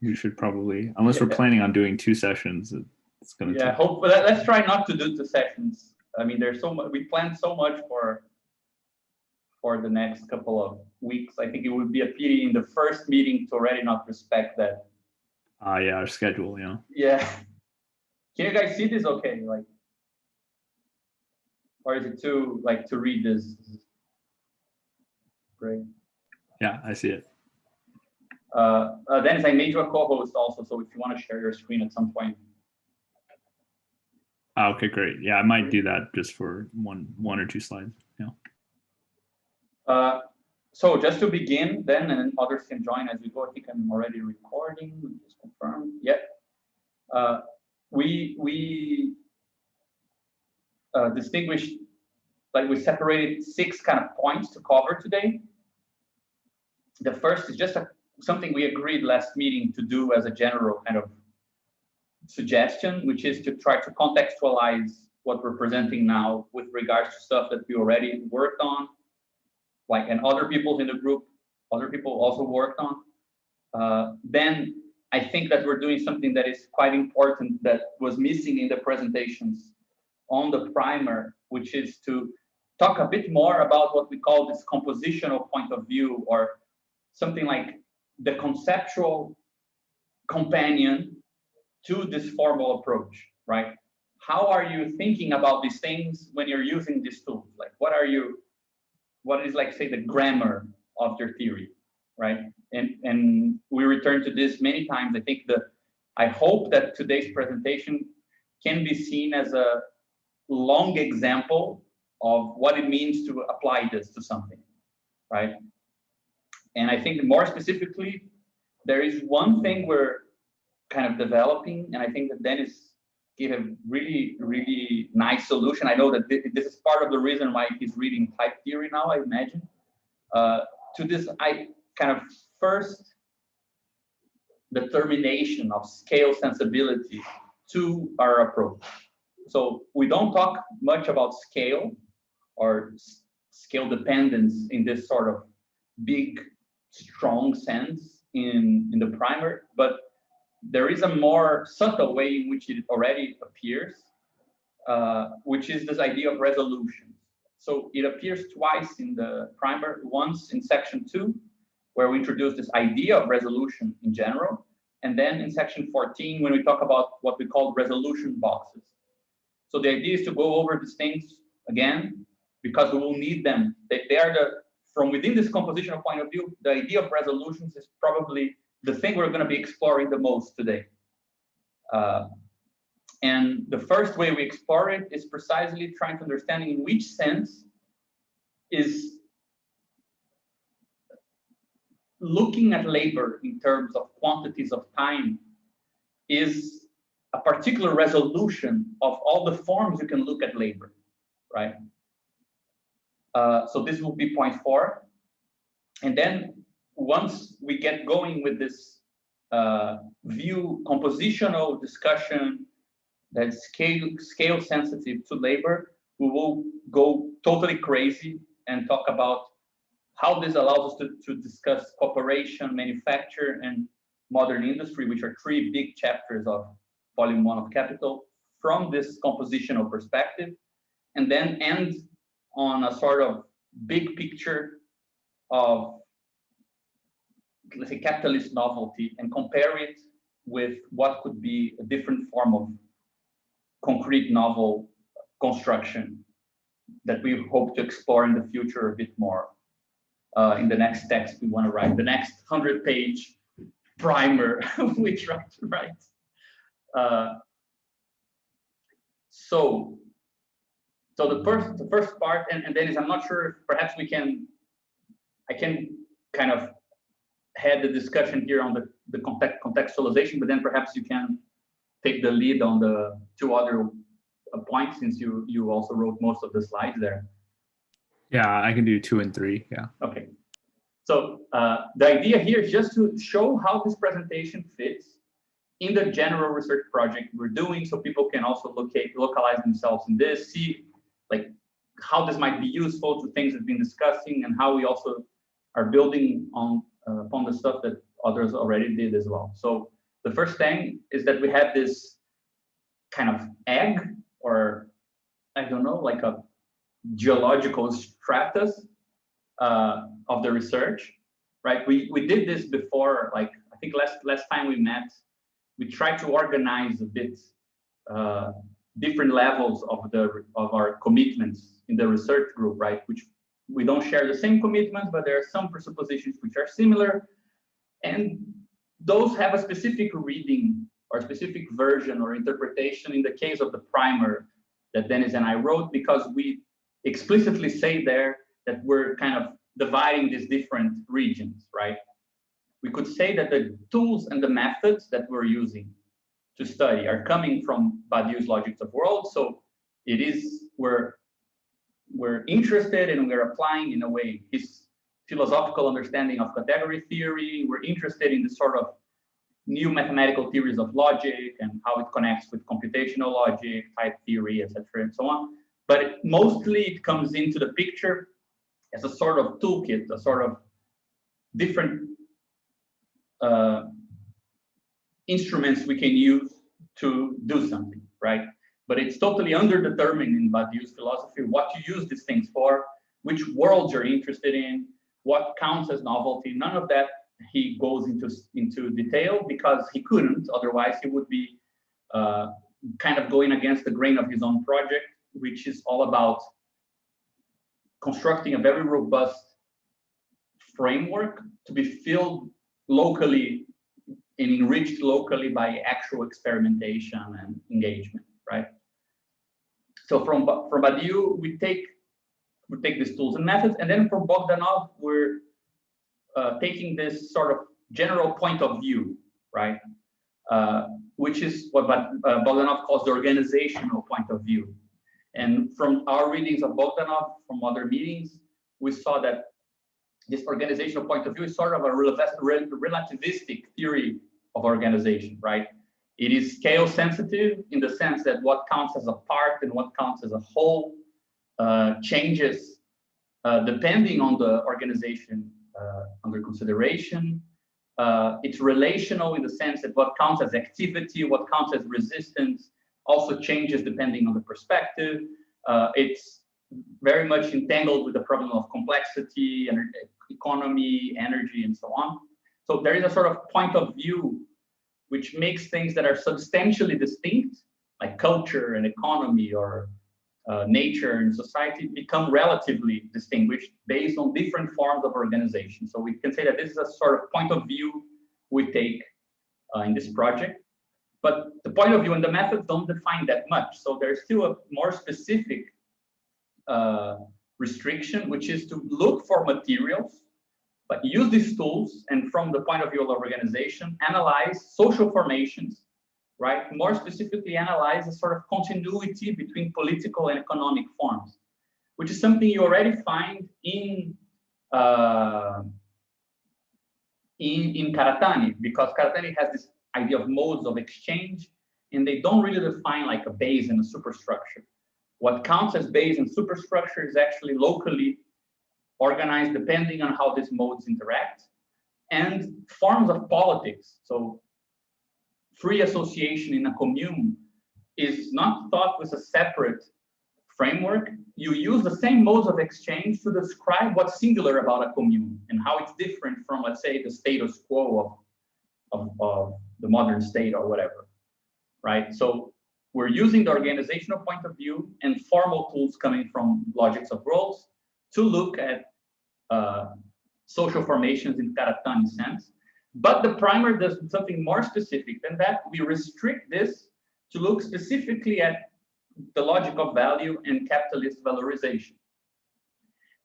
we should probably, unless we're planning on doing 2 sessions, it's going to take. Hope. Let's try not to do 2 sessions. I mean, there's so much. We planned so much for the next couple of weeks. I think it would be a pity in the first meeting to already not respect that. Yeah, our schedule. Yeah. Can you guys see this? Okay, like, or is it too like to read this? Great. Yeah, I see it. Dennis, I made you a co-host also, so if you want to share your screen at some point. Okay, great. Yeah, I might do that just for one or 2 slides. So just to begin, then, and others can join as we go. I think I'm already recording. Just confirm. Yeah. We distinguished, like we separated 6 kind of points to cover today. The first is just something we agreed last meeting to do as a general kind of suggestion, which is to try to contextualize what we're presenting now with regards to stuff that we already worked on, like, and other people in the group, other people also worked on. Then I think that we're doing something that is quite important that was missing in the presentations on the primer, which is to talk a bit more about what we call this compositional point of view, or something like the conceptual companion to this formal approach, right? How are you thinking about these things when you're using these tools? Like, what is, like, say, the grammar of your theory, right? And we return to this many times. I hope that today's presentation can be seen as a long example of what it means to apply this to something, right? And I think more specifically, there is one thing we're kind of developing, and I think that Dennis gave a really, really nice solution. I know that this is part of the reason why he's reading type theory now, I imagine. To this, I kind of first determination of scale sensibility to our approach. So we don't talk much about scale or scale dependence in this sort of big, strong sense in the primer, but there is a more subtle way in which it already appears, which is this idea of resolution. So it appears twice in the primer, once in section 2, where we introduce this idea of resolution in general, and then in section 14, when we talk about what we call resolution boxes. So the idea is to go over these things again, because we will need them. They are from within this compositional point of view, the idea of resolutions is probably the thing we're going to be exploring the most today. And the first way we explore it is precisely trying to understand in which sense is looking at labor in terms of quantities of time is a particular resolution of all the forms you can look at labor, right? So this will be point 4. And then once we get going with this compositional discussion that's scale sensitive to labor, we will go totally crazy and talk about how this allows us to discuss cooperation, manufacture, and modern industry, which are 3 big chapters of volume 1 of Capital from this compositional perspective, and then end on a sort of big picture of, let's say, capitalist novelty, and compare it with what could be a different form of concrete novel construction that we hope to explore in the future a bit more in the next text we want to write, the next 100-page primer we try to write. So the first part, and Dennis, I'm not sure if perhaps I can kind of head the discussion here on the contextualization, but then perhaps you can take the lead on the 2 other points, since you also wrote most of the slides there. Yeah, I can do 2 and 3. Yeah. Okay. So the idea here is just to show how this presentation fits in the general research project we're doing, so people can also localize themselves in this, see like how this might be useful to things we've been discussing, and how we also are building on upon the stuff that others already did as well. So the first thing is that we have this kind of egg, or I don't know, like a geological stratus of the research, right? We did this before, like I think last time we met, we tried to organize a bit different levels of our commitments in the research group, right? Which we don't share the same commitments, but there are some presuppositions which are similar, and those have a specific reading or specific version or interpretation in the case of the primer that Dennis and I wrote, because we explicitly say there that we're kind of dividing these different regions, right? We could say that the tools and the methods that we're using to study are coming from Badiou's logics of worlds. So it is, we're interested and we're applying in a way his philosophical understanding of category theory. We're interested in the sort of new mathematical theories of logic and how it connects with computational logic, type theory, etc., and so on. But mostly it comes into the picture as a sort of toolkit, a sort of different instruments we can use to do something, right? But it's totally underdetermined in Badiou's philosophy what you use these things for, which worlds you're interested in, what counts as novelty. None of that he goes into detail, because he couldn't. Otherwise, he would be kind of going against the grain of his own project, which is all about constructing a very robust framework to be filled locally and enriched locally by actual experimentation and engagement, right? So from Badiou, we take these tools and methods, and then from Bogdanov, we're taking this sort of general point of view, right? Which is what Bogdanov calls the organizational point of view. And from our readings of Bogdanov, from other meetings, we saw that this organizational point of view is sort of a relativistic theory of organization, right? It is scale sensitive in the sense that what counts as a part and what counts as a whole changes depending on the organization under consideration. It's relational in the sense that what counts as activity, what counts as resistance, also changes depending on the perspective. It's very much entangled with the problem of complexity, and economy, energy, and so on. So there is a sort of point of view which makes things that are substantially distinct, like culture and economy or nature and society, become relatively distinguished based on different forms of organization. So we can say that this is a sort of point of view we take in this project. But the point of view and the methods don't define that much. So there's still a more specific restriction, which is to look for materials, but use these tools, and from the point of view of organization, analyze social formations, right? More specifically, analyze a sort of continuity between political and economic forms, which is something you already find in Karatani, because Karatani has this idea of modes of exchange, and they don't really define like a base and a superstructure. What counts as base and superstructure is actually locally organized depending on how these modes interact, and forms of politics. So free association in a commune is not thought with a separate framework. You use the same modes of exchange to describe what's singular about a commune and how it's different from, let's say, the status quo of the modern state or whatever, right? So we're using the organizational point of view and formal tools coming from logics of roles to look at social formations in Karatani sense. But the primer does something more specific than that. We restrict this to look specifically at the logic of value and capitalist valorization.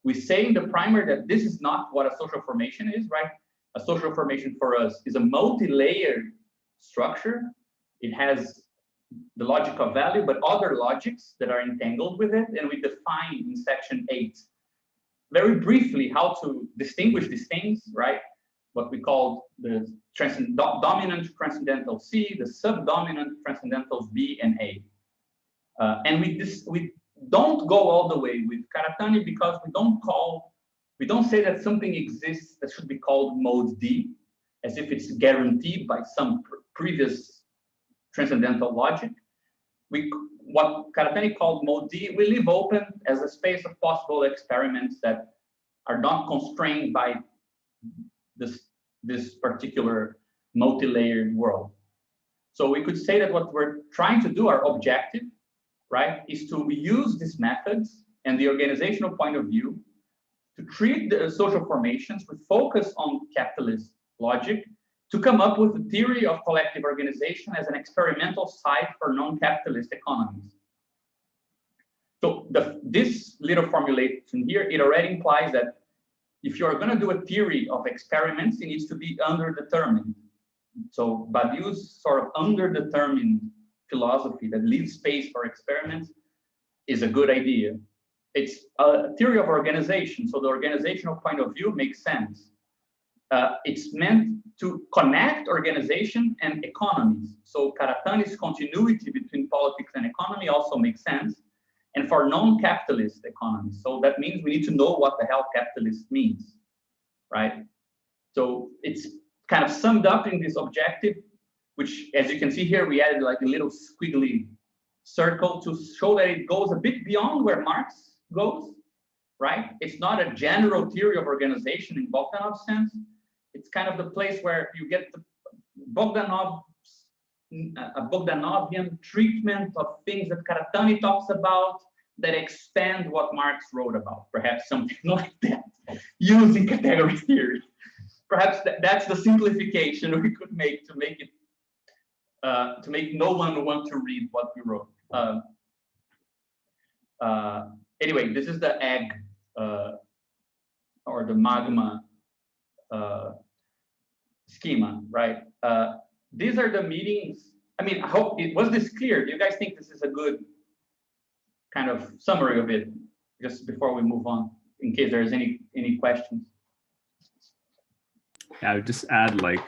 We say in the primer that this is not what a social formation is, right? A social formation for us is a multi-layered structure. It has the logic of value, but other logics that are entangled with it. And we define in section 8 very briefly how to distinguish these things, right? What we call the dominant transcendental C, the subdominant transcendentals B and A. And we don't go all the way with Karatani because we don't say that something exists that should be called mode D, as if it's guaranteed by some previous transcendental logic. What Karatani called mode D, we leave open as a space of possible experiments that are not constrained by this particular multi-layered world. So we could say that what we're trying to do, our objective, right, is to use these methods and the organizational point of view to treat the social formations with focus on capitalist logic to come up with a theory of collective organization as an experimental site for non-capitalist economies. So this little formulation here, it already implies that if you're going to do a theory of experiments, it needs to be underdetermined. So Badiou's sort of underdetermined philosophy that leaves space for experiments is a good idea. It's a theory of organization, so the organizational point of view makes sense. It's meant to connect organization and economies. So Karatani's continuity between politics and economy also makes sense. And for non-capitalist economies. So that means we need to know what the hell capitalist means, right? So it's kind of summed up in this objective, which, as you can see here, we added like a little squiggly circle to show that it goes a bit beyond where Marx goes, right? It's not a general theory of organization in Bogdanov's sense. It's kind of the place where you get the Bogdanovian treatment of things that Karatani talks about that expand what Marx wrote about, perhaps something like that, using category theory. Perhaps that's the simplification we could make to make it to make no one want to read what we wrote. Anyway, this is the egg or the magma schema, right? These are the meetings. I mean, I hope was this clear? Do you guys think this is a good kind of summary of it? Just before we move on, in case there's any questions. Yeah, I would just add, like,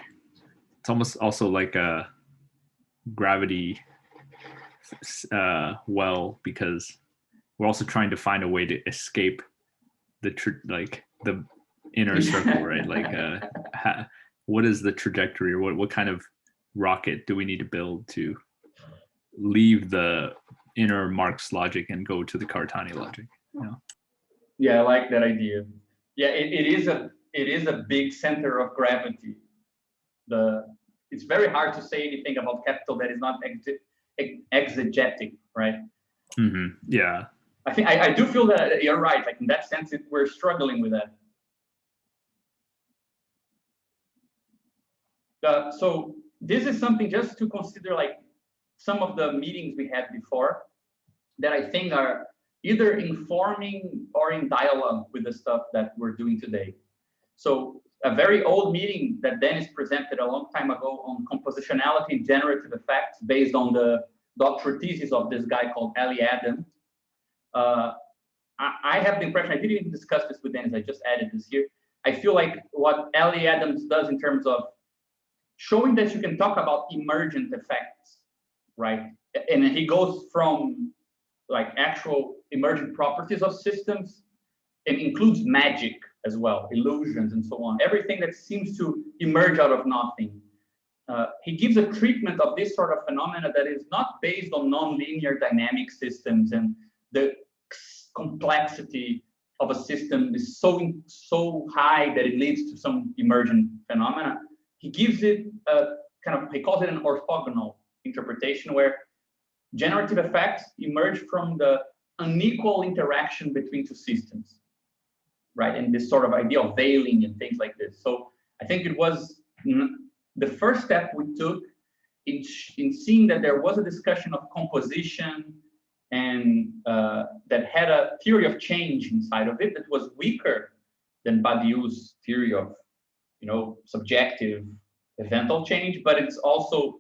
it's almost also like a gravity well, because we're also trying to find a way to escape the inner circle, right? Like, what is the trajectory, or what kind of rocket do we need to build to leave the inner Marx logic and go to the Karatani logic? You know? Yeah, I like that idea. Yeah, it is a big center of gravity. It's very hard to say anything about capital that is not exegetic, right? Mm-hmm. Yeah. I think I do feel that you're right. Like in that sense, we're struggling with that. So this is something just to consider, like some of the meetings we had before that I think are either informing or in dialogue with the stuff that we're doing today. So a very old meeting that Dennis presented a long time ago on compositionality and generative effects based on the doctoral thesis of this guy called Ali Adam. I have the impression, I didn't even discuss this with Dennis, I just added this here. I feel like what Ali Adams does in terms of showing that you can talk about emergent effects, right? And he goes from like actual emergent properties of systems and includes magic as well, illusions and so on, everything that seems to emerge out of nothing. He gives a treatment of this sort of phenomena that is not based on nonlinear dynamic systems, and the complexity of a system is so high that it leads to some emergent phenomena. He gives it a kind of, he calls it an orthogonal interpretation where generative effects emerge from the unequal interaction between two systems, right? And this sort of idea of veiling and things like this. So I think it was the first step we took in seeing that there was a discussion of composition and that had a theory of change inside of it that was weaker than Badiou's theory of, you know, subjective eventual change, but it's also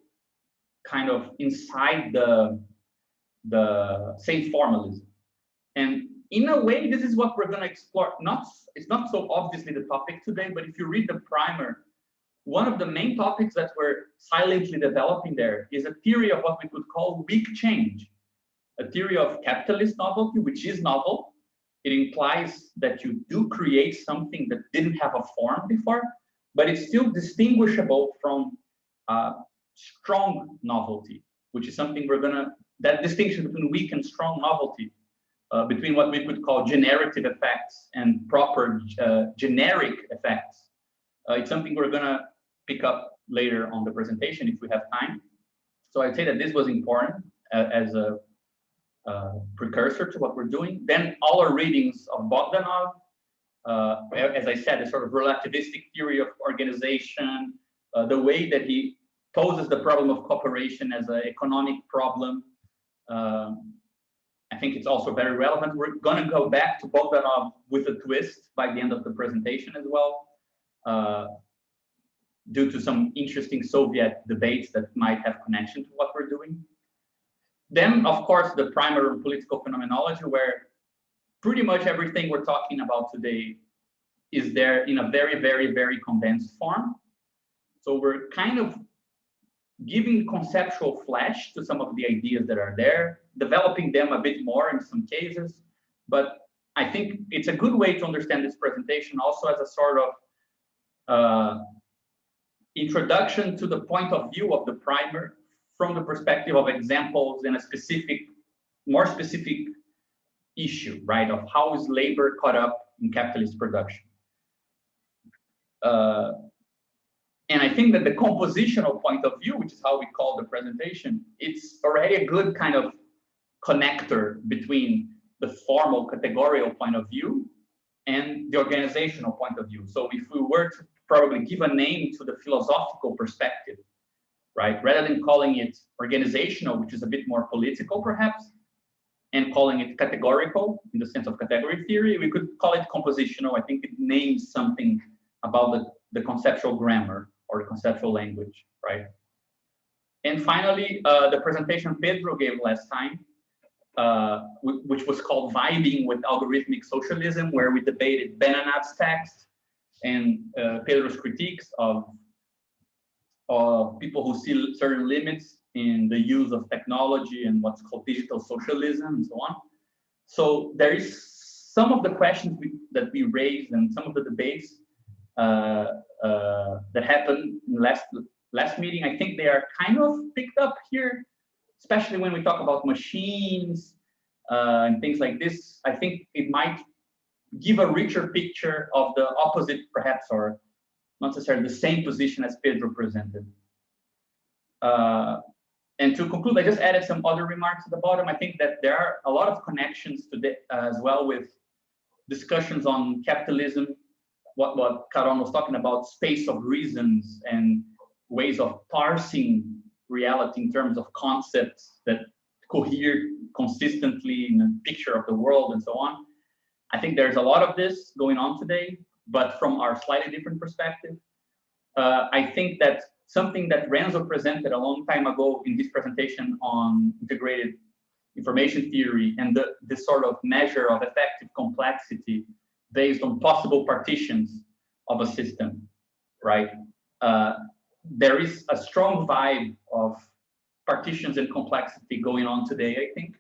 kind of inside the same formalism. And in a way, this is what we're going to explore. It's not so obviously the topic today, but if you read the primer, one of the main topics that we're silently developing there is a theory of what we could call weak change, a theory of capitalist novelty, which is novel. It implies that you do create something that didn't have a form before, but it's still distinguishable from strong novelty, which is something that distinction between weak and strong novelty, between what we could call generative effects and proper generic effects. It's something we're gonna pick up later on the presentation if we have time. So I'd say that this was important as a precursor to what we're doing. Then all our readings of Bogdanov, as I said, the sort of relativistic theory of organization, the way that he poses the problem of cooperation as an economic problem. I think it's also very relevant. We're going to go back to Bogdanov with a twist by the end of the presentation as well, due to some interesting Soviet debates that might have connection to what we're doing. Then, of course, the primary political phenomenology, where pretty much everything we're talking about today is there in a very, very, very condensed form. So we're kind of giving conceptual flesh to some of the ideas that are there, developing them a bit more in some cases. But I think it's a good way to understand this presentation also as a sort of introduction to the point of view of the primer from the perspective of examples in a specific, more specific issue, right? Of how is labor caught up in capitalist production. And I think that the compositional point of view, which is how we call the presentation, it's already a good kind of connector between the formal categorical point of view and the organizational point of view. So if we were to probably give a name to the philosophical perspective, right, rather than calling it organizational, which is a bit more political perhaps, and calling it categorical in the sense of category theory, we could call it compositional. I think it names something about the conceptual grammar or the conceptual language, right? And finally, the presentation Pedro gave last time, which was called Vibing with Algorithmic Socialism, where we debated Benanav's text and Pedro's critiques of people who see certain limits in the use of technology and what's called digital socialism and so on. So there is some of the questions that we raised and some of the debates that happened in last meeting. I think they are kind of picked up here, especially when we talk about machines and things like this. I think it might give a richer picture of the opposite, perhaps, or not necessarily the same position as Pedro presented. And to conclude, I just added some other remarks at the bottom. I think that there are a lot of connections to as well with discussions on capitalism, what Caron was talking about, space of reasons and ways of parsing reality in terms of concepts that cohere consistently in a picture of the world and so on. I think there's a lot of this going on today, but from our slightly different perspective. I think that something that Renzo presented a long time ago in this presentation on integrated information theory and this sort of measure of effective complexity based on possible partitions of a system, right? There is a strong vibe of partitions and complexity going on today, I think.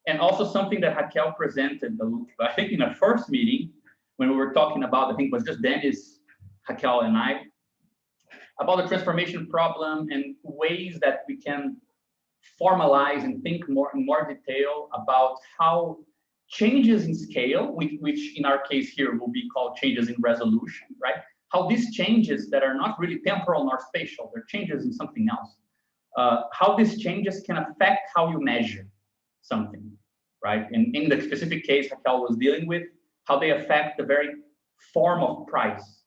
And also something that Raquel presented, I think in the first meeting, when we were talking about, I think it was just Dennis, Raquel, and I, about the transformation problem and ways that we can formalize and think more in more detail about how changes in scale, which in our case here will be called changes in resolution, right? How these changes that are not really temporal nor spatial, they're changes in something else. How these changes can affect how you measure something, right? And in the specific case Raquel was dealing with, how they affect the very form of price.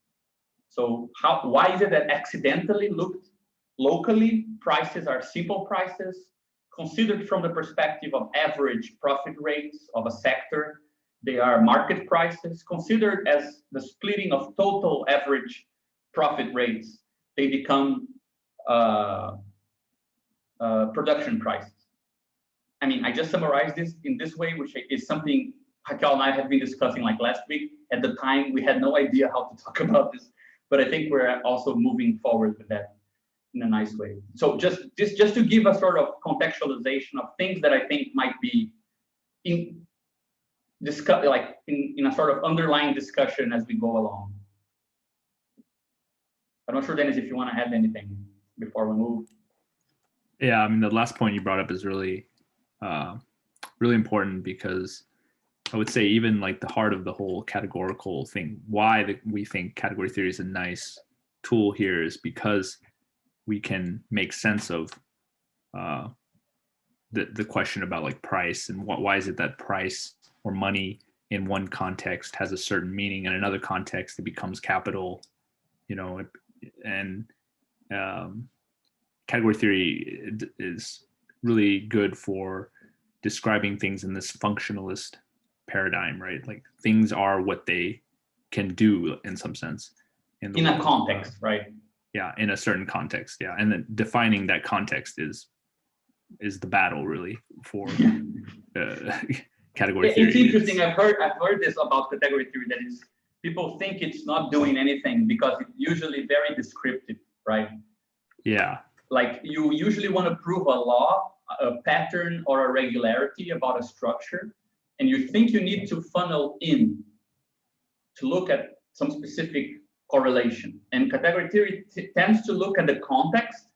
So why is it that accidentally looked locally, prices are simple prices, considered from the perspective of average profit rates of a sector, they are market prices. Considered as the splitting of total average profit rates, they become production prices. I mean, I just summarized this in this way, which is something Raquel and I have been discussing like last week. At the time, we had no idea how to talk about this, but I think we're also moving forward with that in a nice way. So just to give a sort of contextualization of things that I think might be in a sort of underlying discussion as we go along. I'm not sure, Dennis, if you want to add anything before we move. Yeah, I mean, the last point you brought up is really, really important, because I would say even like the heart of the whole categorical thing, why we think category theory is a nice tool here, is because we can make sense of the question about like price, and why is it that price or money in one context has a certain meaning, in another context it becomes capital, and category theory is really good for describing things in this functionalist paradigm, right? Like things are what they can do in some sense in a context, right? Yeah, in a certain context. Yeah, and then defining that context is the battle really for category theory. It's interesting. I've heard this about category theory, that is, people think it's not doing anything because it's usually very descriptive, right? Yeah. Like you usually want to prove a law, a pattern, or a regularity about a structure, and you think you need to funnel in to look at some specific correlation. And category theory tends to look at the context,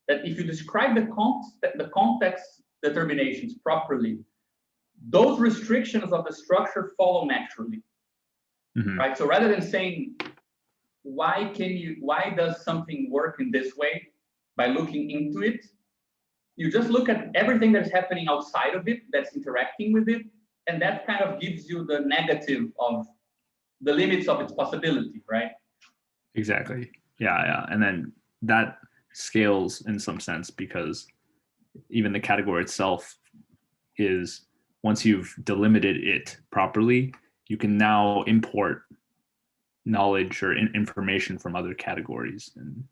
that if you describe the context determinations properly, those restrictions of the structure follow naturally, right? So rather than saying, why does something work in this way by looking into it, you just look at everything that's happening outside of it, that's interacting with it, and that kind of gives you the negative of the limits of its possibility, right? Exactly. Yeah. And then that scales in some sense, because even the category itself is, once you've delimited it properly, you can now import knowledge or information from other categories and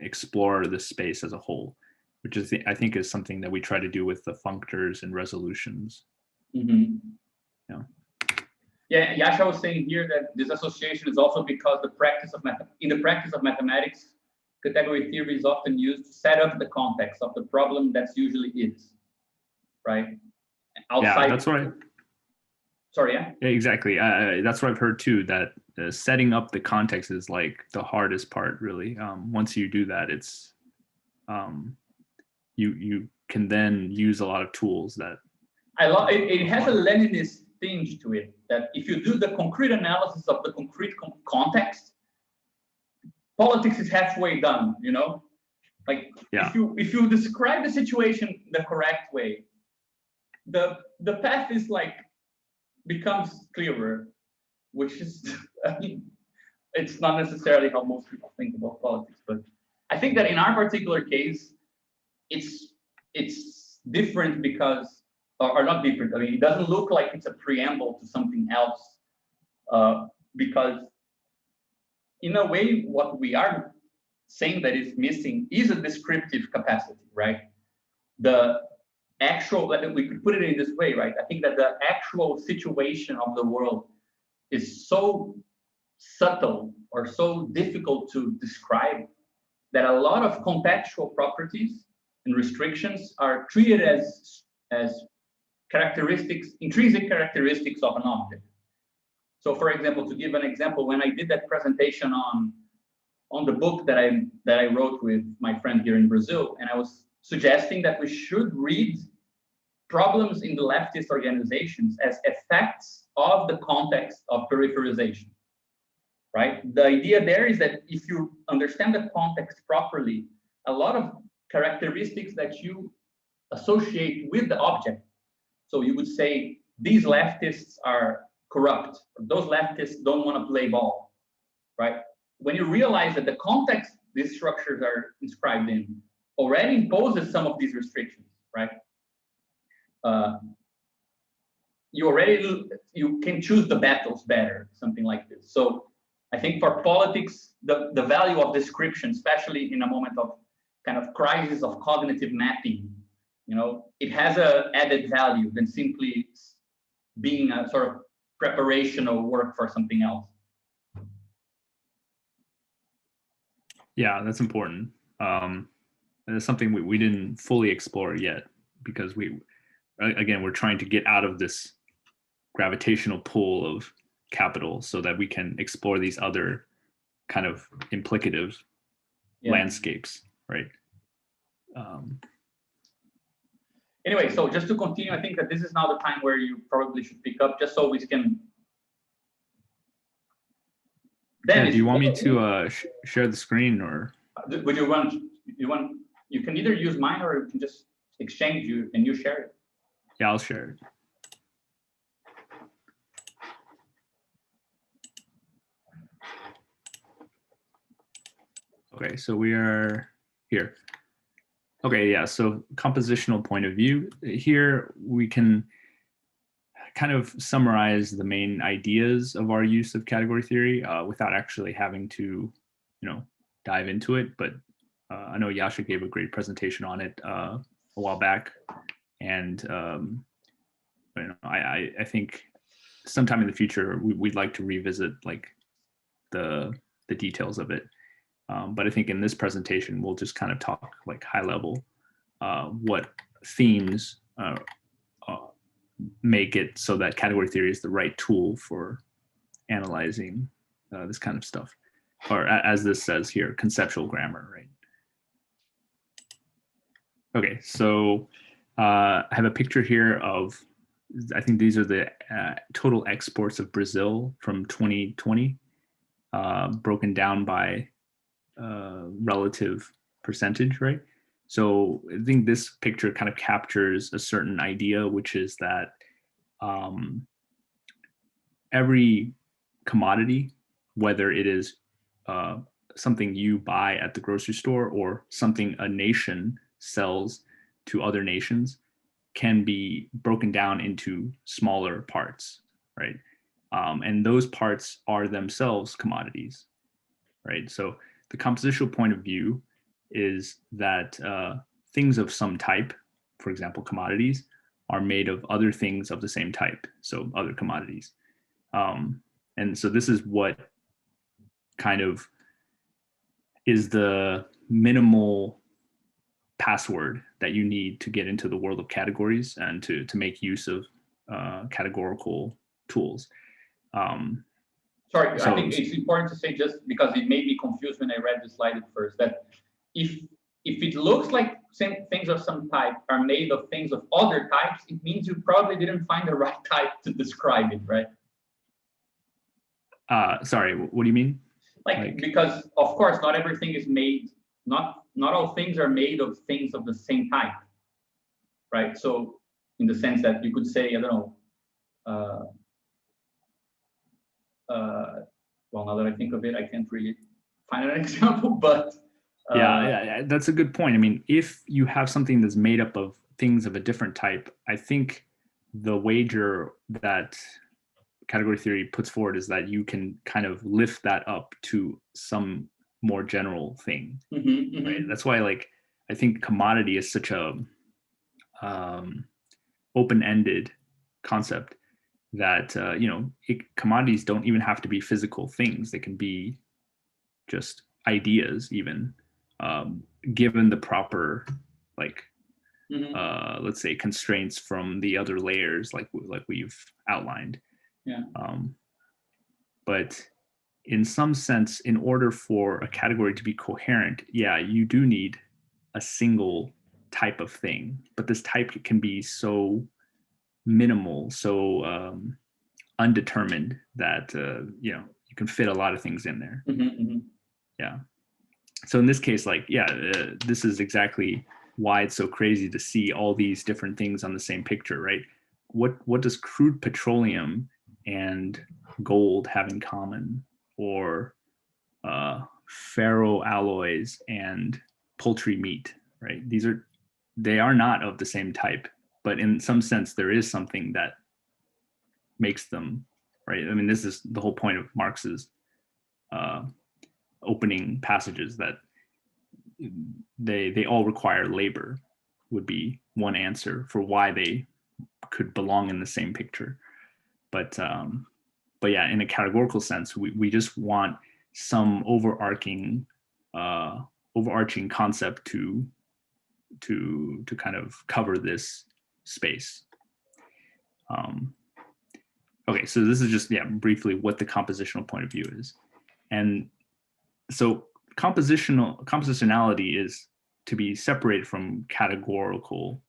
explore the space as a whole, which is I think is something that we try to do with the functors and resolutions. Mm-hmm. Yeah, Yasha was saying here that this association is also because in the practice of mathematics, category theory is often used to set up the context of the problem that's usually is, right? Outside. Yeah, that's right. Sorry, yeah? Yeah, exactly. That's what I've heard too, that setting up the context is like the hardest part, really. Once you do that, it's you can then use a lot of tools that I love it. It has a Leninist tinge to it, that if you do the concrete analysis of the concrete context, politics is halfway done, like if you describe the situation the correct way, the path is like becomes clearer, which is I mean, it's not necessarily how most people think about politics, but I think that in our particular case, it's different because, or not different. I mean, it doesn't look like it's a preamble to something else, because in a way, what we are saying that is missing is a descriptive capacity, right? The actual, we could put it in this way, right? I think that the actual situation of the world is so subtle or so difficult to describe that a lot of contextual properties and restrictions are treated as characteristics, intrinsic characteristics of an object. So, for example, to give an example, when I did that presentation on the book that I wrote with my friend here in Brazil, and I was suggesting that we should read problems in the leftist organizations as effects of the context of peripherization, right? The idea there is that if you understand the context properly, a lot of characteristics that you associate with the object. So you would say, these leftists are corrupt, or those leftists don't want to play ball, right? When you realize that the context these structures are inscribed in already imposes some of these restrictions, right? You can choose the battles better, something like this. So I think for politics, the value of description, especially in a moment of kind of crisis of cognitive mapping, it has a added value than simply being a sort of preparational work for something else. Yeah, that's important. It's something we didn't fully explore yet, because we're trying to get out of this gravitational pull of capital so that we can explore these other kind of implicatives landscapes, right? Anyway, so just to continue, I think that this is now the time where you probably should pick up, just so we can. Then do you want me to share the screen, or would you want? You can either use mine, or you can just exchange and you share it. Yeah, I'll share it. Okay, so we are here. Okay, yeah, so compositional point of view. Here we can kind of summarize the main ideas of our use of category theory without actually having to, dive into it. But I know Yasha gave a great presentation on it a while back. And I think sometime in the future, we'd like to revisit like the details of it. But I think in this presentation, we'll just kind of talk like high level, what themes make it so that category theory is the right tool for analyzing this kind of stuff, or as this says here, conceptual grammar, right? Okay, so I have a picture here of, I think these are the total exports of Brazil from 2020, broken down by relative percentage, right? So I think this picture kind of captures a certain idea, which is that every commodity, whether it is something you buy at the grocery store or something a nation sells to other nations, can be broken down into smaller parts, right? And those parts are themselves commodities, right? So the compositional point of view is that things of some type, for example, commodities, are made of other things of the same type, so other commodities. And so this is what kind of is the minimal password that you need to get into the world of categories and to make use of categorical tools. Sorry, I think it's important to say, just because it made me confused when I read the slide at first, that if it looks like things of some type are made of things of other types, it means you probably didn't find the right type to describe it, right? Sorry, what do you mean? Like, because of course not everything is made, not all things are made of things of the same type, right? So in the sense that you could say, I don't know, well, now that I think of it, I can't really find an example, but yeah, that's a good point. I mean, if you have something that's made up of things of a different type, I think the wager that category theory puts forward is that you can kind of lift that up to some more general thing, right? That's why, like, I think commodity is such a open-ended concept that commodities don't even have to be physical things. They can be just ideas, even given the proper, like, let's say, constraints from the other layers, like we've outlined. Yeah. But in some sense, in order for a category to be coherent, yeah, you do need a single type of thing. But this type can be so minimal, so undetermined that you can fit a lot of things in there. Yeah. So in this case, like, this is exactly why it's so crazy to see all these different things on the same picture, right? What does crude petroleum and gold have in common, or ferroalloys and poultry meat, right? They are not of the same type, but in some sense there is something that makes them, right? I mean, this is the whole point of Marx's opening passages, that they all require labor, would be one answer for why they could belong in the same picture. But yeah, in a categorical sense, we just want some overarching concept to kind of cover this space. Okay, so this is just briefly what the compositional point of view is. And so compositionality is to be separated from categorical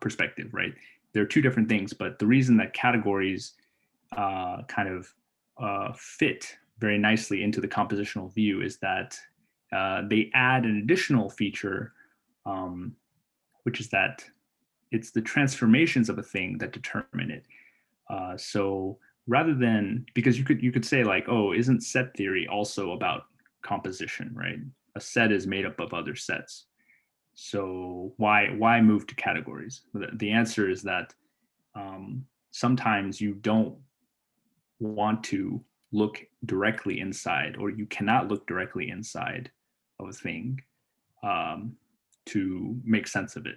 perspective, right? There are two different things, but the reason that categories kind of fit very nicely into the compositional view is that they add an additional feature, which is that it's the transformations of a thing that determine it. So rather than, because you could say like, oh, isn't set theory also about composition, right? A set is made up of other sets. So why move to categories? The answer is that sometimes you don't want to look directly inside, or you cannot look directly inside of a thing to make sense of it.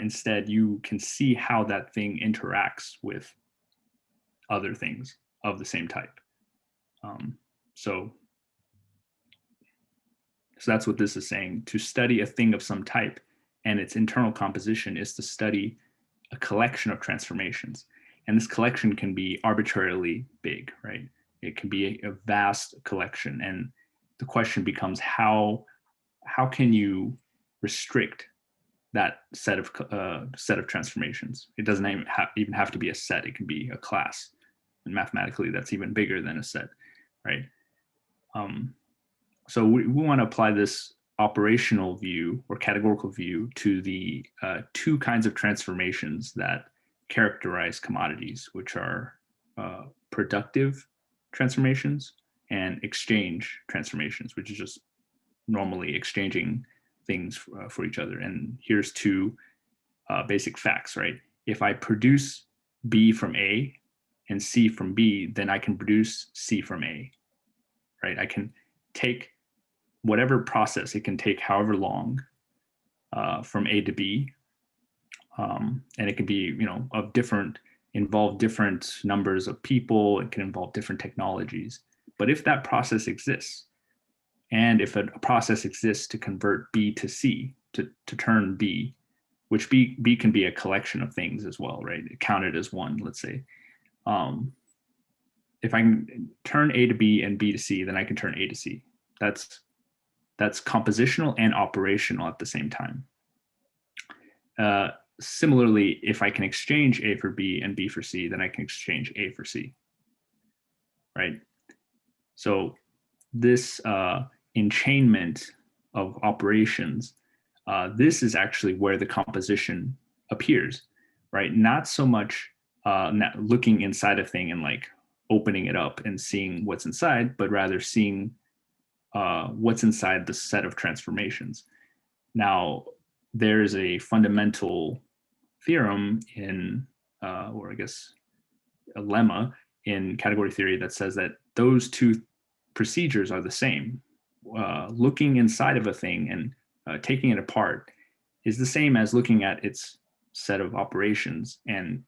Instead, you can see how that thing interacts with other things of the same type. So that's what this is saying. To study a thing of some type and its internal composition is to study a collection of transformations. And this collection can be arbitrarily big, right? It can be a vast collection. And the question becomes how can you restrict that set of transformations? It doesn't even have to be a set. It can be a class. And mathematically, that's even bigger than a set, right? So we want to apply this operational view or categorical view to the two kinds of transformations that characterize commodities, which are productive transformations and exchange transformations, which is just normally exchanging things for each other. And here's two basic facts, right? If I produce B from A and C from B, then I can produce C from A, right? I can take whatever process, it can take however long from A to B. And it can be, involve different numbers of people. It can involve different technologies. But if that process exists, and if a process exists to convert B to C, to turn B, which B can be a collection of things as well, right? Counted as one, let's say. If I can turn A to B and B to C, then I can turn A to C. That's compositional and operational at the same time. Similarly, if I can exchange A for B and B for C, then I can exchange A for C, right? So this enchainment of operations, this is actually where the composition appears, right? Not so much looking inside a thing and like opening it up and seeing what's inside, but rather seeing what's inside the set of transformations. Now, there's a fundamental theorem in, or I guess a lemma in category theory that says that those two procedures are the same. Looking inside of a thing and taking it apart is the same as looking at its set of operations and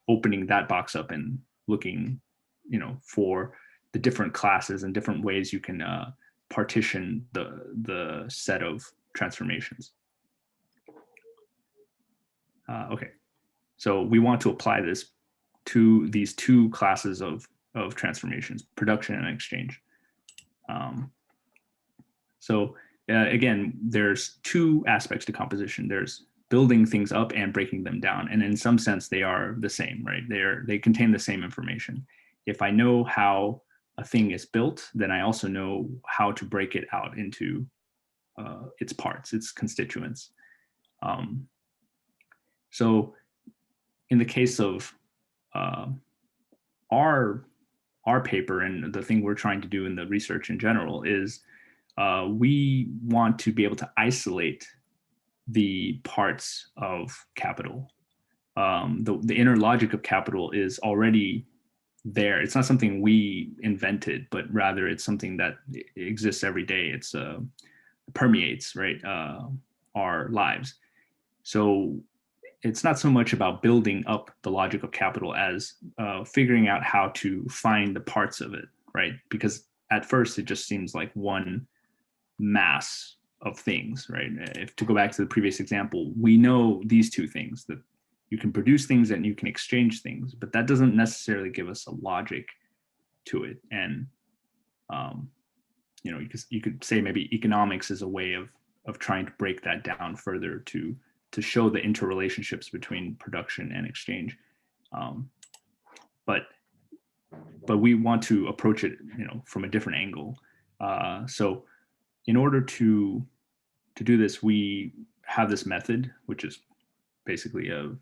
opening that box up and looking, for the different classes and different ways you can partition the set of transformations. Okay, so we want to apply this to these two classes of transformations, production and exchange. So again, there's two aspects to composition. There's building things up and breaking them down. And in some sense, they are the same, right? They contain the same information. If I know how a thing is built, then I also know how to break it out into its parts, its constituents. So in the case of our paper and the thing we're trying to do in the research in general is we want to be able to isolate the parts of capital. The inner logic of capital is already there. It's not something we invented, but rather it's something that exists every day. It's permeates, right, our lives. So it's not so much about building up the logic of capital as figuring out how to find the parts of it, right? Because at first it just seems like one mass of things, right? If to go back to the previous example, we know these two things, that you can produce things and you can exchange things, but that doesn't necessarily give us a logic to it. And you know, you could say maybe economics is a way of trying to break that down further to show the interrelationships between production and exchange. But we want to approach it, you know, from a different angle. So in order to do this, we have this method, which is basically a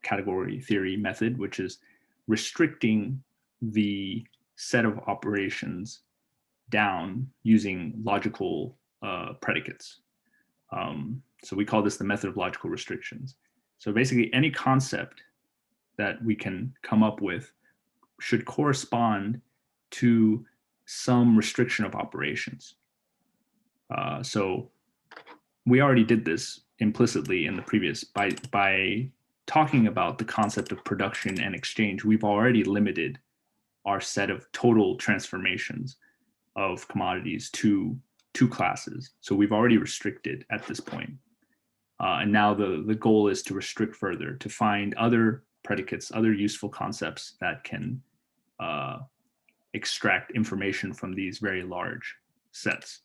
category theory method, which is restricting the set of operations down using logical predicates. So we call this the method of logical restrictions. So basically any concept that we can come up with should correspond to some restriction of operations. So we already did this implicitly in the previous by talking about the concept of production and exchange. We've already limited our set of total transformations of commodities to two classes. So we've already restricted at this point. And now the goal is to restrict further, to find other predicates, other useful concepts that can extract information from these very large sets.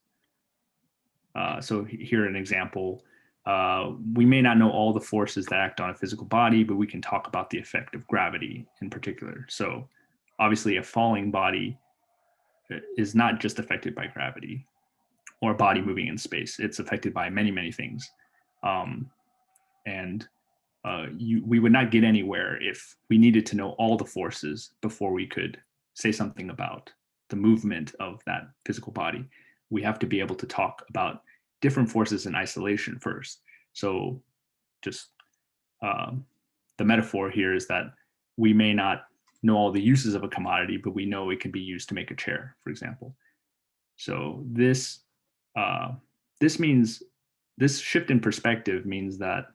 So here an example. We may not know all the forces that act on a physical body, but we can talk about the effect of gravity in particular. So obviously a falling body is not just affected by gravity or a body moving in space. It's affected by many, many things. We would not get anywhere if we needed to know all the forces before we could say something about the movement of that physical body. We have to be able to talk about different forces in isolation first. So just the metaphor here is that we may not know all the uses of a commodity, but we know it can be used to make a chair, for example. So this means, this shift in perspective means that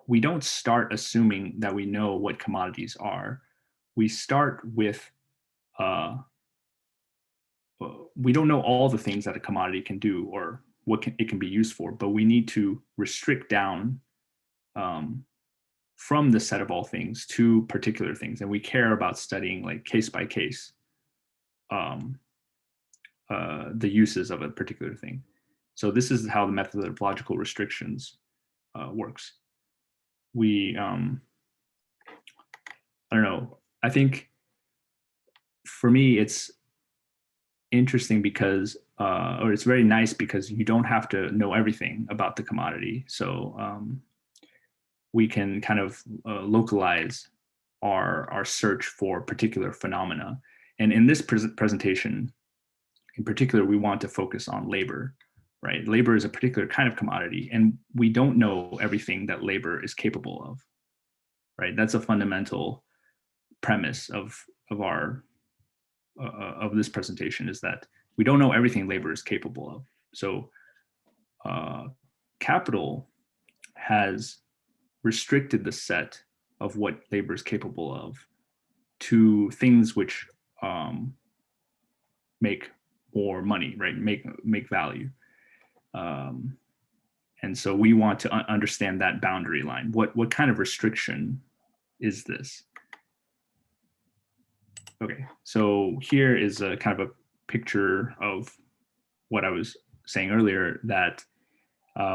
we don't start assuming that we know what commodities are. We start with, we don't know all the things that a commodity can do or what it can be used for, but we need to restrict down from the set of all things to particular things. And we care about studying like case by case the uses of a particular thing. So this is how the method of logical restrictions works. We, I don't know, I think for me, it's interesting because, or it's very nice because you don't have to know everything about the commodity. So we can kind of localize our search for particular phenomena. And in this presentation, in particular, we want to focus on labor, right? Labor is a particular kind of commodity, and we don't know everything that labor is capable of, right? That's a fundamental premise of our of this presentation, is that we don't know everything labor is capable of. So capital has restricted the set of what labor is capable of to things which make more money, right? Make value. And so we want to understand that boundary line. What kind of restriction is this? Okay, so here is a kind of a picture of what I was saying earlier, that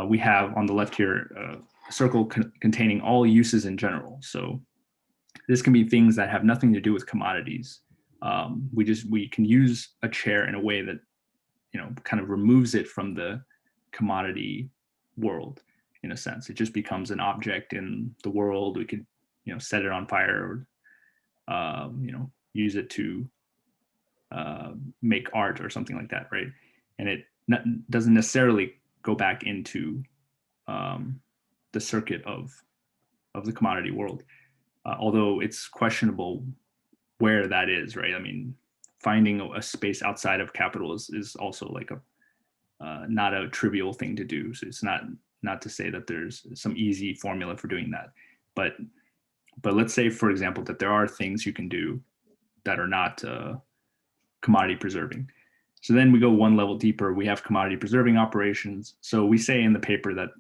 we have on the left here a circle containing all uses in general. So this can be things that have nothing to do with commodities. We can use a chair in a way that, you know, kind of removes it from the commodity world, in a sense. It just becomes an object in the world. We could, you know, set it on fire, or you know, use it to make art or something like that, right? And it doesn't necessarily go back into the circuit of the commodity world, although it's questionable where that is, right? I mean, finding a space outside of capital is also like a not a trivial thing to do. So it's not to say that there's some easy formula for doing that, but let's say, for example, that there are things you can do that are not commodity preserving. So then we go one level deeper. We have commodity preserving operations. So we say in the paper that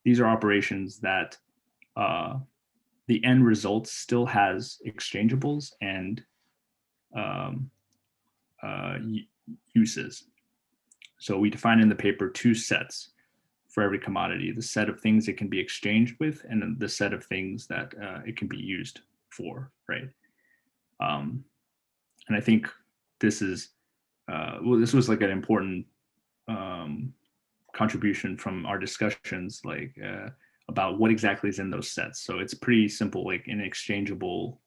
these are operations that the end result still has exchangeables and uses. So we define in the paper 2 sets for every commodity: the set of things it can be exchanged with, and then the set of things that it can be used for, right? And I think this is, this was like an important contribution from our discussions, like about what exactly is in those sets. So it's pretty simple, like in exchangeable,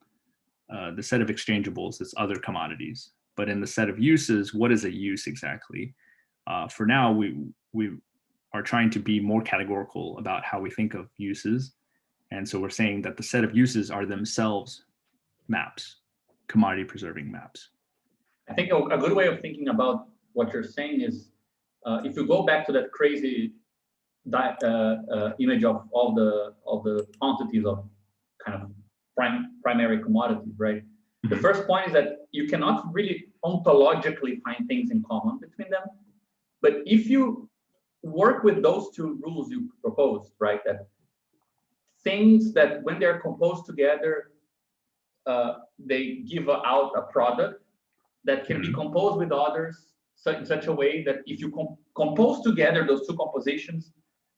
the set of exchangeables is other commodities. But in the set of uses, what is a use exactly? For now, we are trying to be more categorical about how we think of uses. And so we're saying that the set of uses are themselves maps, commodity preserving maps. I think a good way of thinking about what you're saying is, if you go back to that crazy image of all the quantities of kind of primary commodities, right? The first point is that you cannot really ontologically find things in common between them. But if you work with those 2 rules you proposed, right, that things that when they're composed together, they give out a product that can be composed with others in such a way that if you compose together those 2 compositions,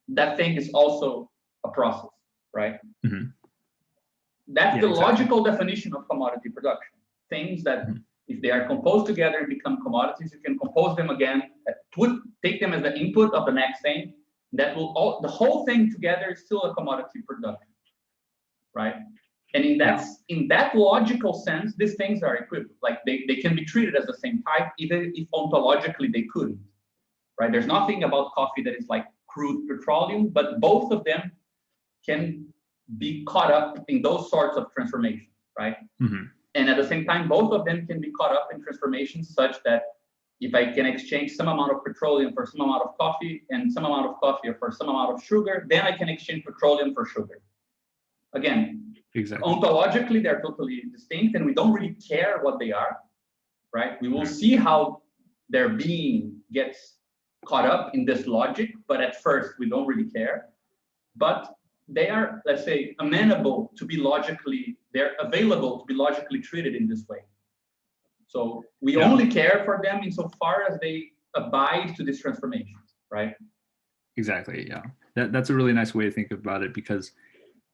that thing is also a process, right? That's the logical definition of commodity production. Things that if they are composed together and become commodities, you can compose them again, take them as the input of the next thing. That will the whole thing together is still a commodity production, right? And in that logical sense, these things are equivalent. Like they can be treated as the same type, even if ontologically they couldn't, right? There's nothing about coffee that is like crude petroleum, but both of them can be caught up in those sorts of transformations, right? And at the same time, both of them can be caught up in transformations such that if I can exchange some amount of petroleum for some amount of coffee and some amount of coffee for some amount of sugar, then I can exchange petroleum for sugar. Again, ontologically, they're totally distinct, and we don't really care what they are, right? We will see how their being gets caught up in this logic, but at first we don't really care. But they are, let's say, amenable to be logically, they're available to be logically treated in this way. So we only care for them insofar as they abide to these transformations, right? Exactly, yeah. That's a really nice way to think about it, because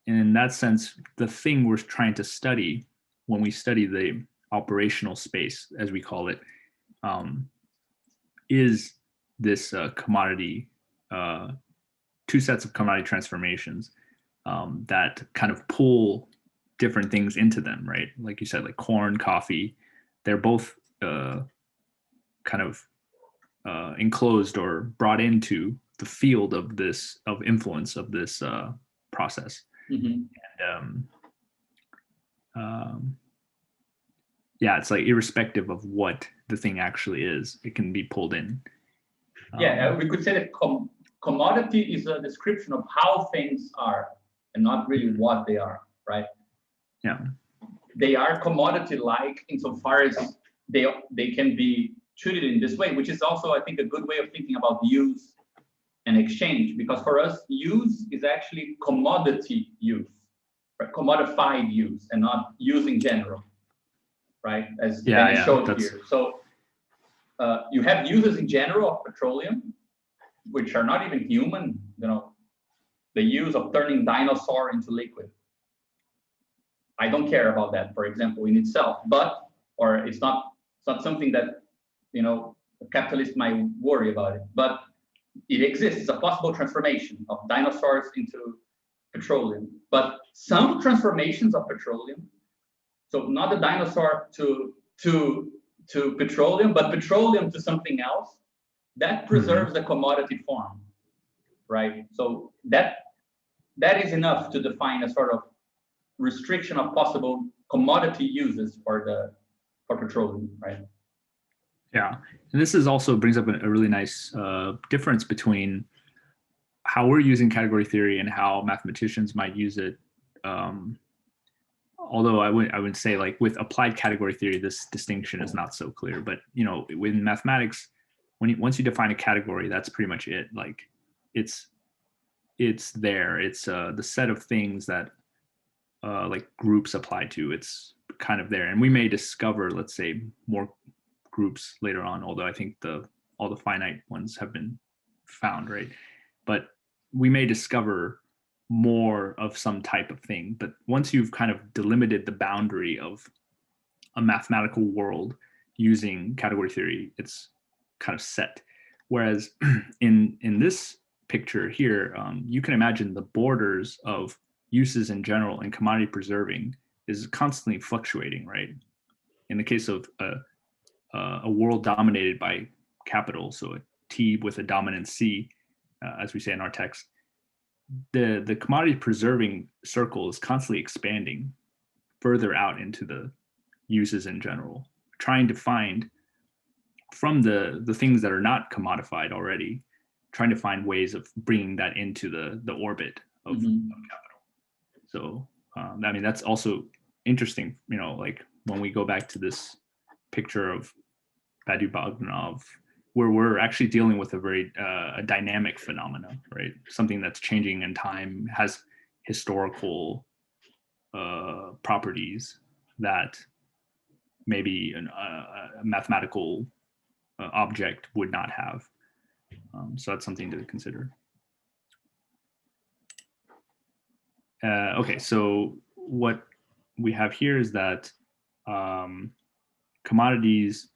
in that sense, the thing we're trying to study when we study the operational space, as we call it, is this commodity, 2 sets of commodity transformations that kind of pull different things into them, right? Like you said, like corn, coffee, they're both kind of enclosed or brought into the field of this, of influence of this process. And yeah, it's like irrespective of what the thing actually is, it can be pulled in. We could say that commodity is a description of how things are and not really what they are, right? Yeah. They are commodity-like insofar as they can be treated in this way, which is also, I think, a good way of thinking about use and exchange, because for us, use is actually commodity use, right? Commodified use, and not use in general, right? As Ben showed here. So you have uses in general of petroleum, which are not even human, you know, the use of turning dinosaur into liquid. I don't care about that, for example, in itself, or it's not something that, you know, a capitalist might worry about it, but it exists. It's a possible transformation of dinosaurs into petroleum. But some transformations of petroleum, so not the dinosaur to petroleum, but petroleum to something else, that preserves the commodity form, right? So that is enough to define a sort of restriction of possible commodity uses for petroleum, right? Yeah, and this is also brings up a really nice difference between how we're using category theory and how mathematicians might use it. Although I would say, like, with applied category theory, this distinction is not so clear. But you know, in mathematics, once you define a category, that's pretty much it. Like, it's there. It's the set of things that like groups apply to. It's kind of there, and we may discover, let's say, more groups later on. Although I think the all the finite ones have been found, right? But we may discover more of some type of thing. But once you've kind of delimited the boundary of a mathematical world using category theory, it's kind of set. Whereas in this picture here, you can imagine the borders of uses in general and commodity preserving is constantly fluctuating, right? In the case of a world dominated by capital, so a T with a dominant C, as we say in our text, the commodity preserving circle is constantly expanding further out into the uses in general, trying to find from the things that are not commodified already, trying to find ways of bringing that into the orbit of capital. So I mean, that's also interesting, you know, like when we go back to this picture of Badu-Bogdanov, where we're actually dealing with a very a dynamic phenomena, right? Something that's changing in time, has historical properties that maybe a mathematical object would not have. So that's something to consider. Okay, so what we have here is that commodities,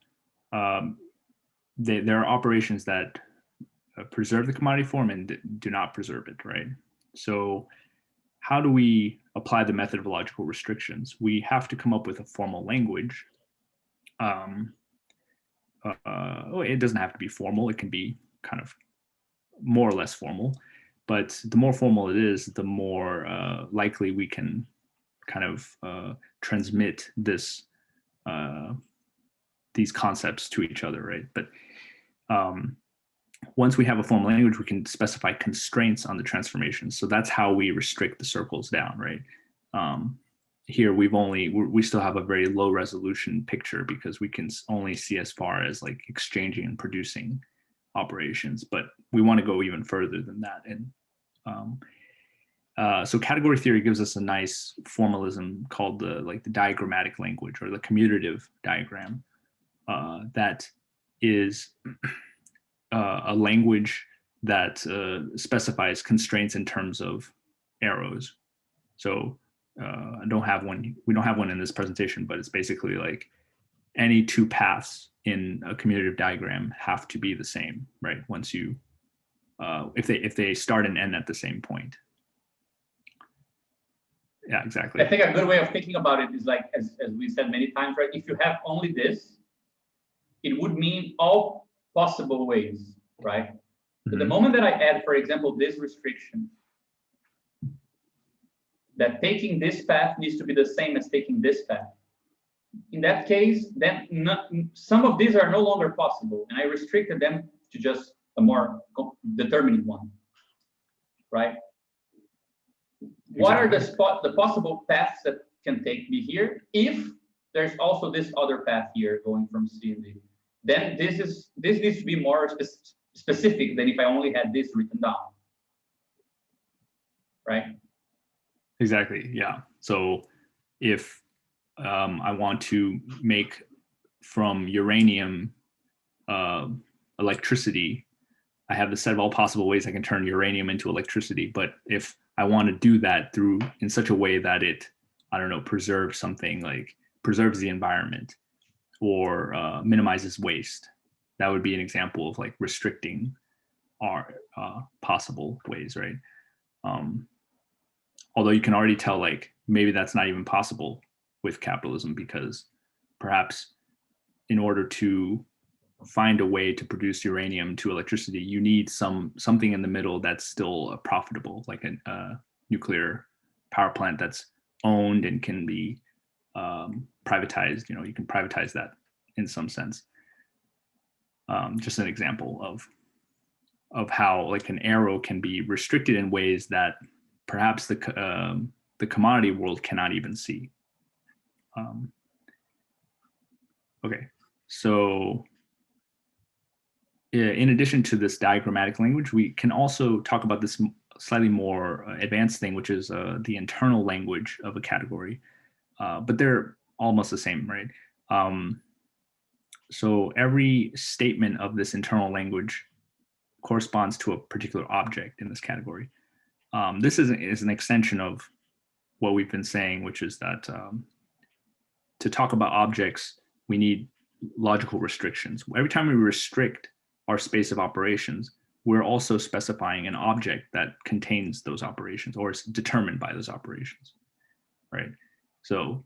there are operations that preserve the commodity form and do not preserve it, right? So how do we apply the method of logical restrictions? We have to come up with a formal language. It doesn't have to be formal. It can be kind of more or less formal, but the more formal it is, the more likely we can kind of transmit these concepts to each other, right? But once we have a formal language, we can specify constraints on the transformation. So that's how we restrict the circles down, right? Here we still have a very low resolution picture because we can only see as far as like exchanging and producing operations, but we want to go even further than that. And so category theory gives us a nice formalism called the diagrammatic language, or the commutative diagram, that is a language that specifies constraints in terms of arrows. So I don't have one. We don't have one in this presentation, but it's basically like any two paths in a commutative diagram have to be the same, right? Once you, if they start and end at the same point. Yeah, exactly. I think a good way of thinking about it is like, as we said many times, right? If you have only this, it would mean all possible ways, right? So the moment that I add, for example, this restriction, that taking this path needs to be the same as taking this path. In that case, then some of these are no longer possible, and I restricted them to just a more determinate one, right? Exactly. What are the possible paths that can take me here? If there's also this other path here going from C and D, then this needs to be more specific than if I only had this written down, right? Exactly. Yeah. So if I want to make from uranium electricity, I have the set of all possible ways I can turn uranium into electricity. But if I want to do that in such a way that it, I don't know, preserves something, like preserves the environment or minimizes waste, that would be an example of like restricting our possible ways, right? Although you can already tell, like, maybe that's not even possible with capitalism, because perhaps in order to find a way to produce uranium to electricity, you need something in the middle that's still profitable, like a nuclear power plant that's owned and can be privatized. You know, you can privatize that in some sense. Just an example of how like an arrow can be restricted in ways that perhaps the commodity world cannot even see. Okay, so in addition to this diagrammatic language, we can also talk about this slightly more advanced thing, which is the internal language of a category. But they're almost the same, right? so every statement of this internal language corresponds to a particular object in this category. This is an extension of what we've been saying, which is that to talk about objects, we need logical restrictions. Every time we restrict our space of operations, we're also specifying an object that contains those operations or is determined by those operations, right? So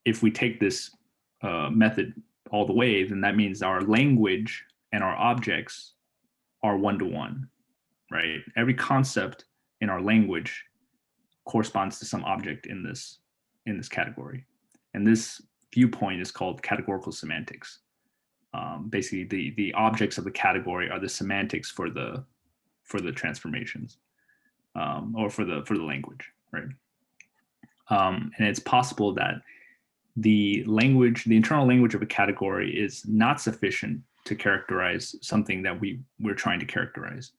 if we take this method all the way, then that means our language and our objects are one-to-one, right? Every concept in our language corresponds to some object in this category. And this viewpoint is called categorical semantics. Basically, the objects of the category are the semantics for the transformations, or for the language, right? And it's possible that the internal language of a category is not sufficient to characterize something that we're trying to characterize.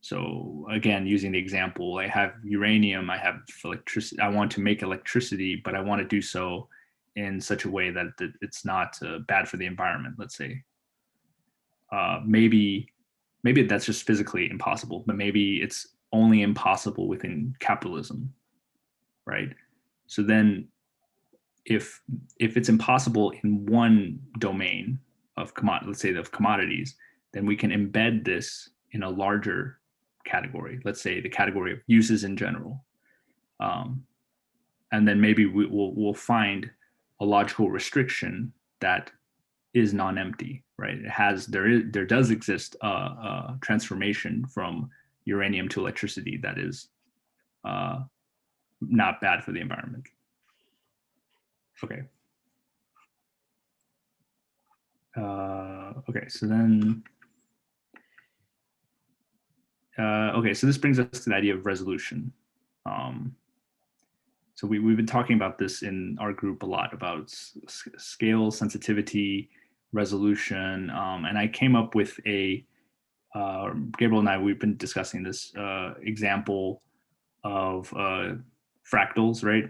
So again, using the example, I have uranium, I have electricity, I want to make electricity, but I want to do so in such a way that it's not bad for the environment, let's say. Maybe that's just physically impossible, but maybe it's only impossible within capitalism, right? So then if it's impossible in one domain of let's say of commodities, then we can embed this in a larger category, let's say the category of uses in general. And then maybe we'll find a logical restriction that is non-empty, right? There does exist a transformation from uranium to electricity that is not bad for the environment. Okay. Okay, so then, okay, so this brings us to the idea of resolution. So we've been talking about this in our group a lot, about scale, sensitivity, resolution, and I came up with Gabriel and I, we've been discussing this example of fractals, right?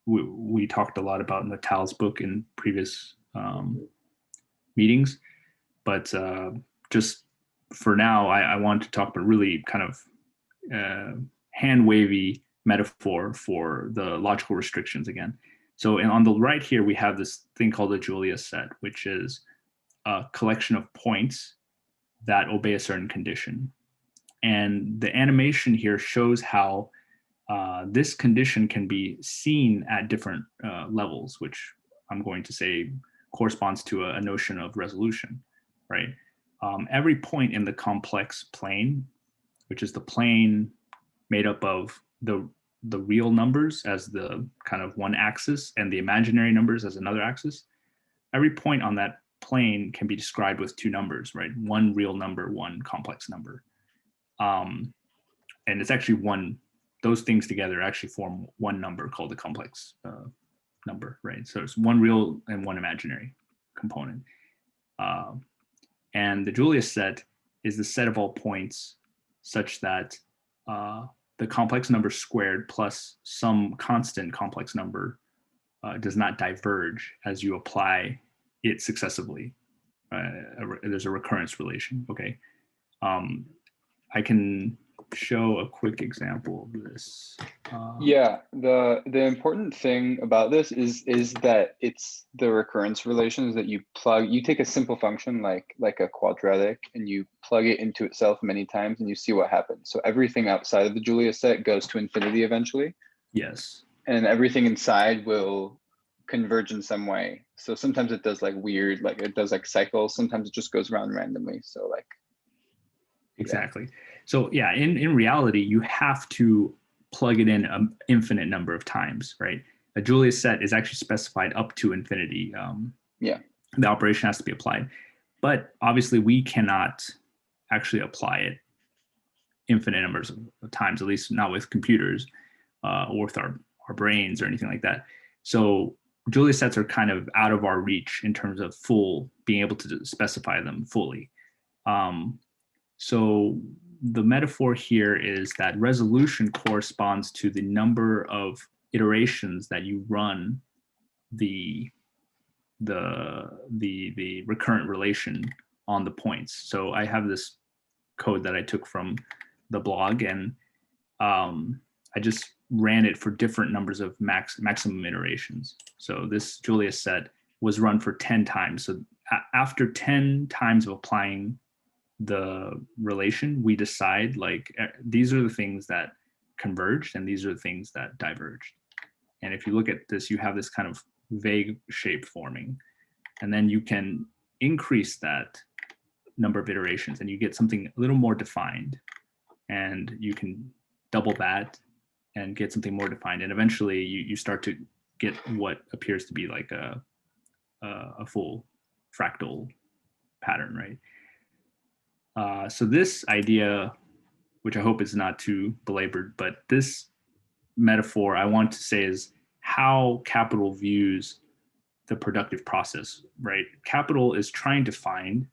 We talked a lot about in the Tal's book in previous meetings, but just for now, I want to talk about really kind of hand-wavy metaphor for the logical restrictions again. So on the right here, we have this thing called a Julius set, which is a collection of points that obey a certain condition. And the animation here shows how this condition can be seen at different levels, which I'm going to say corresponds to a notion of resolution, right? Every point in the complex plane, which is the plane made up of the real numbers as the kind of one axis and the imaginary numbers as another axis, every point on that plane can be described with two numbers, right? One real number, one complex number. And it's actually those things together actually form one number called the complex number, right? So it's one real and one imaginary component. And the Julius set is the set of all points such that the complex number squared plus some constant complex number does not diverge as you apply it successively. There's a recurrence relation, okay? I can show a quick example of this. Yeah, the important thing about this is that it's the recurrence relations that you take a simple function like a quadratic and you plug it into itself many times and you see what happens. So everything outside of the Julius set goes to infinity eventually. Yes. And everything inside will converge in some way. So sometimes it does it does cycles, sometimes it just goes around randomly. So exactly. So yeah, in reality, you have to plug it in an infinite number of times, right? A Julius set is actually specified up to infinity. The operation has to be applied. But obviously, we cannot actually apply it infinite numbers of times, at least not with computers or with our brains or anything like that. So Julius sets are kind of out of our reach in terms of being able to specify them fully. So the metaphor here is that resolution corresponds to the number of iterations that you run the the recurrent relation on the points. So I have this code that I took from the blog, and I just ran it for different numbers of maximum iterations. So this Julius set was run for 10 times. So after 10 times of applying the relation, we decide like these are the things that converged and these are the things that diverged. And if you look at this, you have this kind of vague shape forming, and then you can increase that number of iterations and you get something a little more defined, and you can double that and get something more defined, and eventually you start to get what appears to be like a full fractal pattern, right? So this idea, which I hope is not too belabored, but this metaphor I want to say is how Capital views the productive process, right? Capital is trying to find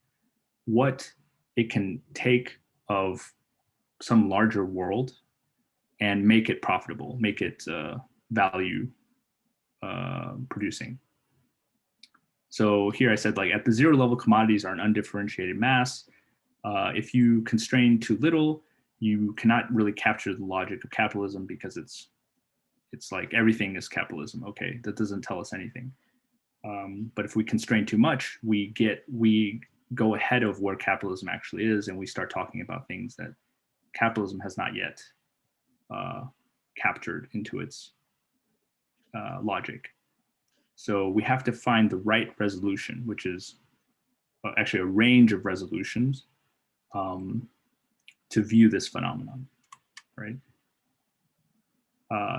what it can take of some larger world and make it profitable, make it value producing. So here I said, like, at the zero level, commodities are an undifferentiated mass. If you constrain too little, you cannot really capture the logic of capitalism, because it's like everything is capitalism. Okay, that doesn't tell us anything. But if we constrain too much, we go ahead of where capitalism actually is, and we start talking about things that capitalism has not yet captured into its logic. So we have to find the right resolution, which is actually a range of resolutions to view this phenomenon, right?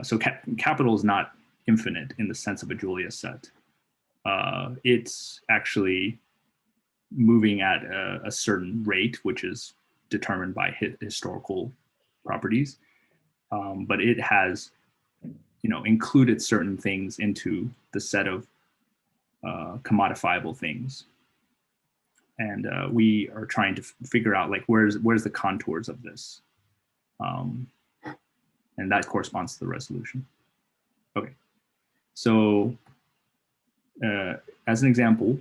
So capital is not infinite in the sense of a Julius set. It's actually moving at a certain rate, which is determined by historical properties, but it has, included certain things into the set of commodifiable things, and we are trying to figure out like where's the contours of this, and that corresponds to the resolution. Okay, so as an example,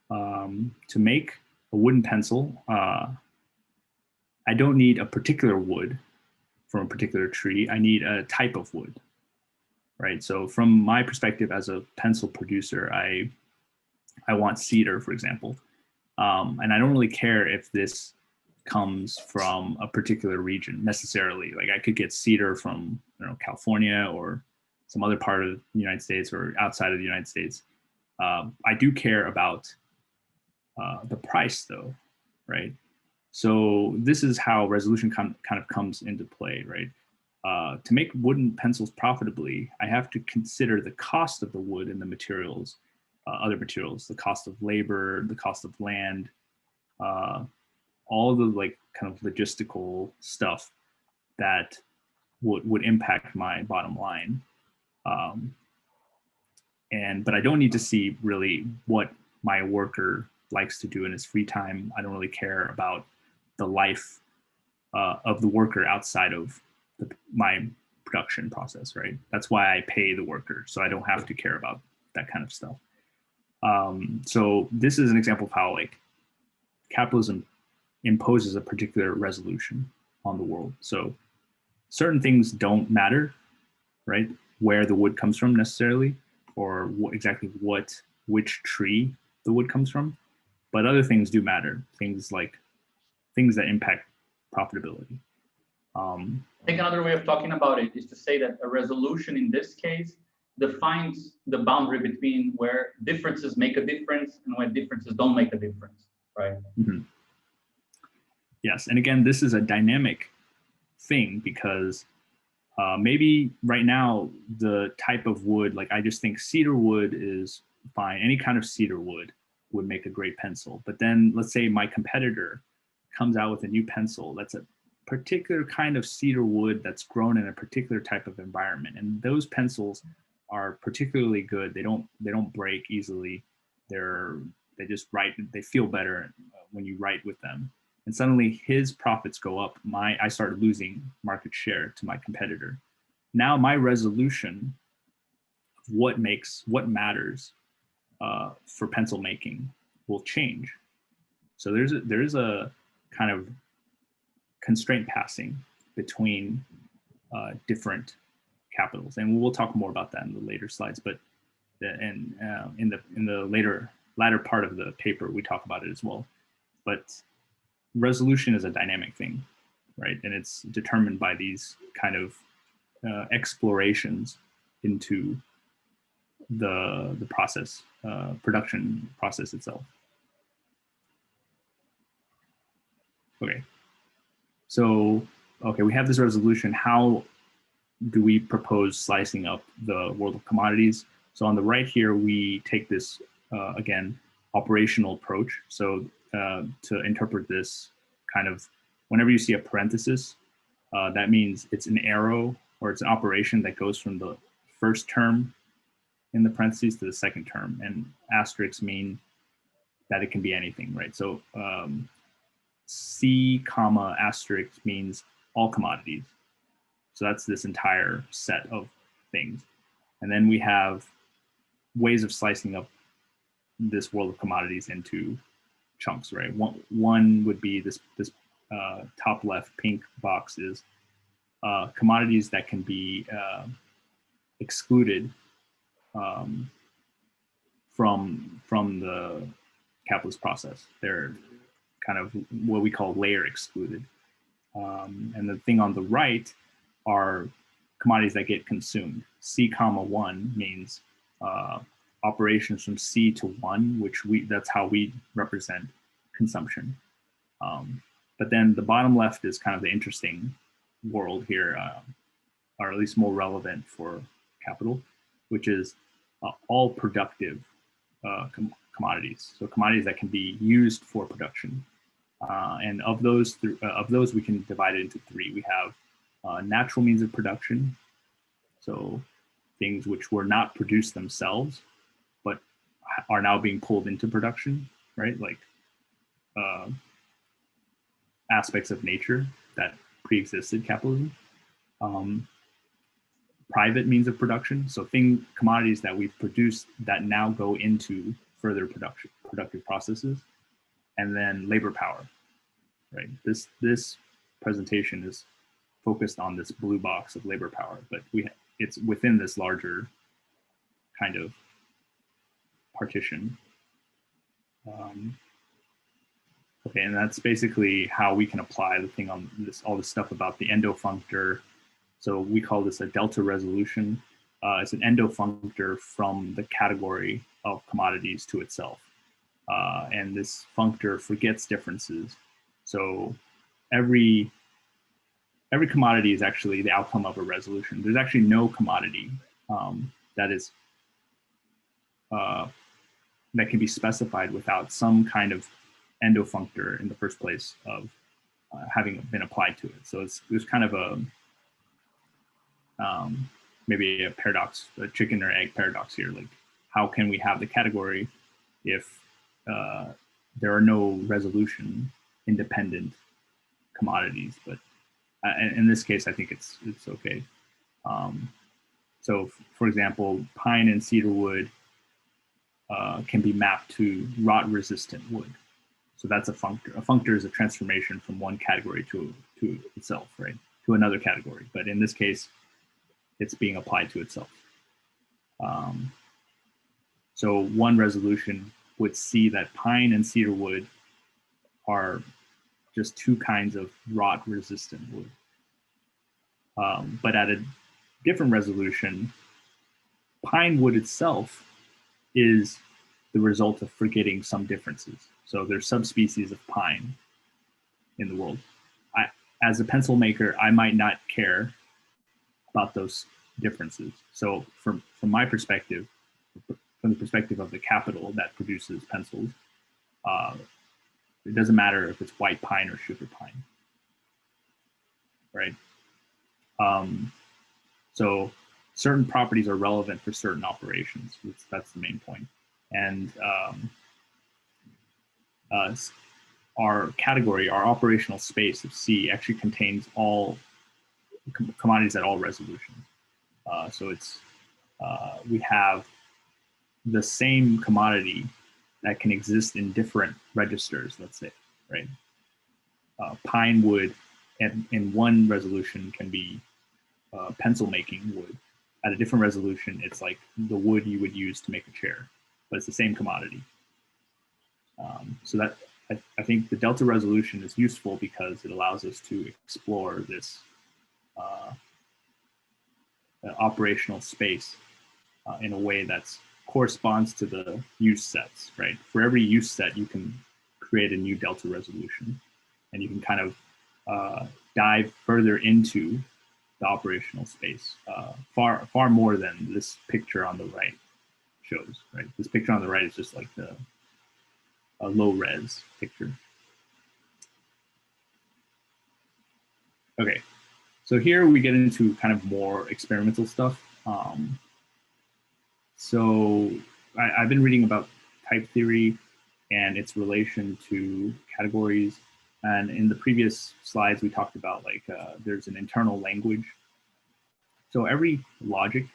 to make a wooden pencil, I don't need a particular wood from a particular tree. I need a type of wood, right? So from my perspective as a pencil producer, I want cedar, for example. And I don't really care if this comes from a particular region necessarily. Like I could get cedar from California or some other part of the United States or outside of the United States. I do care about the price though, right? So this is how resolution kind of comes into play, right? To make wooden pencils profitably, I have to consider the cost of the wood and the materials, other materials, the cost of labor, the cost of land, all the like kind of logistical stuff that would impact my bottom line. But I don't need to see really what my worker likes to do in his free time. I don't really care about the life of the worker outside of my production process, right? That's why I pay the worker, so I don't have to care about that kind of stuff. So this is an example of how like capitalism imposes a particular resolution on the world. So certain things don't matter, right? Where the wood comes from necessarily, or exactly which tree the wood comes from, but other things do matter. Things that impact profitability. I think another way of talking about it is to say that a resolution in this case defines the boundary between where differences make a difference and where differences don't make a difference, right? Mm-hmm. Yes, and again, this is a dynamic thing because maybe right now the type of wood, like I just think cedar wood is fine. Any kind of cedar wood would make a great pencil. But then let's say my competitor comes out with a new pencil that's a particular kind of cedar wood that's grown in a particular type of environment, and those pencils are particularly good. They don't break easily. They just write. They feel better when you write with them. And suddenly his profits go up. I start losing market share to my competitor. Now my resolution of what matters for pencil making will change. So there is a kind of constraint passing between different capitals, and we'll talk more about that in the later slides. But in the latter part of the paper, we talk about it as well. But resolution is a dynamic thing, right? And it's determined by these kind of explorations into the process, production process itself. Okay, so we have this resolution. How do we propose slicing up the world of commodities? So on the right here, we take this again operational approach. So to interpret this kind of, whenever you see a parenthesis, that means it's an arrow or it's an operation that goes from the first term in the parentheses to the second term, and asterisks mean that it can be anything, right? So C comma asterisk means all commodities. So that's this entire set of things. And then we have ways of slicing up this world of commodities into chunks, right? One would be this top left pink box is commodities that can be excluded from the capitalist process. They're kind of what we call layer excluded. And the thing on the right are commodities that get consumed. C comma 1 means operations from C to 1, which that's how we represent consumption. But then the bottom left is kind of the interesting world here, or at least more relevant for capital, which is all productive commodities. So commodities that can be used for production. And of those we can divide it into three. We have natural means of production, so things which were not produced themselves, but are now being pulled into production, right? Like aspects of nature that pre-existed capitalism. Private means of production, so commodities that we've produced that now go into further productive processes. And then labor power, right? This presentation is focused on this blue box of labor power, but it's within this larger kind of partition. Okay, and that's basically how we can apply the thing on this, all this stuff about the endo functor. So we call this a delta resolution. It's an endo functor from the category of commodities to itself. And this functor forgets differences. So every commodity is actually the outcome of a resolution. There's actually no commodity that can be specified without some kind of endo functor in the first place of having been applied to it. So there's kind of a maybe a paradox, a chicken or egg paradox here. Like, how can we have the category if there are no resolution independent commodities? But in this case, I think it's okay. So for example, pine and cedar wood can be mapped to rot resistant wood. So that's a functor. A functor is a transformation from one category to itself, right? To another category. But in this case, it's being applied to itself. So one resolution would see that pine and cedar wood are just two kinds of rot resistant wood. But at a different resolution, pine wood itself is the result of forgetting some differences. So there's subspecies of pine in the world. As a pencil maker, I might not care about those differences. So from my perspective, from the perspective of the capital that produces pencils, it doesn't matter if it's white pine or sugar pine, right? So certain properties are relevant for certain operations. That's the main point. And our category, our operational space of C actually contains all commodities at all resolutions. So it's we have the same commodity that can exist in different registers, let's say, right? Pine wood in one resolution can be pencil making wood. At a different resolution, it's like the wood you would use to make a chair, but it's the same commodity. So that I think the delta resolution is useful because it allows us to explore this operational space in a way that corresponds to the use sets, right? For every use set, you can create a new delta resolution, and you can kind of dive further into the operational space, far more than this picture on the right shows, right? This picture on the right is just like a low res picture. Okay, so here we get into kind of more experimental stuff. So I've been reading about type theory and its relation to categories. And in the previous slides, we talked about like there's an internal language. So every logic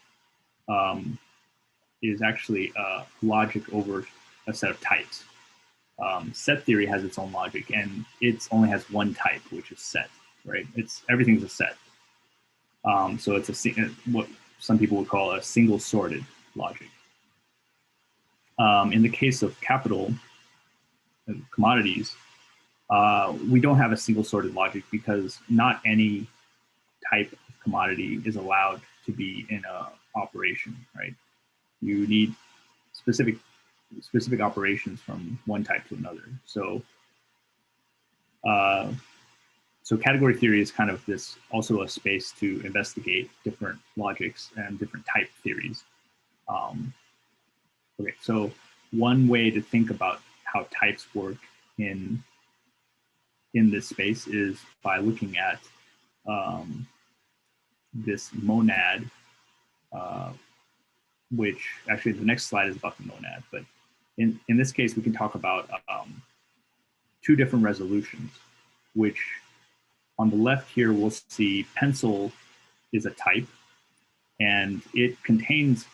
is actually logic over a set of types. Set theory has its own logic, and it only has one type, which is set, right? Everything's a set. So it's what some people would call a single sorted logic. In the case of capital commodities, we don't have a single sorted logic because not any type of commodity is allowed to be in a operation, right? You need specific operations from one type to another. So, so category theory is kind of this also a space to investigate different logics and different type theories. Okay, so one way to think about how types work in this space is by looking at this monad, which actually the next slide is about the monad, but in this case, we can talk about two different resolutions, which on the left here, we'll see pencil is a type, and it contains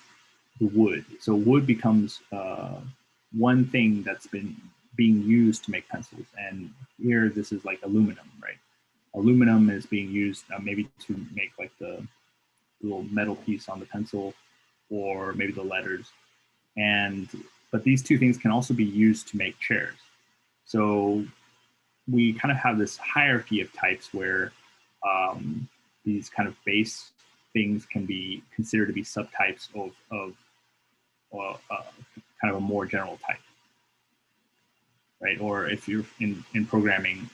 the wood. So wood becomes one thing that's been being used to make pencils. And here, this is like aluminum, right? Aluminum is being used maybe to make like the little metal piece on the pencil, or maybe the letters. But these two things can also be used to make chairs. So we kind of have this hierarchy of types where these kind of base things can be considered to be subtypes of kind of a more general type, right? Or if you're in programming,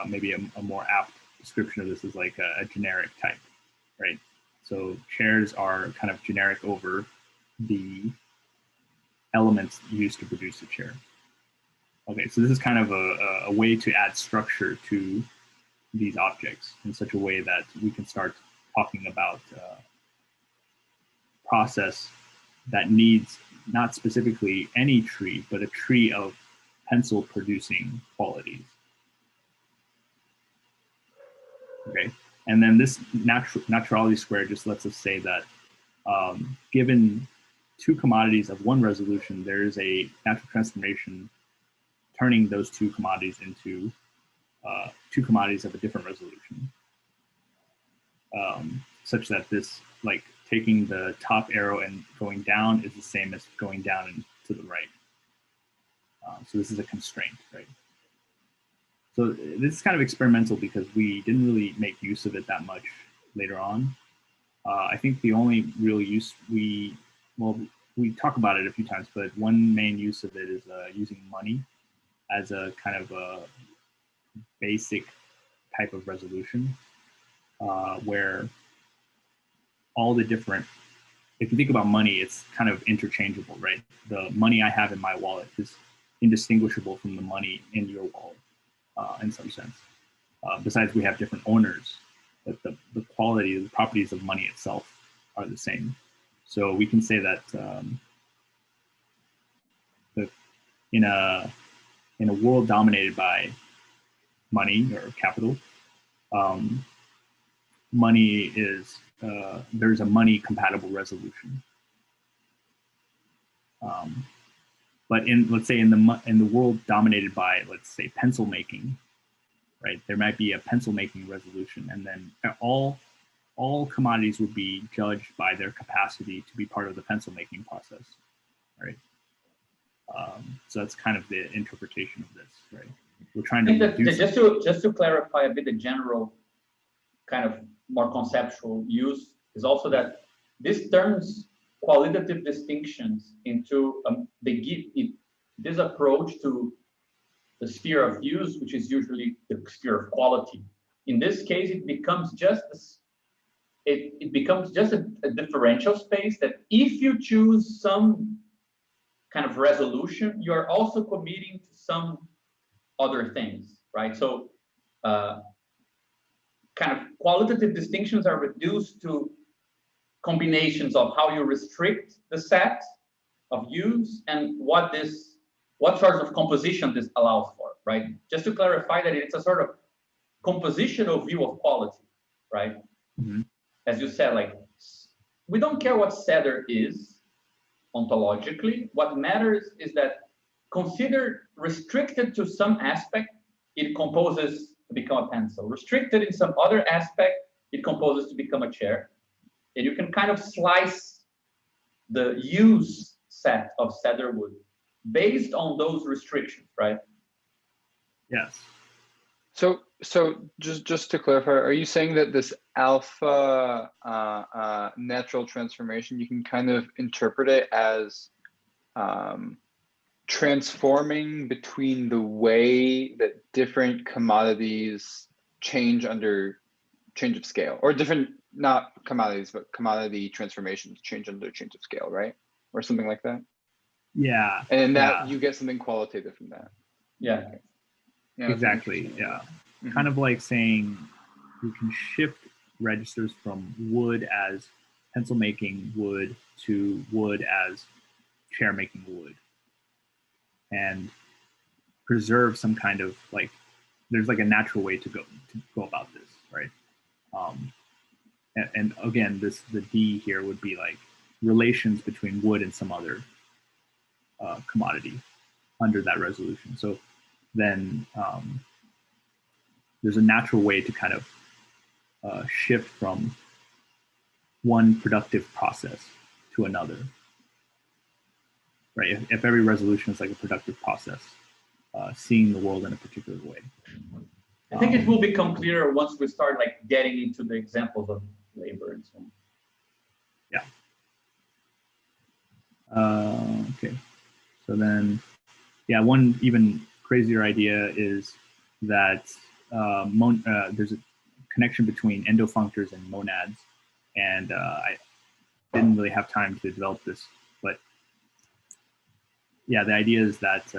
maybe a more apt description of this is like a generic type, right? So chairs are kind of generic over the elements used to produce a chair. Okay, so this is kind of a way to add structure to these objects in such a way that we can start talking about process that needs not specifically any tree, but a tree of pencil producing qualities. Okay, and then this naturality square just lets us say that given two commodities of one resolution, there is a natural transformation turning those two commodities into two commodities of a different resolution, such that this, like taking the top arrow and going down is the same as going down and to the right. So this is a constraint, right? So this is kind of experimental because we didn't really make use of it that much later on. I think the only real use we talk about it a few times, but one main use of it is using money as a kind of a basic type of resolution, where all the different, if you think about money, it's kind of interchangeable, right? The money I have in my wallet is indistinguishable from the money in your wallet in some sense. Besides, we have different owners, but the quality, the properties of money itself are the same. So we can say that in a world dominated by money or capital, money is, there's a money compatible resolution. But let's say in the world dominated by, let's say, pencil making, right? There might be a pencil making resolution, and then all commodities would be judged by their capacity to be part of the pencil making process, right? So that's kind of the interpretation of this, right? We're trying to reduce just to clarify a bit, the general kind of more conceptual use is also that this turns qualitative distinctions into this approach to the sphere of use, which is usually the sphere of quality. In this case, it becomes just it becomes just a differential space that if you choose some kind of resolution, you are also committing to some other things, right? So kind of qualitative distinctions are reduced to combinations of how you restrict the set of use and what sort of composition this allows for, right? Just to clarify that it's a sort of compositional view of quality, right? Mm-hmm. As you said, like, we don't care what setter is ontologically. What matters is that considered restricted to some aspect, it composes to become a pencil. Restricted in some other aspect, it composes to become a chair. And you can kind of slice the use set of Cedarwood based on those restrictions, right? Yes. So just to clarify, are you saying that this alpha natural transformation, you can kind of interpret it as transforming between the way that different commodities change under change of scale, or different, not commodities, but commodity transformations change under change of scale, right? Or something like that? Yeah. And that you get something qualitative from that. Yeah. Yeah, exactly. Yeah. Mm-hmm. Kind of like saying you can shift registers from wood as pencil making wood to wood as chair making wood, and preserve some kind of like, there's like a natural way to go about this, right? And again, the D here would be like relations between wood and some other commodity under that resolution. So then there's a natural way to kind of shift from one productive process to another, right? If every resolution is like a productive process, seeing the world in a particular way. I think it will become clearer once we start like getting into the examples of labor and so on. Yeah. Okay. So then, yeah, one even crazier idea is that there's a connection between Endo functors and monads, and I didn't really have time to develop this, but yeah, the idea is that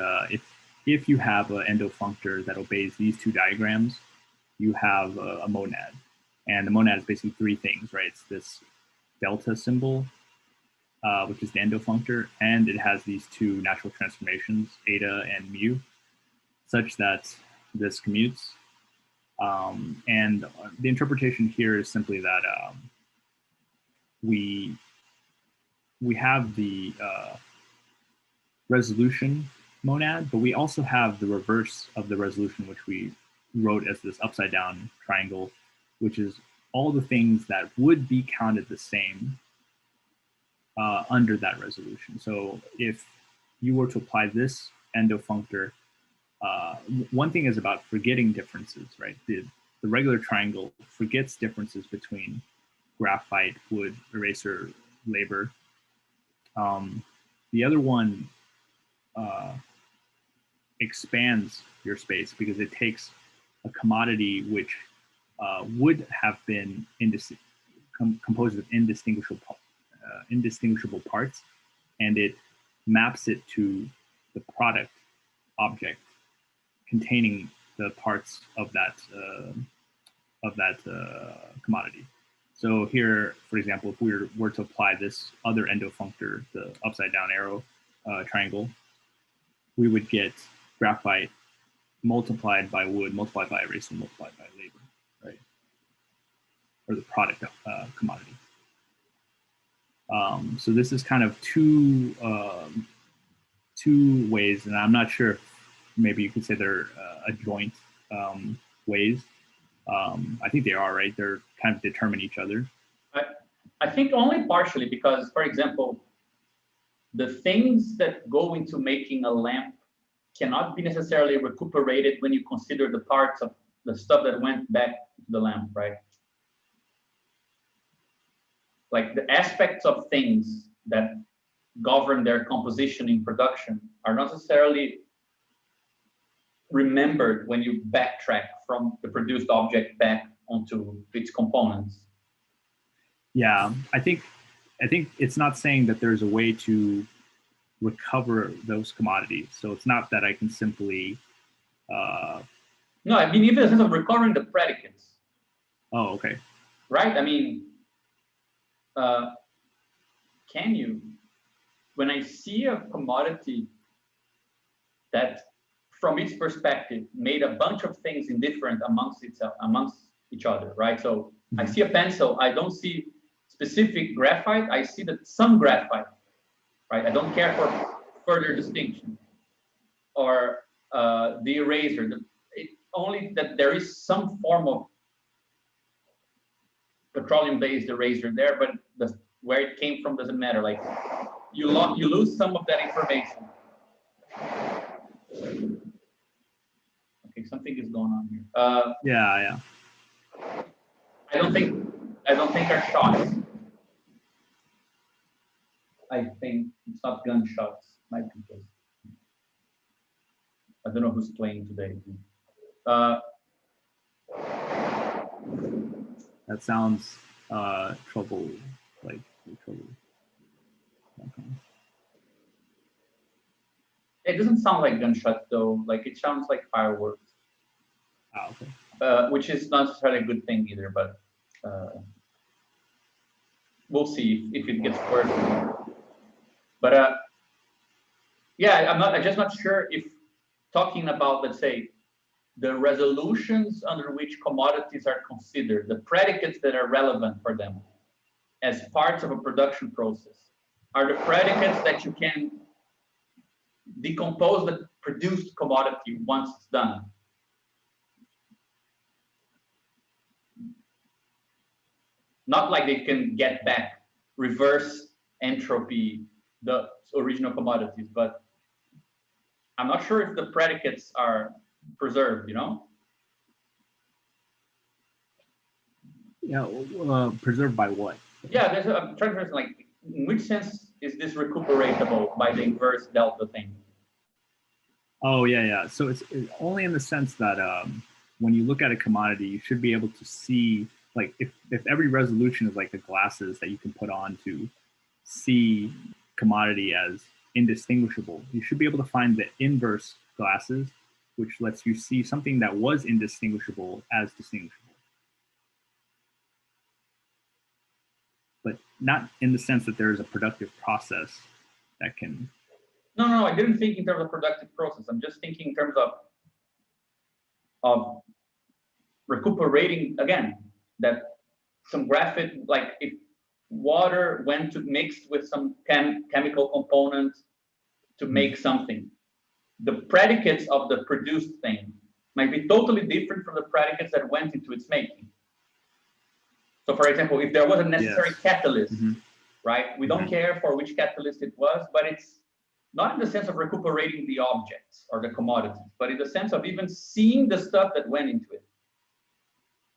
if you have an Endo functor that obeys these two diagrams, you have a monad, and the monad is basically three things, right? It's this delta symbol, which is the Endo functor, and it has these two natural transformations, eta and mu, such that this commutes. And the interpretation here is simply that we have the resolution monad, but we also have the reverse of the resolution, which we wrote as this upside down triangle, which is all the things that would be counted the same under that resolution. So if you were to apply this Endo functor, one thing is about forgetting differences, right? The regular triangle forgets differences between graphite, wood, eraser, labor. The other one expands your space because it takes a commodity which would have been composed of indistinguishable parts, and it maps it to the product object containing the parts of that commodity. So here, for example, if we were to apply this other Endo functor, the upside down arrow triangle, we would get graphite multiplied by wood, multiplied by eraser, multiplied by labor, right? Or the product commodity. So this is kind of two ways, and I'm not sure if maybe you could say they're adjoint ways. I think they are, right? They're kind of determine each other. I think only partially, because, for example, the things that go into making a lamp cannot be necessarily recuperated when you consider the parts of the stuff that went back to the lamp, right? Like the aspects of things that govern their composition in production are not necessarily remembered when you backtrack from the produced object back onto its components. Yeah, I think it's not saying that there's a way to recover those commodities. So it's not that I can simply. No, I mean, even in the sense of recovering the predicates. Oh, okay. Right? I mean, can you, when I see a commodity that, from its perspective, made a bunch of things indifferent amongst each other, right? So I see a pencil, I don't see specific graphite, I see that some graphite, right? I don't care for further distinction. Or the eraser, only that there is some form of petroleum-based eraser there, but where it came from doesn't matter. Like you lose some of that information. Okay, something is going on here. Yeah. I don't think are shots. I think it's not gunshots. Might be just. I don't know who's playing today. That sounds trouble, like trouble. Okay. It doesn't sound like gunshots though. Like it sounds like fireworks. Ah, okay. Which is not necessarily a good thing either, but we'll see if it gets worse. But yeah, I'm just not sure if talking about, let's say, the resolutions under which commodities are considered, the predicates that are relevant for them as parts of a production process, are the predicates that you can decompose the produced commodity once it's done. Not like they can get back, reverse entropy, the original commodities, but I'm not sure if the predicates are preserved, you know? Yeah, preserved by what? Yeah, I'm trying to understand, like, in which sense is this recuperatable by the inverse delta thing? Oh, yeah. So it's only in the sense that when you look at a commodity, you should be able to see, like, if every resolution is like the glasses that you can put on to see commodity as indistinguishable, you should be able to find the inverse glasses, which lets you see something that was indistinguishable as distinguishable. But not in the sense that there is a productive process that can. No, I didn't think in terms of productive process. I'm just thinking in terms of recuperating, again, that some graphite, like if water went to mixed with some chemical component to make something, the predicates of the produced thing might be totally different from the predicates that went into its making. So, for example, if there was a necessary catalyst, right? We don't care for which catalyst it was, but it's not in the sense of recuperating the objects or the commodities, but in the sense of even seeing the stuff that went into it.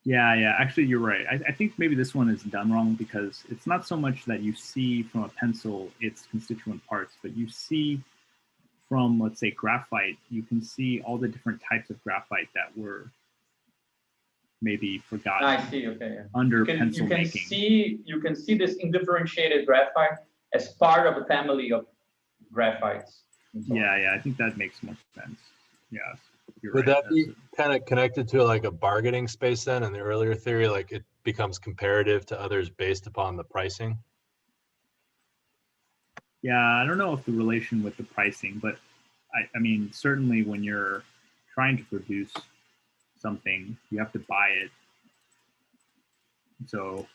Yeah. Actually, you're right. I think maybe this one is done wrong because it's not so much that you see from a pencil its constituent parts, but you see from, let's say, graphite, you can see all the different types of graphite that were maybe forgotten. I see. Okay. Yeah. Under pencil making. You can see this indifferentiated graphite as part of a family of graphites. Yeah. I think that makes much sense. Yeah. Would that be kind of connected to like a bargaining space then in the earlier theory, like it becomes comparative to others based upon the pricing? Yeah, I don't know if the relation with the pricing, but I mean, certainly when you're trying to produce something, you have to buy it. So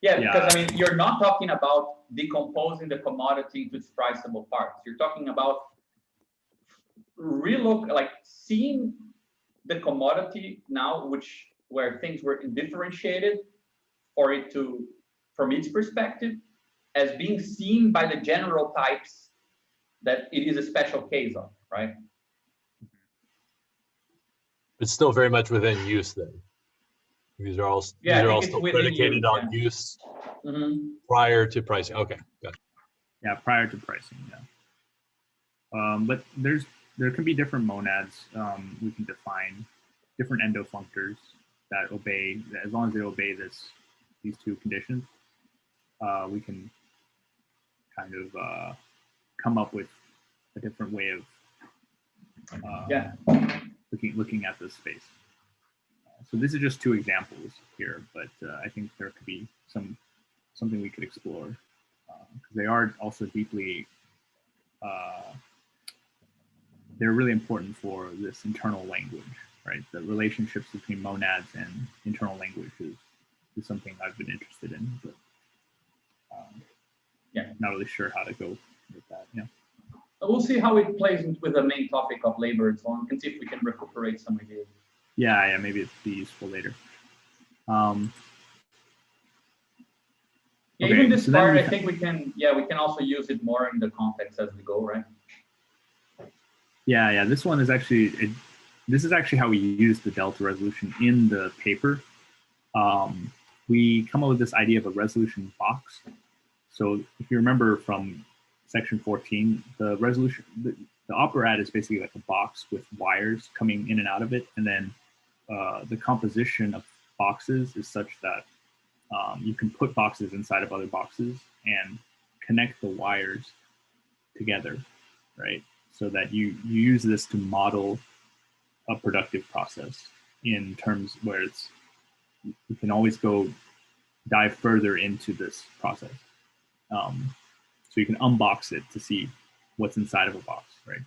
Yeah, because I mean, you're not talking about decomposing the commodity into its priceable parts. You're talking about like seeing the commodity now, where things were differentiated for it to, from its perspective, as being seen by the general types that it is a special case of, right? It's still very much within use then. These are all still predicated on use prior to pricing. Okay, got it. Yeah, prior to pricing. Yeah. But there can be different monads. We can define different endo functors that obey, as long as they obey these two conditions. We can kind of come up with a different way of looking at this space. So this is just two examples here, but I think there could be something we could explore, because they are also deeply, they're really important for this internal language, right? The relationships between monads and internal language is something I've been interested in, but not really sure how to go with that. Yeah. We'll see how it plays with the main topic of labor and so on. We can see if we can recuperate some ideas. Yeah, maybe it'd be useful later. Okay, even this part, I think we can also use it more in the context as we go, right? Yeah. This one is actually, this is actually how we use the delta resolution in the paper. We come up with this idea of a resolution box. So if you remember from section 14, the resolution, the operad is basically like a box with wires coming in and out of it. And then the composition of boxes is such that you can put boxes inside of other boxes and connect the wires together, right? So that you use this to model a productive process in terms where you can always dive further into this process. So you can unbox it to see what's inside of a box, right?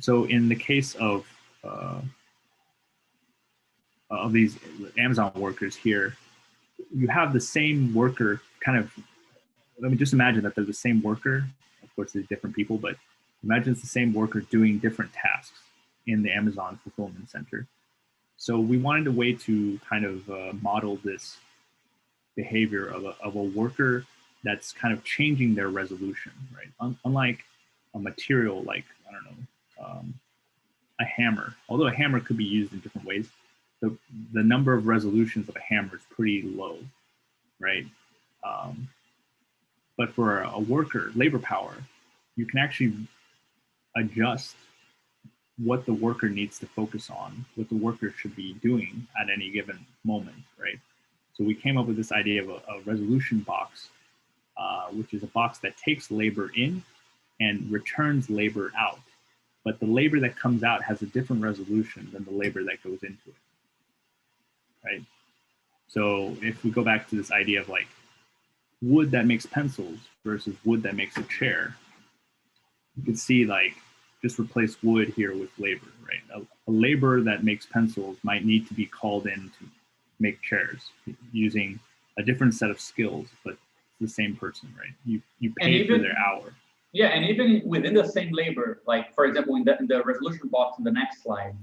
So in the case of these Amazon workers here, you have the same worker let me just imagine that they're the same worker. Of course, they're different people, but imagine it's the same worker doing different tasks in the Amazon fulfillment center. So we wanted a way to kind of model this behavior of a worker that's kind of changing their resolution, right? Unlike a material like, I don't know, a hammer. Although a hammer could be used in different ways, the number of resolutions of a hammer is pretty low, right? But for a worker, labor power, you can actually adjust what the worker needs to focus on, what the worker should be doing at any given moment, right? So we came up with this idea of a resolution box, which is a box that takes labor in and returns labor out. But the labor that comes out has a different resolution than the labor that goes into it, right? So if we go back to this idea of like wood that makes pencils versus wood that makes a chair, you can see like just replace wood here with labor, right? A laborer that makes pencils might need to be called in to make chairs using a different set of skills, but it's the same person, right? You pay for their hour. Yeah, and even within the same labor, like for example, in the resolution box in the next slide,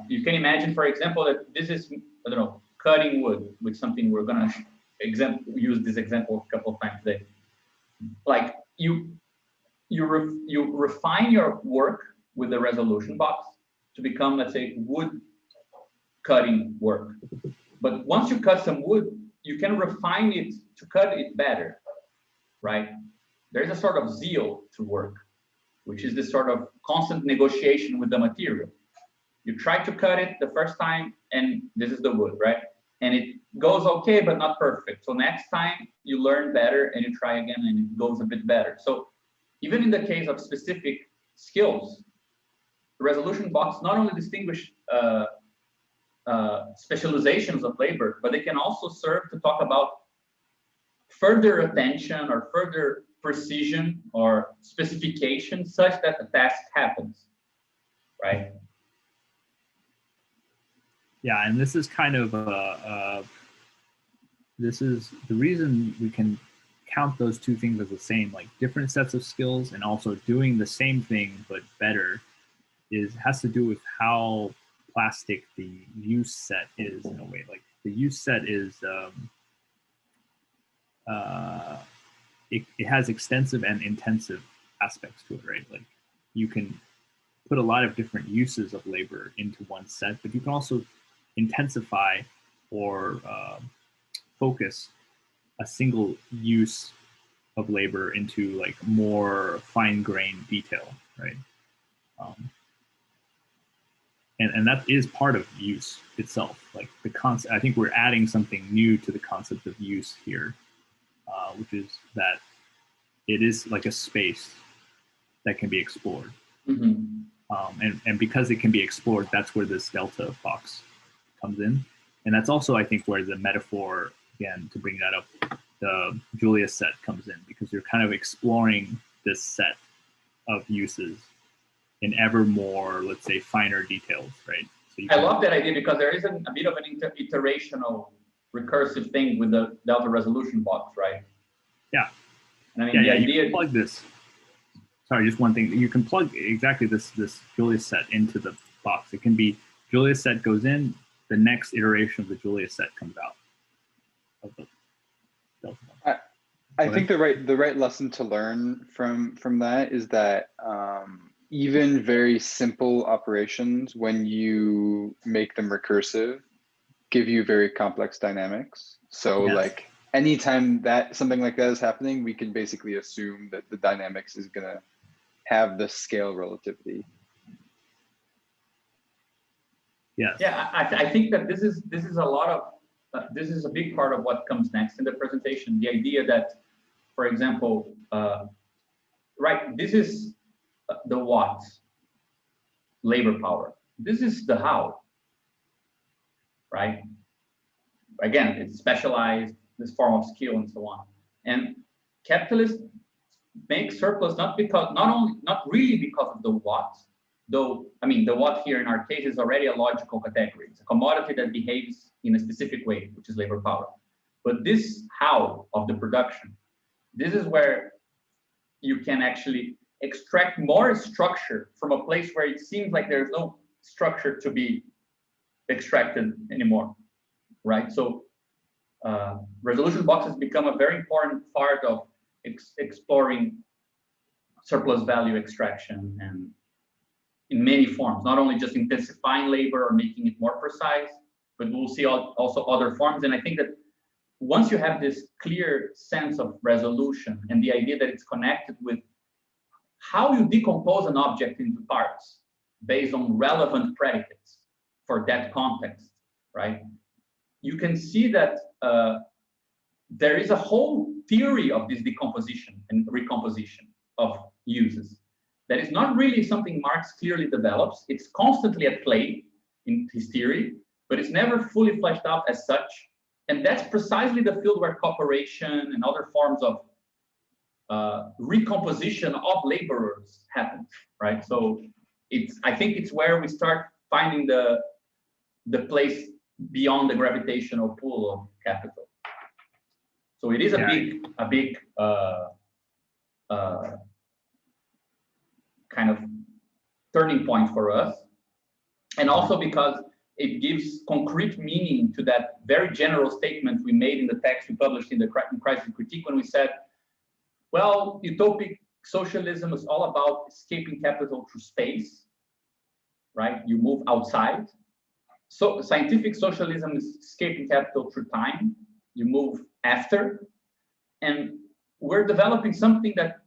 you can imagine, for example, that this is, I don't know, cutting wood with something we're gonna use this example a couple of times today. Like you refine your work with the resolution box to become, let's say, wood cutting work. But once you cut some wood, you can refine it to cut it better, right? There's a sort of zeal to work, which is this sort of constant negotiation with the material. You try to cut it the first time, and this is the wood, right? And it goes okay, but not perfect. So next time you learn better and you try again and it goes a bit better. So even in the case of specific skills, the resolution box not only distinguish specializations of labor, but they can also serve to talk about further attention or further precision or specification such that the task happens, right? Yeah, and this is kind of this is the reason we can count those two things as the same, like different sets of skills and also doing the same thing but better, has to do with how plastic the use set is in a way. Like the use set is it has extensive and intensive aspects to it, right? Like you can put a lot of different uses of labor into one set, but you can also intensify or focus a single use of labor into like more fine-grained detail, right? And that is part of use itself. Like the concept, I think we're adding something new to the concept of use here, which is that it is like a space that can be explored. Mm-hmm. And because it can be explored, that's where this delta box comes in. And that's also, I think, where the metaphor, again, to bring that up, the Julia set comes in, because you're kind of exploring this set of uses in ever more, let's say, finer details, right? So I love that idea, because there is a bit of an iterational recursive thing with the delta resolution box, right? Yeah. And I mean, the idea, you can plug this. Sorry, just one thing. You can plug exactly this Julia set into the box. It can be Julia set goes in, the next iteration of the Julia set comes out of the delta box. I think the right lesson to learn from that is that even very simple operations, when you make them recursive, give you very complex dynamics. So Yes. like anytime that something like that is happening, we can basically assume that the dynamics is gonna have the scale relativity. Yes. yeah, I think that this is a lot of this is a big part of what comes next in the presentation. The idea that, for example, right, this is the what, labor power. This is the how, right? Again, it's specialized, this form of skill and so on. And capitalists make surplus not really because of the what, though, I mean, the what here in our case is already a logical category. It's a commodity that behaves in a specific way, which is labor power. But this how of the production, this is where you can actually extract more structure from a place where it seems like there's no structure to be extracted anymore, right? So resolution boxes become a very important part of exploring surplus value extraction, and in many forms, not only just intensifying labor or making it more precise, but we'll see also other forms. And I think that once you have this clear sense of resolution and the idea that it's connected with how you decompose an object into parts based on relevant predicates for that context, right? You can see that there is a whole theory of this decomposition and recomposition of uses that is not really something Marx clearly develops. It's constantly at play in his theory, but it's never fully fleshed out as such. And that's precisely the field where cooperation and other forms of recomposition of laborers happen, right? So I think it's where we start finding the place beyond the gravitational pull of capital. So it is a big kind of turning point for us, and also because it gives concrete meaning to that very general statement we made in the text we published in the Crisis Critique, when we said, well, utopic socialism is all about escaping capital through space, right? You move outside. So scientific socialism is escaping capital through time. You move after. And we're developing something that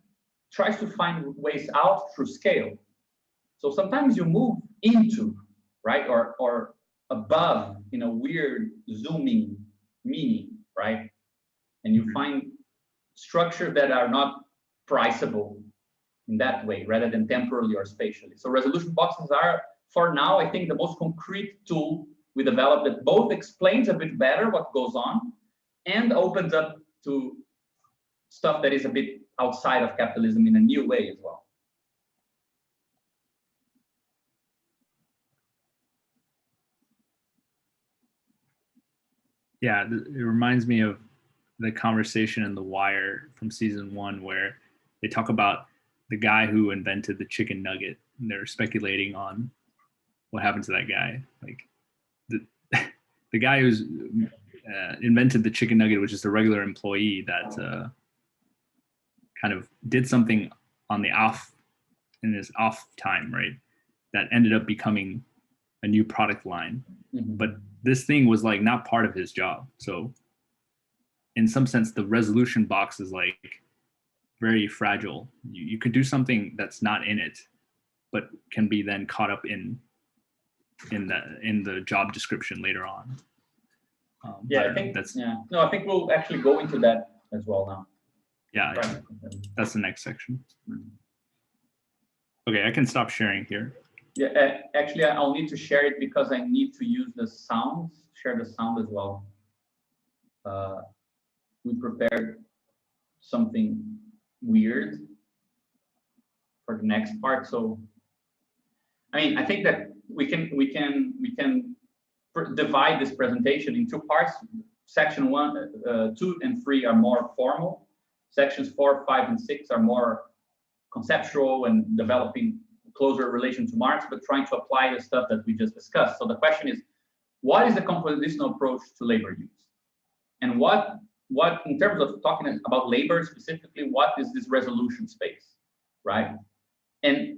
tries to find ways out through scale. So sometimes you move into, right, or above in a weird zooming meaning, right? And you find structures that are not priceable in that way, rather than temporally or spatially. So resolution boxes are, for now, I think, the most concrete tool we developed that both explains a bit better what goes on and opens up to stuff that is a bit outside of capitalism in a new way as well. Yeah, it reminds me of the conversation in The Wire from season 1 where they talk about the guy who invented the chicken nugget, and they're speculating on what happened to that guy. Like the guy who's invented the chicken nugget was just a regular employee that kind of did something on the in his off time, right? That ended up becoming a new product line. Mm-hmm. But this thing was like not part of his job. So in some sense, the resolution box is like very fragile. You could do something that's not in it, but can be then caught up in the job description later on. Yeah, I think that's No, I think we'll actually go into that as well now. Yeah, that's the next section. Okay, I can stop sharing here. Yeah, actually, I'll need to share it because I need to use the sound, share the sound as well. We prepared something weird for the next part. So, I mean, I think that we can divide this presentation in 2 parts. Section 1, 2, and 3 are more formal. Sections 4, 5, and 6 are more conceptual and developing closer relation to marks, but trying to apply the stuff that we just discussed. So the question is, what is the compositional approach to labor use? And what in terms of talking about labor specifically, what is this resolution space, right? And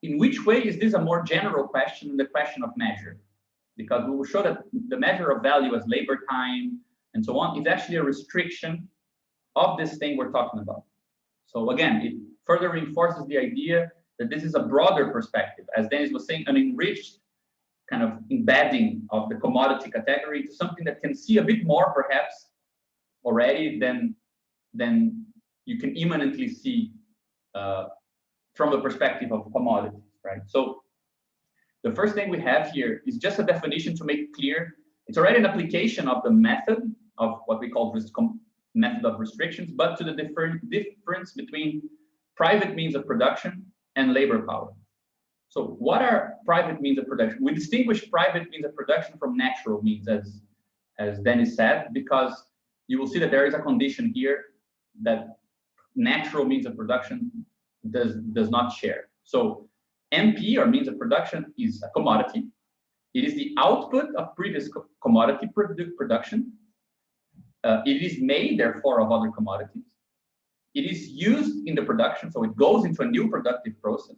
in which way is this a more general question than the question of measure? Because we will show that the measure of value as labor time and so on is actually a restriction of this thing we're talking about. So again, it further reinforces the idea that this is a broader perspective, as Dennis was saying, an enriched kind of embedding of the commodity category to something that can see a bit more perhaps already than you can immanently see from the perspective of commodities, right? So the first thing we have here is just a definition to make it clear. It's already an application of the method of what we call method of restrictions, but to the difference between private means of production and labor power. So what are private means of production? We distinguish private means of production from natural means, as Dennis said, because you will see that there is a condition here that natural means of production does not share. So MP, or means of production, is a commodity. It is the output of previous commodity production. It is made, therefore, of other commodities. It is used in the production, so it goes into a new productive process.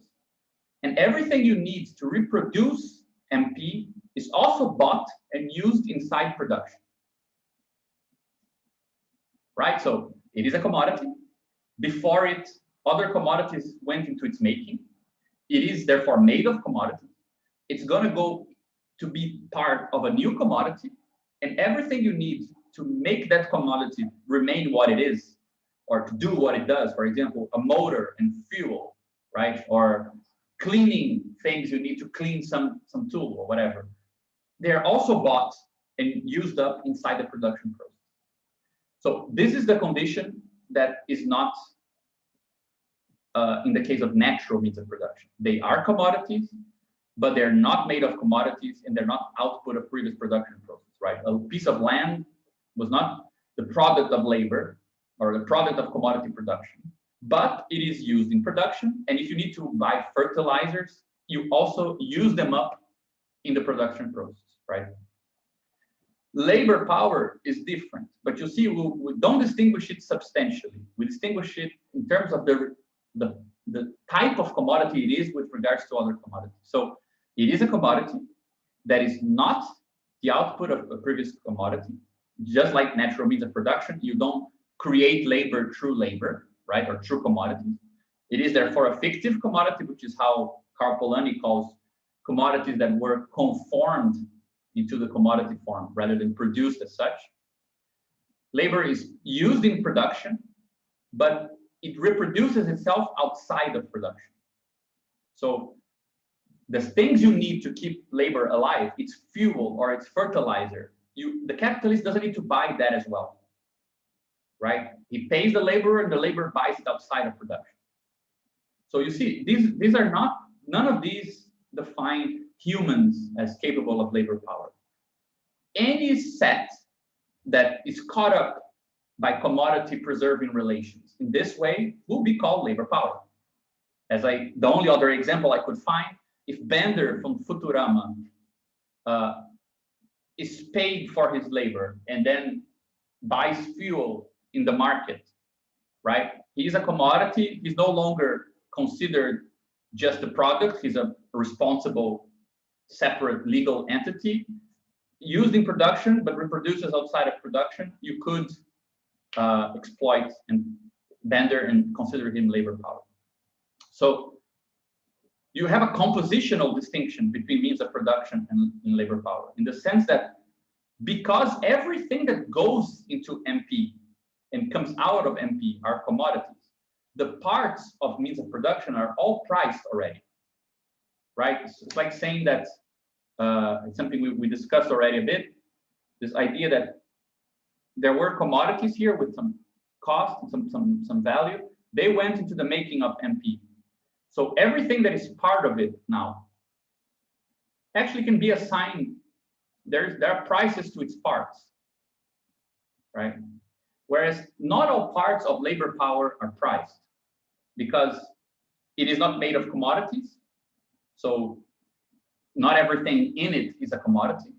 And everything you need to reproduce MP is also bought and used inside production. Right? So it is a commodity. Before it, other commodities went into its making. It is therefore made of commodities. It's going to go to be part of a new commodity, and everything you need to make that commodity remain what it is, or to do what it does, for example, a motor and fuel, right? Or cleaning things you need to clean some tool or whatever. They're also bought and used up inside the production process. So this is the condition that is not in the case of natural means of production. They are commodities, but they're not made of commodities and they're not output of previous production process, right? A piece of land was not the product of labor or the product of commodity production, but it is used in production. And if you need to buy fertilizers, you also use them up in the production process, right? Labor power is different, but you see, we don't distinguish it substantially. We distinguish it in terms of the type of commodity it is with regards to other commodities. So it is a commodity that is not the output of a previous commodity. Just like natural means of production, you don't create labor through labor, right, or through commodities. It is therefore a fictive commodity, which is how Karl Polanyi calls commodities that were conformed into the commodity form rather than produced as such. Labor is used in production, but it reproduces itself outside of production. So the things you need to keep labor alive, it's fuel or it's fertilizer. The capitalist doesn't need to buy that as well, right? He pays the laborer and the laborer buys it outside of production. So you see, these are not, none of these define humans as capable of labor power. Any set that is caught up by commodity preserving relations. In this way, will be called labor power. The only other example I could find, if Bender from Futurama is paid for his labor and then buys fuel in the market, right? He's a commodity. He's no longer considered just a product. He's a responsible, separate legal entity used in production, but reproduces outside of production. You could exploit and Bender and consider him labor power. So you have a compositional distinction between means of production and labor power, in the sense that because everything that goes into MP and comes out of MP are commodities, the parts of means of production are all priced already, right? It's like saying that, it's something we discussed already a bit, this idea that there were commodities here with some cost, some value. They went into the making of MP. So everything that is part of it now actually can be assigned. There are prices to its parts, right? Whereas not all parts of labor power are priced because it is not made of commodities. So not everything in it is a commodity.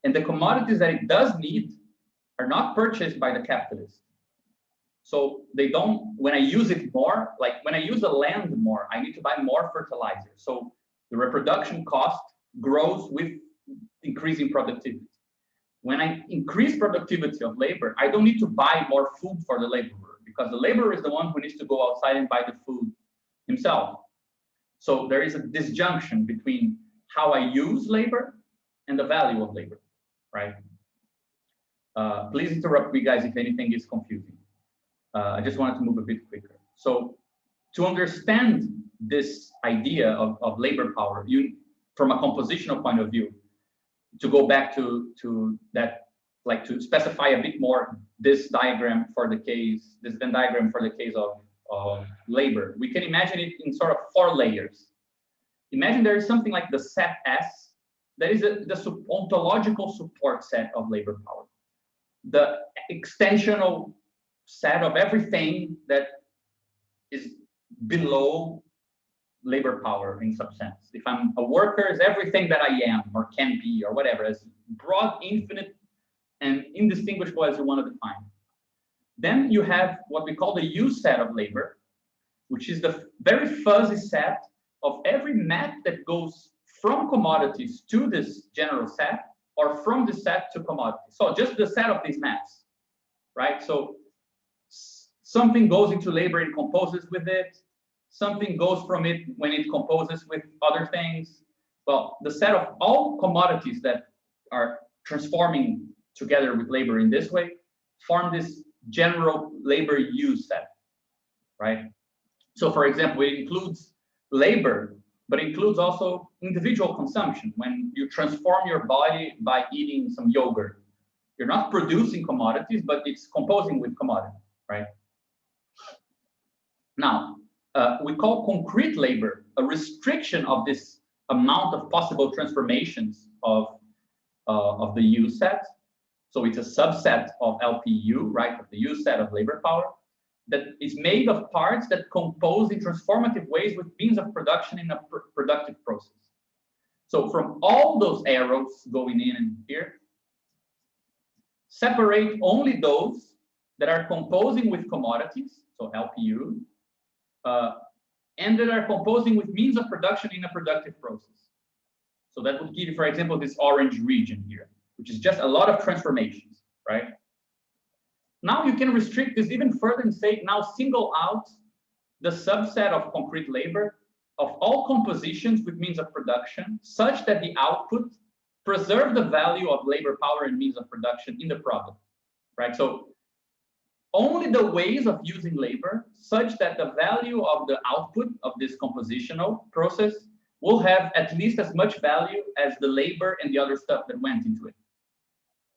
And the commodities that it does need are not purchased by the capitalist. So they don't, when I use it more, like when I use the land more, I need to buy more fertilizer. So the reproduction cost grows with increasing productivity. When I increase productivity of labor, I don't need to buy more food for the laborer, because the laborer is the one who needs to go outside and buy the food himself. So there is a disjunction between how I use labor and the value of labor, right? Please interrupt me, guys, if anything is confusing. I just wanted to move a bit quicker. So to understand this idea of labor power, from a compositional point of view, to go back to that, like to specify a bit more this diagram for the case, this Venn diagram for the case of labor, we can imagine it in sort of 4 layers. Imagine there is something like the set S, that is the ontological support set of labor power, the extensional set of everything that is below labor power in some sense. If I'm a worker, it's everything that I am or can be or whatever, as broad, infinite, and indistinguishable as you want to define. Then you have what we call the U set of labor, which is the very fuzzy set of every map that goes from commodities to this general set, or from the set to commodities. So just the set of these maps, right? So something goes into labor and composes with it. Something goes from it when it composes with other things. Well, the set of all commodities that are transforming together with labor in this way form this general labor use set, right? So for example, it includes labor, but includes also individual consumption. When you transform your body by eating some yogurt, you're not producing commodities, but it's composing with commodity, right? Now, we call concrete labor a restriction of this amount of possible transformations of the U set. So it's a subset of LPU, right, of the U set of labor power, that is made of parts that compose in transformative ways with means of production in a productive process. So from all those arrows going in and here, separate only those that are composing with commodities, so LPU, and that are composing with means of production in a productive process. So that would give you, for example, this orange region here, which is just a lot of transformations, right? Now you can restrict this even further and say, now single out the subset of concrete labor of all compositions with means of production, such that the output preserve the value of labor power and means of production in the product, right? So only the ways of using labor such that the value of the output of this compositional process will have at least as much value as the labor and the other stuff that went into it.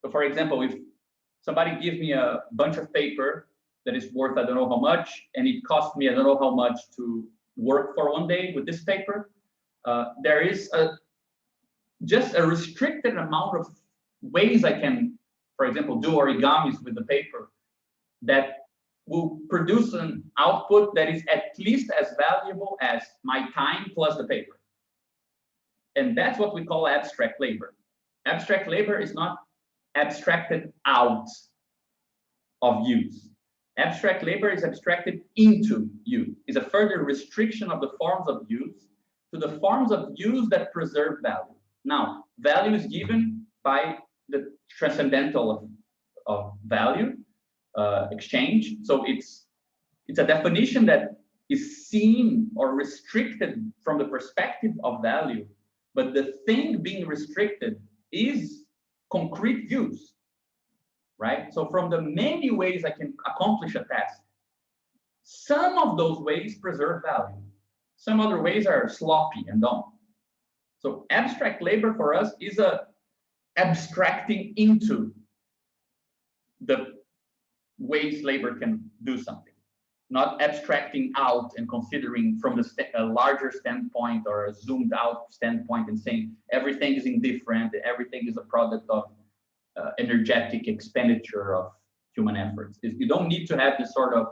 So for example, if somebody gives me a bunch of paper that is worth I don't know how much, and it cost me I don't know how much to work for one day with this paper, there is just a restricted amount of ways I can, for example, do origamis with the paper, that will produce an output that is at least as valuable as my time plus the paper. And that's what we call abstract labor. Abstract labor is not abstracted out of use. Abstract labor is abstracted into use, is a further restriction of the forms of use to the forms of use that preserve value. Now, value is given by the transcendental of value, exchange. So it's a definition that is seen or restricted from the perspective of value, but the thing being restricted is concrete use, right? So from the many ways I can accomplish a task, some of those ways preserve value. Some other ways are sloppy and don't. So abstract labor for us is a abstracting into the ways labor can do something, not abstracting out and considering from a larger standpoint or a zoomed out standpoint and saying everything is indifferent, everything is a product of energetic expenditure of human efforts. You don't need to have this sort of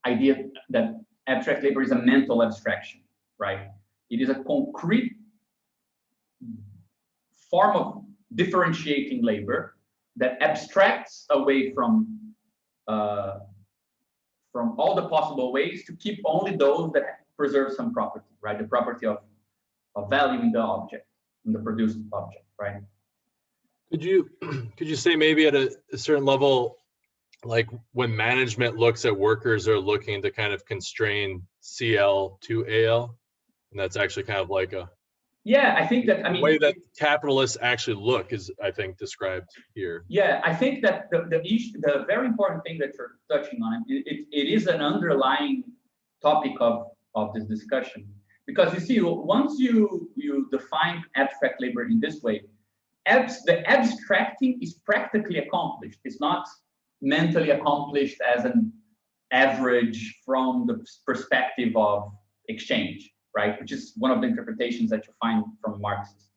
idea that abstract labor is a mental abstraction, right? It is a concrete form of differentiating labor that abstracts away from all the possible ways to keep only those that preserve some property, right? The property of value in the object, in the produced object, right? Could you say maybe at a certain level, like when management looks at workers are looking to kind of constrain CL to AL, and that's actually kind of like a I think that the way that capitalists actually look is, I think, described here. Yeah, I think that the very important thing that you're touching on, it is an underlying topic of this discussion, because you see, once you define abstract labor in this way, the abstracting is practically accomplished. It's not mentally accomplished as an average from the perspective of exchange, right? Which is one of the interpretations that you find from Marxists.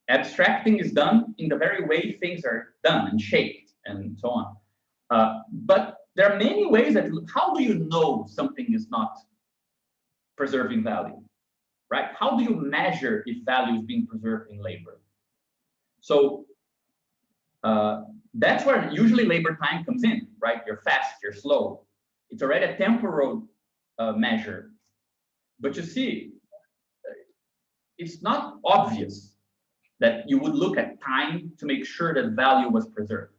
Abstracting is done in the very way things are done and shaped and so on. But there are many ways that, how do you know something is not preserving value, right? How do you measure if value is being preserved in labor? So that's where usually labor time comes in, right? You're fast, you're slow. It's already a temporal measure. But you see, it's not obvious that you would look at time to make sure that value was preserved.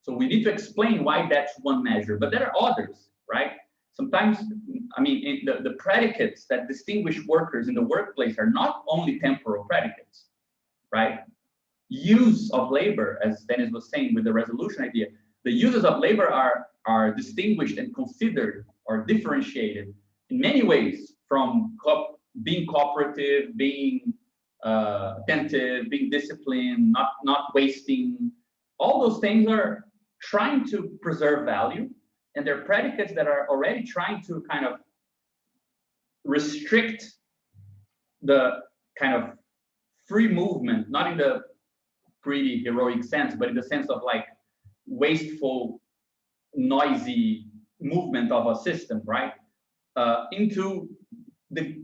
So we need to explain why that's one measure, but there are others, right? Sometimes, I mean, the predicates that distinguish workers in the workplace are not only temporal predicates, right? Use of labor, as Dennis was saying with the resolution idea, the uses of labor are distinguished and considered or differentiated in many ways from being cooperative, being attentive, being disciplined, not wasting. All those things are trying to preserve value, and they're predicates that are already trying to kind of restrict the kind of free movement, not in the pretty heroic sense, but in the sense of like wasteful, noisy movement of a system, right? Into the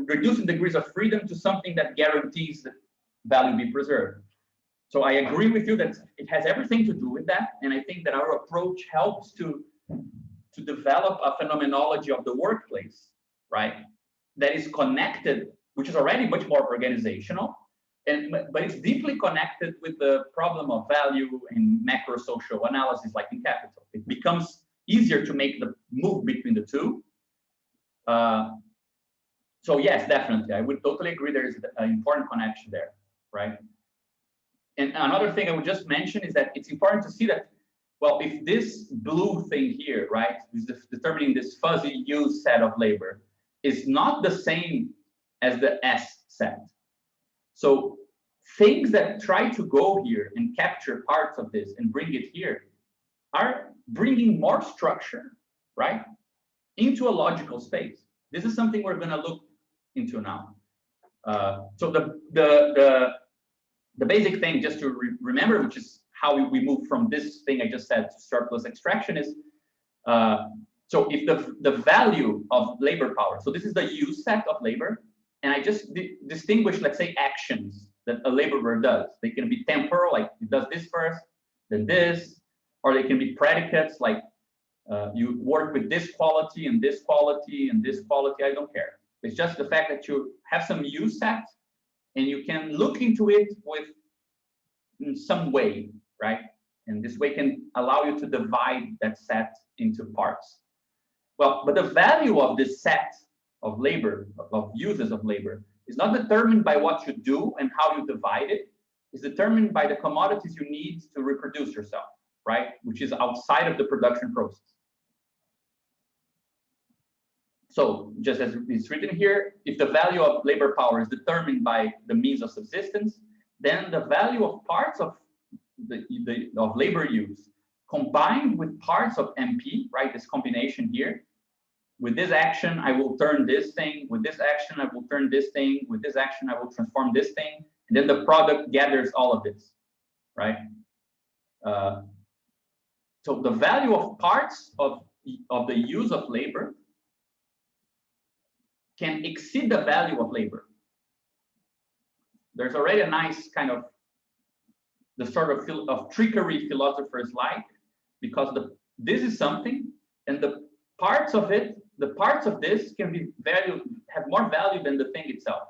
reducing degrees of freedom to something that guarantees that value be preserved. So I agree with you that it has everything to do with that, and I think that our approach helps to develop a phenomenology of the workplace, right? That is connected, which is already much more organizational, but it's deeply connected with the problem of value in macro social analysis, like in capital. It becomes easier to make the move between the two. So yes, definitely, I would totally agree. There is an important connection there, right? And another thing I would just mention is that it's important to see that, well, if this blue thing here, right, is determining this fuzzy use set of labor, is not the same as the S set. So things that try to go here and capture parts of this and bring it here are bringing more structure, right, into a logical space. This is something we're going to look into now. So the the basic thing just to remember, which is how we move from this thing I just said to surplus extraction is, so if the value of labor power, so this is the use set of labor, and I just distinguish, let's say, actions that a laborer does. They can be temporal, like it does this first, then this, or they can be predicates, like you work with this quality and this quality and this quality, I don't care. It's just the fact that you have some use set and you can look into it with in some way, right? And this way can allow you to divide that set into parts. Well, but the value of this set of labor, of uses of labor, is not determined by what you do and how you divide it. It's determined by the commodities you need to reproduce yourself, right? Which is outside of the production process. So just as it's written here, if the value of labor power is determined by the means of subsistence, then the value of parts of of labor use combined with parts of MP, right? This combination here. With this action, I will turn this thing. With this action, I will turn this thing. With this action, I will transform this thing. And then the product gathers all of this, right? So the value of parts of the use of labor can exceed the value of labor. There's already a nice kind of the sort of trickery philosophers like, because this is something, and the parts of it, the parts of this can be have more value than the thing itself.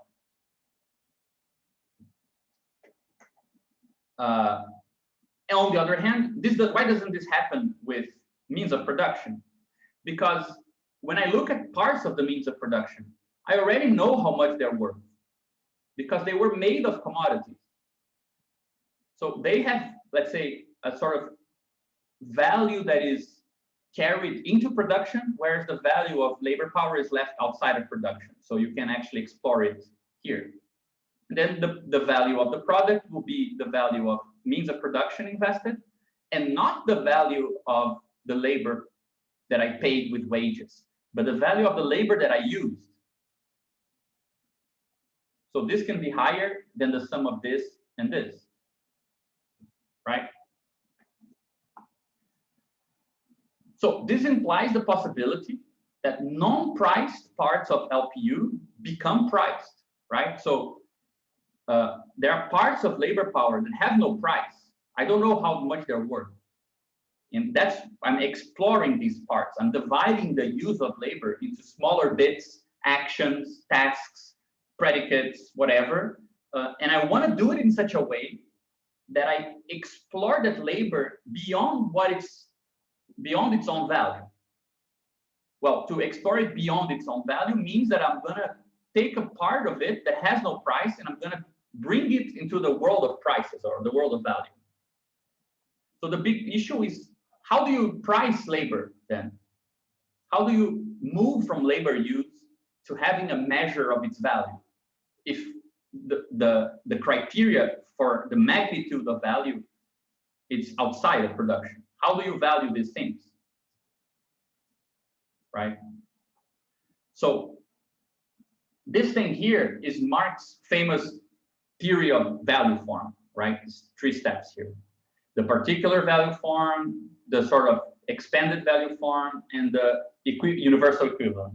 And on the other hand, why doesn't this happen with means of production? Because when I look at parts of the means of production, I already know how much they're worth because they were made of commodities. So they have, let's say, a sort of value that is carried into production, whereas the value of labor power is left outside of production. So you can actually explore it here. And then the value of the product will be the value of means of production invested, and not the value of the labor that I paid with wages, but the value of the labor that I used. So this can be higher than the sum of this and this, right? So this implies the possibility that non-priced parts of LPU become priced, right? So there are parts of labor power that have no price. I don't know how much they're worth. And I'm exploring these parts. I'm dividing the use of labor into smaller bits, actions, tasks, predicates, whatever. And I want to do it in such a way that I explore that labor beyond its own value. Well, to explore it beyond its own value means that I'm going to take a part of it that has no price and I'm going to bring it into the world of prices or the world of value. So the big issue is, how do you price labor then? How do you move from labor use to having a measure of its value? If the criteria for the magnitude of value is outside of production, how do you value these things? Right? So this thing here is Marx's famous theory of value form, right? It's 3 steps here. The particular value form, the sort of expanded value form, and the universal equivalent.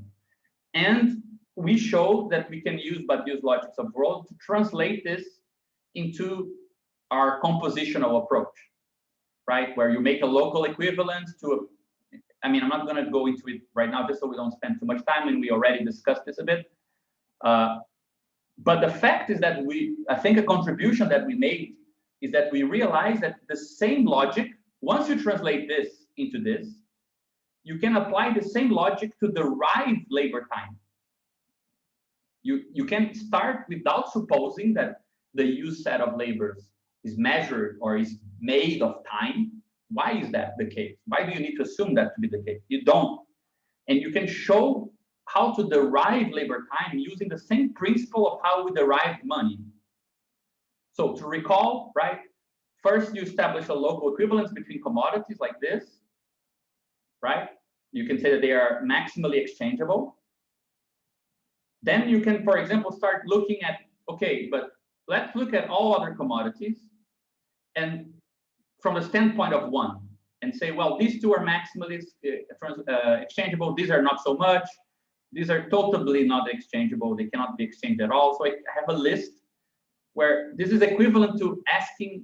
And we showed that we can use Badiou's logics of world to translate this into our compositional approach, right? Where you make a local equivalent to I mean, I'm not going to go into it right now just so we don't spend too much time, and we already discussed this a bit. But the fact is that I think a contribution that we made is that we realized that the same logic, once you translate this into this, you can apply the same logic to derive labor time. You can start without supposing that the use set of labors is measured or is made of time. Why is that the case? Why do you need to assume that to be the case? You don't. And you can show how to derive labor time using the same principle of how we derive money. So to recall, right? First, you establish a local equivalence between commodities like this, right? You can say that they are maximally exchangeable. Then you can, for example, start looking at, okay, but let's look at all other commodities and from the standpoint of one and say, well, these two are maximally exchangeable. These are not so much. These are totally not exchangeable. They cannot be exchanged at all. So I have a list where this is equivalent to asking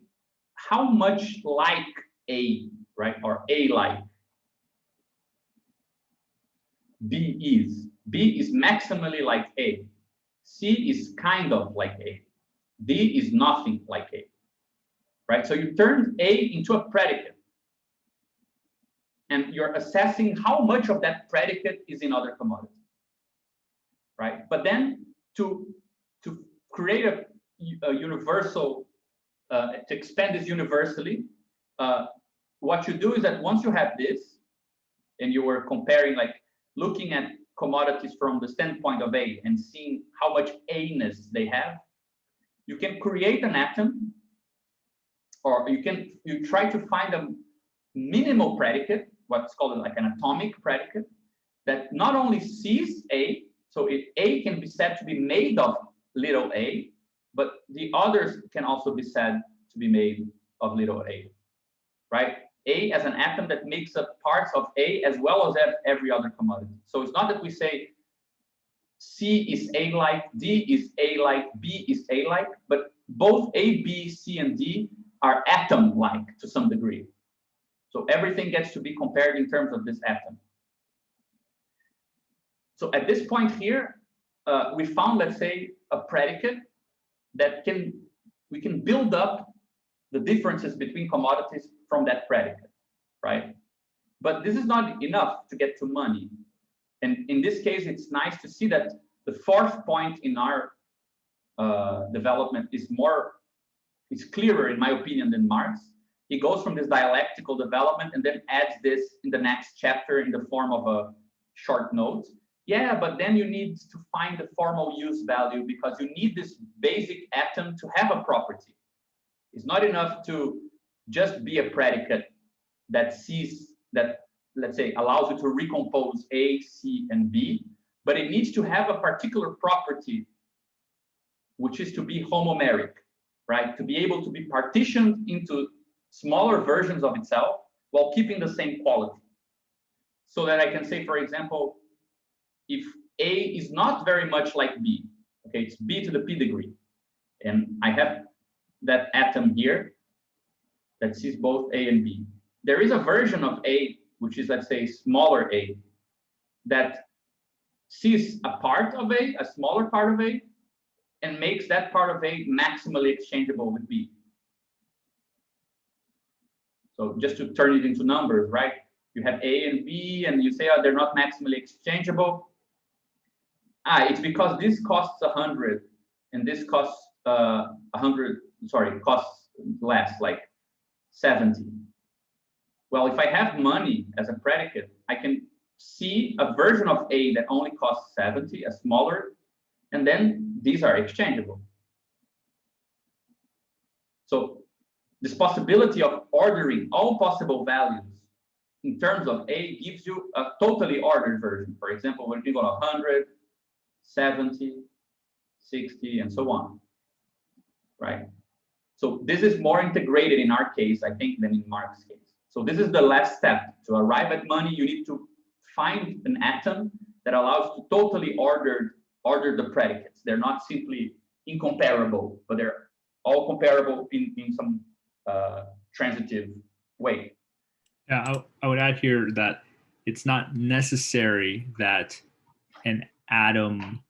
how much like A, right? Or A like B is. B is maximally like A. C is kind of like A. D is nothing like A, right? So you turn A into a predicate and you're assessing how much of that predicate is in other commodities, right? But then to create a universal, to expand this universally, what you do is that once you have this and you were comparing, like looking at commodities from the standpoint of A and seeing how much A-ness they have, you can create an atom, or you try to find a minimal predicate, what's called like an atomic predicate, that not only sees A, so A can be said to be made of little a, but the others can also be said to be made of little a, right? A as an atom that makes up parts of A as well as every other commodity. So it's not that we say C is A-like, D is A-like, B is A-like, but both A, B, C, and D are atom-like to some degree. So everything gets to be compared in terms of this atom. So at this point here, we found, let's say, a predicate that we can build up the differences between commodities from that predicate, right? But this is not enough to get to money. And in this case, it's nice to see that the fourth point in our development is clearer, in my opinion, than Marx. He goes from this dialectical development and then adds this in the next chapter in the form of a short note. Yeah, but then you need to find the formal use value because you need this basic atom to have a property. It's not enough to just be a predicate that sees, that, let's say, allows you to recompose A, C, and B, but it needs to have a particular property, which is to be homomeric, right? To be able to be partitioned into smaller versions of itself while keeping the same quality. So that I can say, for example, if A is not very much like B, okay, it's B to the P degree, and I have that atom here that sees both A and B. There is a version of A, which is, let's say, smaller A, that sees a part of A, a smaller part of A, and makes that part of A maximally exchangeable with B. So just to turn it into numbers, right? You have A and B, and you say, oh, they're not maximally exchangeable. It's because this costs 100, and this costs 100. Sorry, costs less, like 70. Well, if I have money as a predicate, I can see a version of A that only costs 70, a smaller, and then these are exchangeable. So this possibility of ordering all possible values in terms of A gives you a totally ordered version. For example, when you go to 100, 70, 60, and so on, right? So this is more integrated in our case, I think, than in Marx's case. So this is the last step. To arrive at money, you need to find an atom that allows to totally order the predicates. They're not simply incomparable, but they're all comparable in some transitive way. Yeah, I would add here that it's not necessary that an atom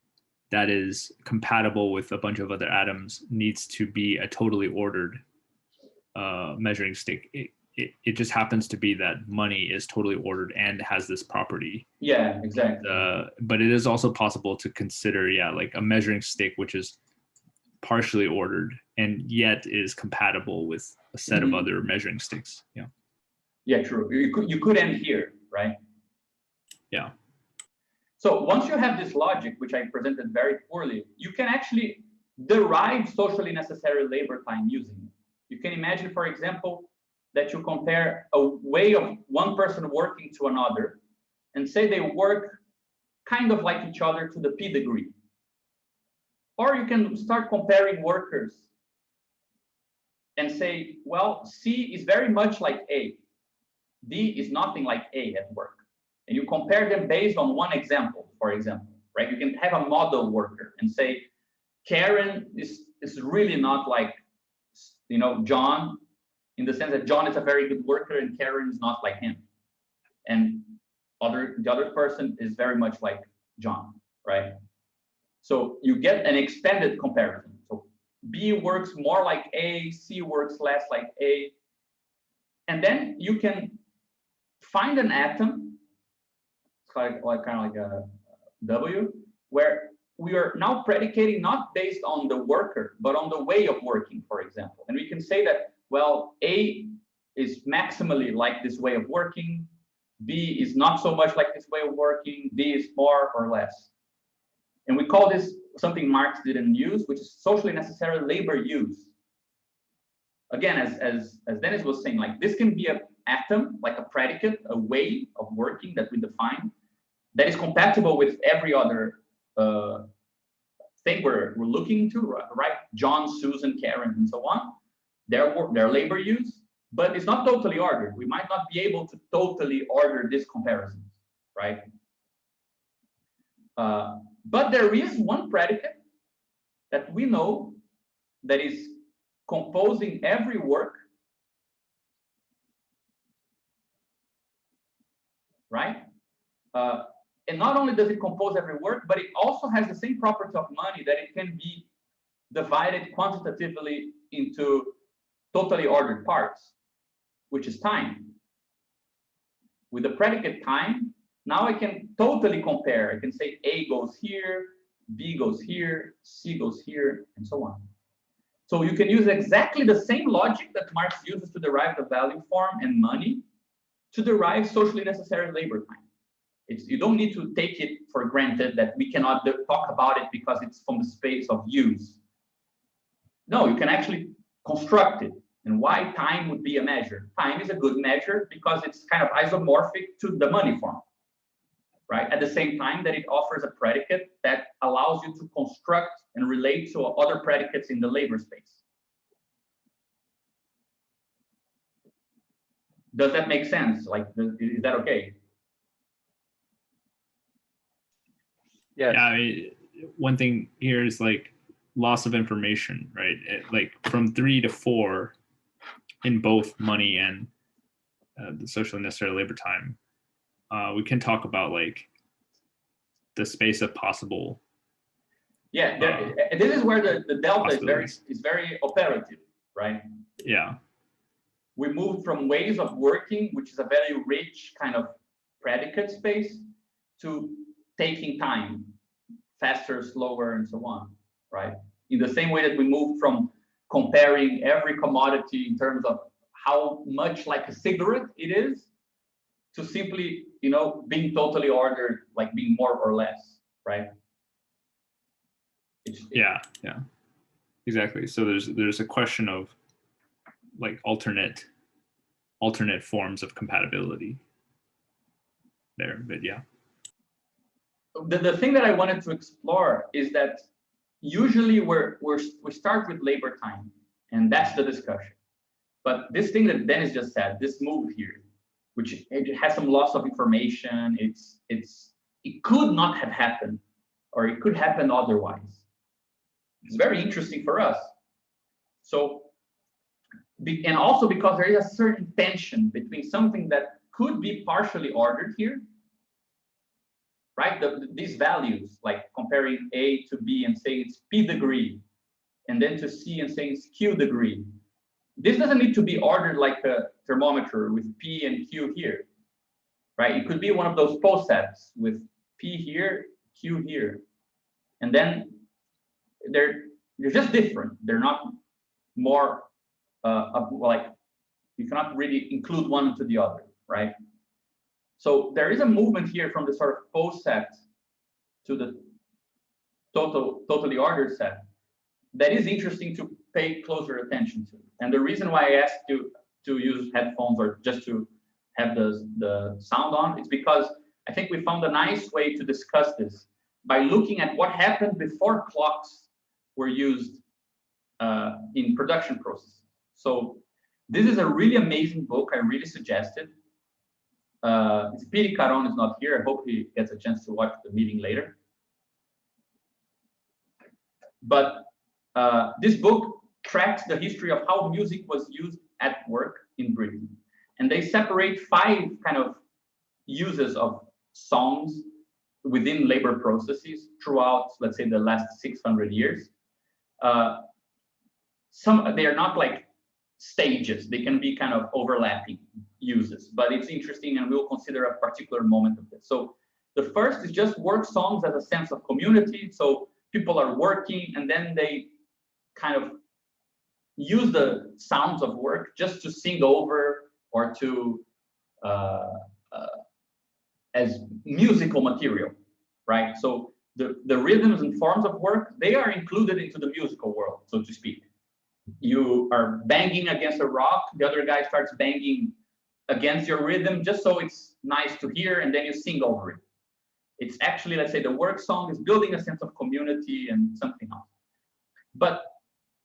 that is compatible with a bunch of other atoms needs to be a totally ordered measuring stick. It just happens to be that money is totally ordered and has this property. Yeah, exactly. But it is also possible to consider, like a measuring stick which is partially ordered and yet is compatible with a set of other measuring sticks. Yeah, true. You could end here, right? Yeah. So once you have this logic, which I presented very poorly, you can actually derive socially necessary labor time using it. You can imagine, for example, that you compare a way of one person working to another and say they work kind of like each other to the P degree. Or you can start comparing workers and say, well, C is very much like A. D is nothing like A at work. And you compare them based on one example, for example, right? You can have a model worker and say, Karen is really not like, you know, John, in the sense that John is a very good worker and Karen is not like him. And the other person is very much like John, right? So you get an expanded comparison. So B works more like A, C works less like A. And then you can find an atom, it's kind of like a W, where we are now predicating not based on the worker, but on the way of working, for example. And we can say that, well, A is maximally like this way of working, B is not so much like this way of working, D is more or less. And we call this something Marx didn't use, which is socially necessary labor use. Again, as Dennis was saying, like this can be an atom, like a predicate, a way of working that we define, that is compatible with every other thing we're looking into, right? John, Susan, Karen, and so on. Their labor use, but it's not totally ordered. We might not be able to totally order these comparisons, right? But there is one predicate that we know that is composing every work, right? And not only does it compose every work, but it also has the same property of money, that it can be divided quantitatively into totally ordered parts, which is time. With the predicate time, now I can totally compare. I can say A goes here, B goes here, C goes here, and so on. So you can use exactly the same logic that Marx uses to derive the value form and money to derive socially necessary labor time. You don't need to take it for granted that we cannot talk about it because it's from the space of use. No, you can actually construct it. And why time would be a measure? Time is a good measure because it's kind of isomorphic to the money form, right? At the same time that it offers a predicate that allows you to construct and relate to other predicates in the labor space. Does that make sense? Like, is that okay? Yes. Yeah, I mean, one thing here is like loss of information, right? Like from 3 to 4 in both money and the socially necessary labor time, we can talk about like the space of possible. Yeah, this is where the delta is very operative, right? Yeah. We moved from ways of working, which is a very rich kind of predicate space, to taking time, faster, slower, and so on, right? In the same way that we moved from comparing every commodity in terms of how much like a cigarette it is, to simply, you know, being totally ordered, like being more or less, right? Yeah, exactly. So there's a question of like alternate forms of compatibility there, but yeah. The thing that I wanted to explore is that usually we start with labor time, and that's the discussion. But this thing that Dennis just said, this move here, which it has some loss of information, it could not have happened, or it could happen otherwise. It's very interesting for us. So, and also because there is a certain tension between something that could be partially ordered here, right? These values, like comparing A to B and saying it's P degree, and then to C and saying it's Q degree. This doesn't need to be ordered like a thermometer with P and Q here, right? It could be one of those posets with P here, Q here. And then they're just different. They're not more, like, you cannot really include one into the other, right? So there is a movement here from the sort of poset to the totally ordered set that is interesting to pay closer attention to. And the reason why I asked you to use headphones or just to have the sound on, it's because I think we found a nice way to discuss this by looking at what happened before clocks were used in production processes. So this is a really amazing book. I really suggest it. It's a pity Caron is not here. I hope he gets a chance to watch the meeting later. But this book tracks the history of how music was used at work in Britain. And they separate 5 kind of uses of songs within labor processes throughout, let's say, the last 600 years. They are not like stages. They can be kind of overlapping uses, but it's interesting, and we'll consider a particular moment of this. So the first is just work songs as a sense of community. So people are working, and then they kind of use the sounds of work just to sing over or to as musical material, right? So the rhythms and forms of work, they are included into the musical world, so to speak. You are banging against a rock, the other guy starts banging against your rhythm just so it's nice to hear, and then you sing over it. It's actually, let's say, the work song is building a sense of community and something else. But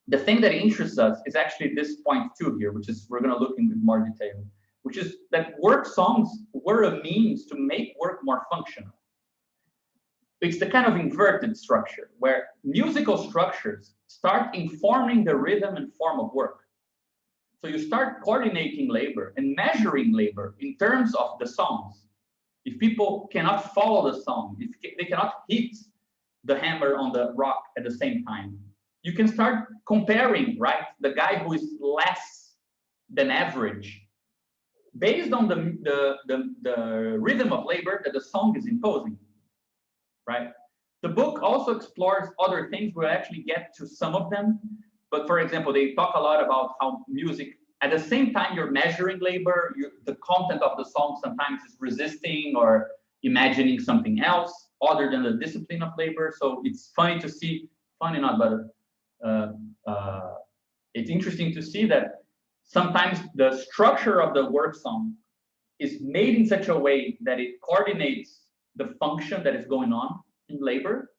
the thing that interests us is actually this point 2 here, which is we're going to look in more detail, which is that work songs were a means to make work more functional. It's the kind of inverted structure where musical structures start informing the rhythm and form of work. So you start coordinating labor and measuring labor in terms of the songs. If people cannot follow the song, if they cannot hit the hammer on the rock at the same time, you can start comparing, right? The guy who is less than average based on the rhythm of labor that the song is imposing, right? The book also explores other things. We'll actually get to some of them. But for example, they talk a lot about how music, at the same time you're measuring labor, the content of the song sometimes is resisting or imagining something else other than the discipline of labor. So it's funny to see, funny not, but it's interesting to see that sometimes the structure of the work song is made in such a way that it coordinates the function that is going on in labor,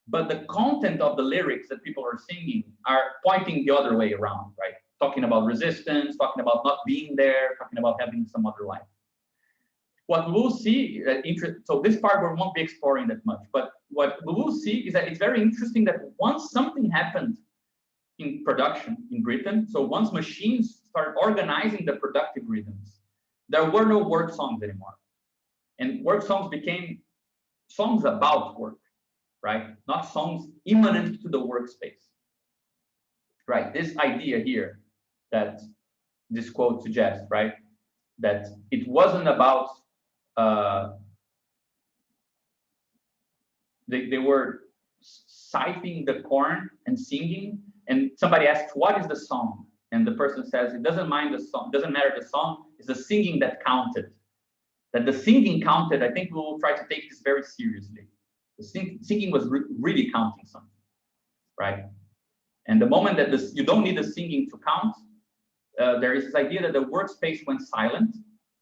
but the content of the lyrics that people are singing are pointing the other way around, right? Talking about resistance, talking about not being there, talking about having some other life. What we'll see, so this part we won't be exploring that much, but what we will see is that it's very interesting that once something happened in production in Britain, so once machines started organizing the productive rhythms, there were no work songs anymore. And work songs became songs about work, right? Not songs immanent to the workspace, right? This idea here that this quote suggests, right? That it wasn't about, they were siphoning the corn and singing, and somebody asked, what is the song? And the person says, it doesn't mind the song, doesn't matter the song, it's the singing that counted. That the singing counted, I think we will try to take this very seriously. The singing was really counting something, right? And the moment that you don't need the singing to count, there is this idea that the workspace went silent,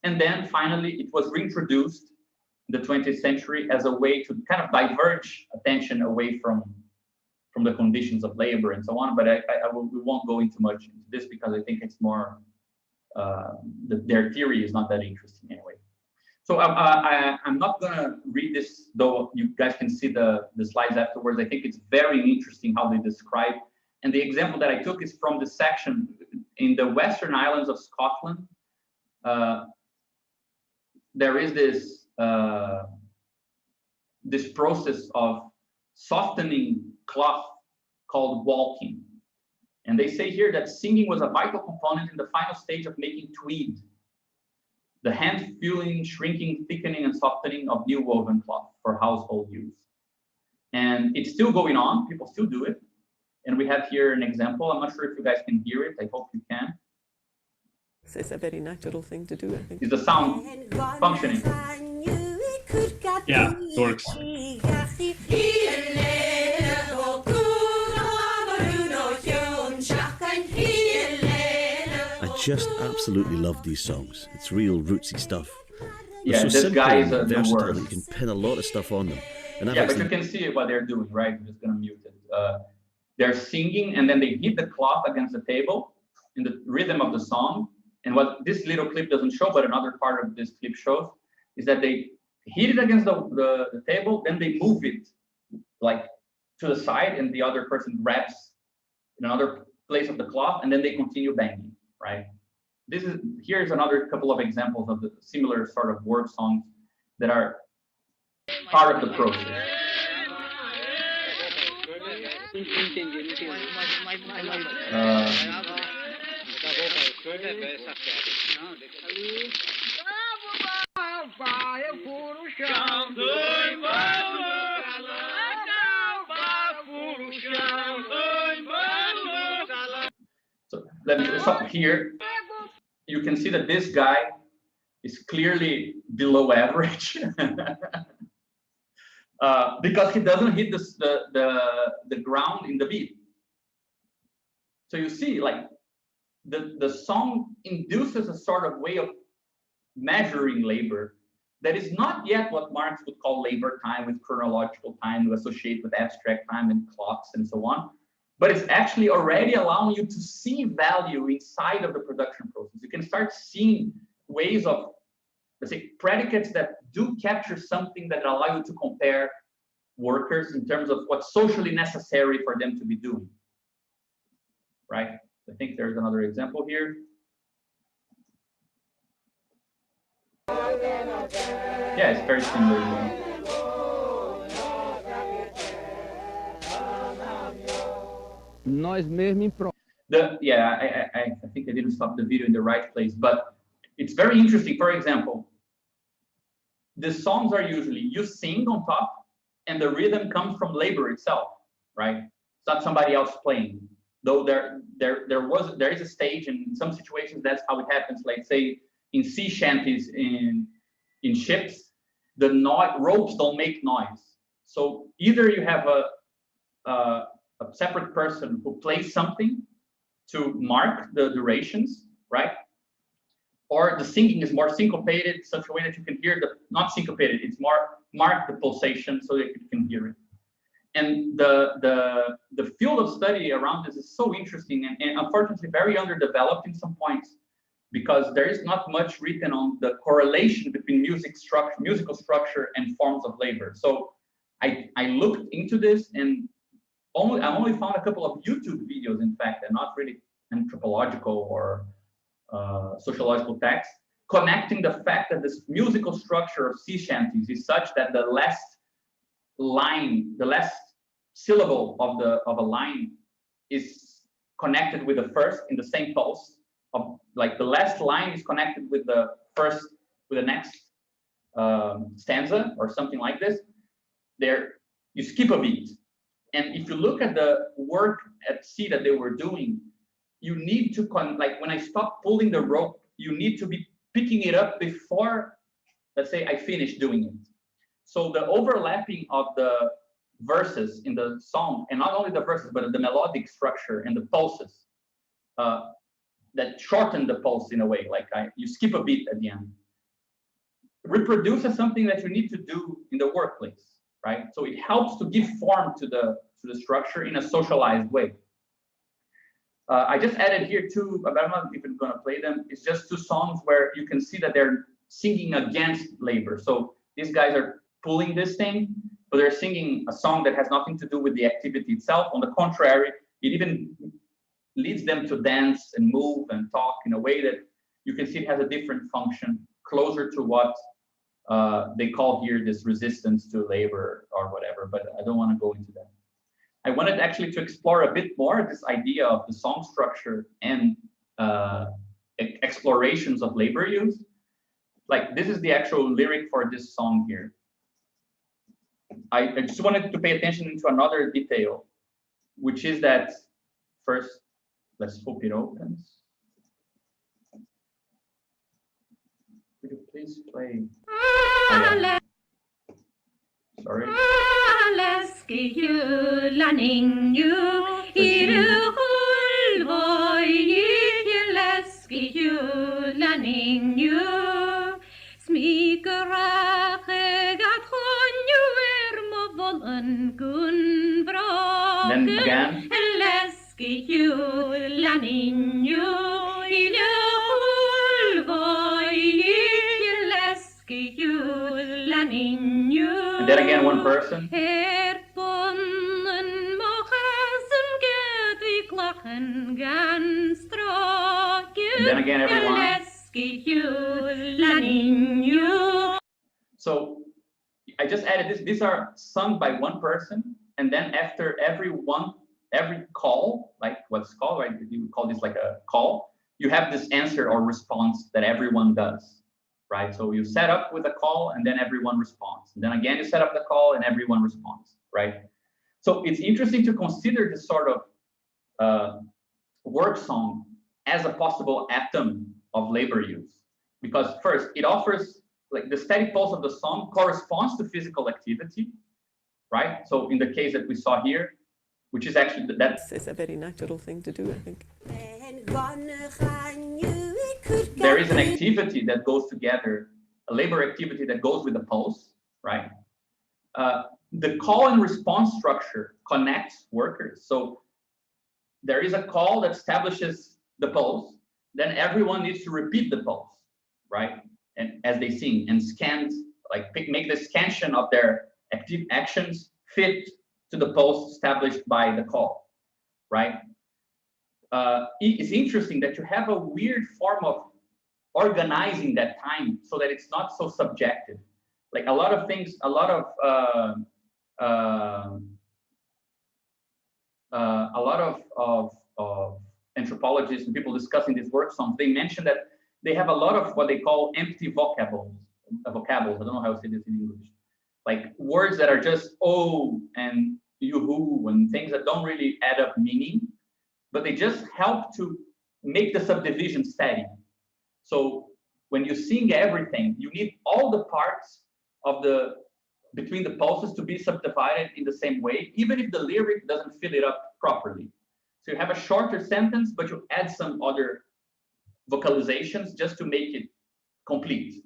and then finally it was reintroduced in the 20th century as a way to kind of diverge attention away from the conditions of labor and so on. But we won't go into much into this because I think it's more, their theory is not that interesting anyway. So I'm not going to read this, though you guys can see the slides afterwards. I think it's very interesting how they describe. And the example that I took is from the section in the Western Islands of Scotland. There is this, this process of softening cloth called walking. And they say here that singing was a vital component in the final stage of making tweed. The hand feeling, shrinking, thickening, and softening of new woven cloth for household use. And it's still going on, people still do it. And we have here an example. I'm not sure if you guys can hear it, I hope you can. It's a very natural thing to do, I think. Is the sound functioning? Yeah, it works. I just absolutely love these songs. It's real rootsy stuff. They're Yeah, so this simple guy is and the versatile that worst. you can pin a lot of stuff on them. And that Yeah, makes but you them can see what they're doing, right? I'm just gonna mute it. they're singing and then they hit the cloth against the table in the rhythm of the song. And what this little clip doesn't show, but another part of this clip shows, is that they hit it against the table, then they move it like to the side, and the other person grabs in another place of the cloth, and then they continue banging, right? Here's another couple of examples of the similar sort of word songs that are part of the process. So let me stop here. You can see that this guy is clearly below average because he doesn't hit the ground in the beat. So you see, like the song induces a sort of way of measuring labor that is not yet what Marx would call labor time with chronological time to associate with abstract time and clocks and so on. But it's actually already allowing you to see value inside of the production process. You can start seeing ways of, let's say, predicates that do capture something that allow you to compare workers in terms of what's socially necessary for them to be doing, right? I think there's another example here. Yeah, it's very similar. Yeah, I think I didn't stop the video in the right place, but it's very interesting. For example, the songs are usually you sing on top, and the rhythm comes from labor itself, right? It's not somebody else playing. Though there is a stage, and in some situations that's how it happens. Like say in sea shanties in ships, the ropes don't make noise. So either you have a separate person who plays something to mark the durations, right? Or the singing is more syncopated, such a way that you can hear not syncopated, it's more mark the pulsation so that you can hear it. And the field of study around this is so interesting and unfortunately very underdeveloped in some points, because there is not much written on the correlation between musical structure and forms of labor. So I looked into this, and I only found a couple of YouTube videos, in fact, and not really anthropological or sociological texts, connecting the fact that this musical structure of sea shanties is such that the last line, the last syllable of a line is connected with the first in the same pulse. Like the last line is connected with the next stanza or something like this. There, you skip a beat. And if you look at the work at sea that they were doing, you need to, like when I stop pulling the rope, you need to be picking it up before, let's say, I finish doing it. So the overlapping of the verses in the song, and not only the verses, but the melodic structure and the pulses that shorten the pulse in a way, like you skip a beat at the end, reproduces something that you need to do in the workplace, right? So it helps to give form to the structure in a socialized way. I just added here two, but I'm not even going to play them. It's just two songs where you can see that they're singing against labor. So these guys are pulling this thing, but they're singing a song that has nothing to do with the activity itself. On the contrary, it even leads them to dance and move and talk in a way that you can see it has a different function, closer to what they call here this resistance to labor or whatever, but I don't want to go into that. I wanted actually to explore a bit more this idea of the song structure and explorations of labor use. Like this is the actual lyric for this song here. I just wanted to pay attention into another detail, which is that first, let's hope it opens. Could you please play? Oh, yeah. Sorry. Then again. And then again, one person. And then again, everyone. So I just added this. These are sung by one person, and then after every call, like what's called, right? You would call this like a call. You have this answer or response that everyone does, right? So you set up with a call, and then everyone responds. And then again, you set up the call, and everyone responds, right? So it's interesting to consider this sort of work song as a possible atom of labor use, because first it offers, like, the steady pulse of the song corresponds to physical activity, right? So in the case that we saw here, which is actually It's a very natural thing to do, I think. There is an activity that goes together, a labor activity that goes with the pulse, right? The call and response structure connects workers. So there is a call that establishes the pulse, then everyone needs to repeat the pulse, right? And as they sing, and scans, like make the scansion of their active actions fit to the pulse established by the call, right? It's interesting that you have a weird form of organizing that time so that it's not so subjective. Like a lot of things, a lot of anthropologists and people discussing these work songs, they mention that they have a lot of what they call empty vocables. I don't know how to say this in English. Like words that are just oh and yoo-hoo and things that don't really add up meaning, but they just help to make the subdivision steady. So when you sing everything, you need all the parts of between the pulses to be subdivided in the same way, even if the lyric doesn't fill it up properly. So you have a shorter sentence, but you add some other vocalizations just to make it complete,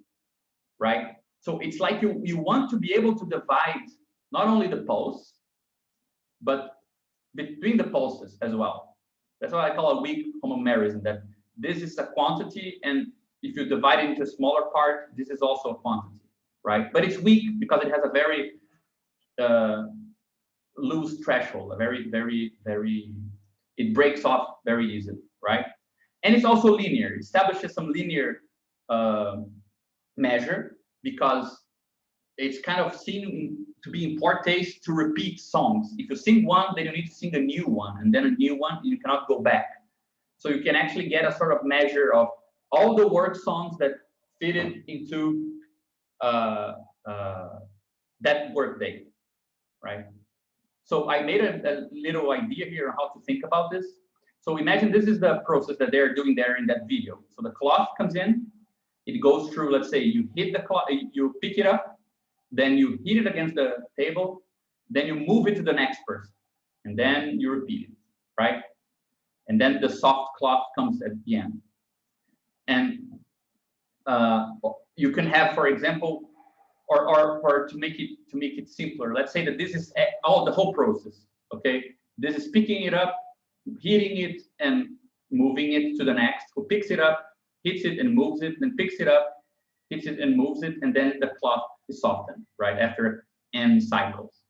right? So it's like you want to be able to divide not only the pulse, but between the pulses as well. That's what I call a weak homomerism, that this is a quantity, and if you divide it into a smaller part, this is also a quantity, right? But it's weak because it has a very loose threshold, a very, it breaks off very easily, right? And it's also linear. It establishes some linear measure because it's kind of seen to be in poor taste to repeat songs. If you sing one, then you need to sing a new one, and then a new one, you cannot go back. So you can actually get a sort of measure of all the work songs that fitted into that work day, right? So I made a little idea here on how to think about this. So imagine this is the process that they're doing there in that video. So the cloth comes in, it goes through, let's say you hit the cloth, you pick it up, then you hit it against the table, then you move it to the next person, and then you repeat it, right? And then the soft cloth comes at the end. And you can have, for example, or to make it simpler, let's say that this is the whole process, okay? This is picking it up, hitting it and moving it to the next, who picks it up, hits it and moves it, then picks it up, hits it and moves it, and then the cloth is softened, right, after n cycles.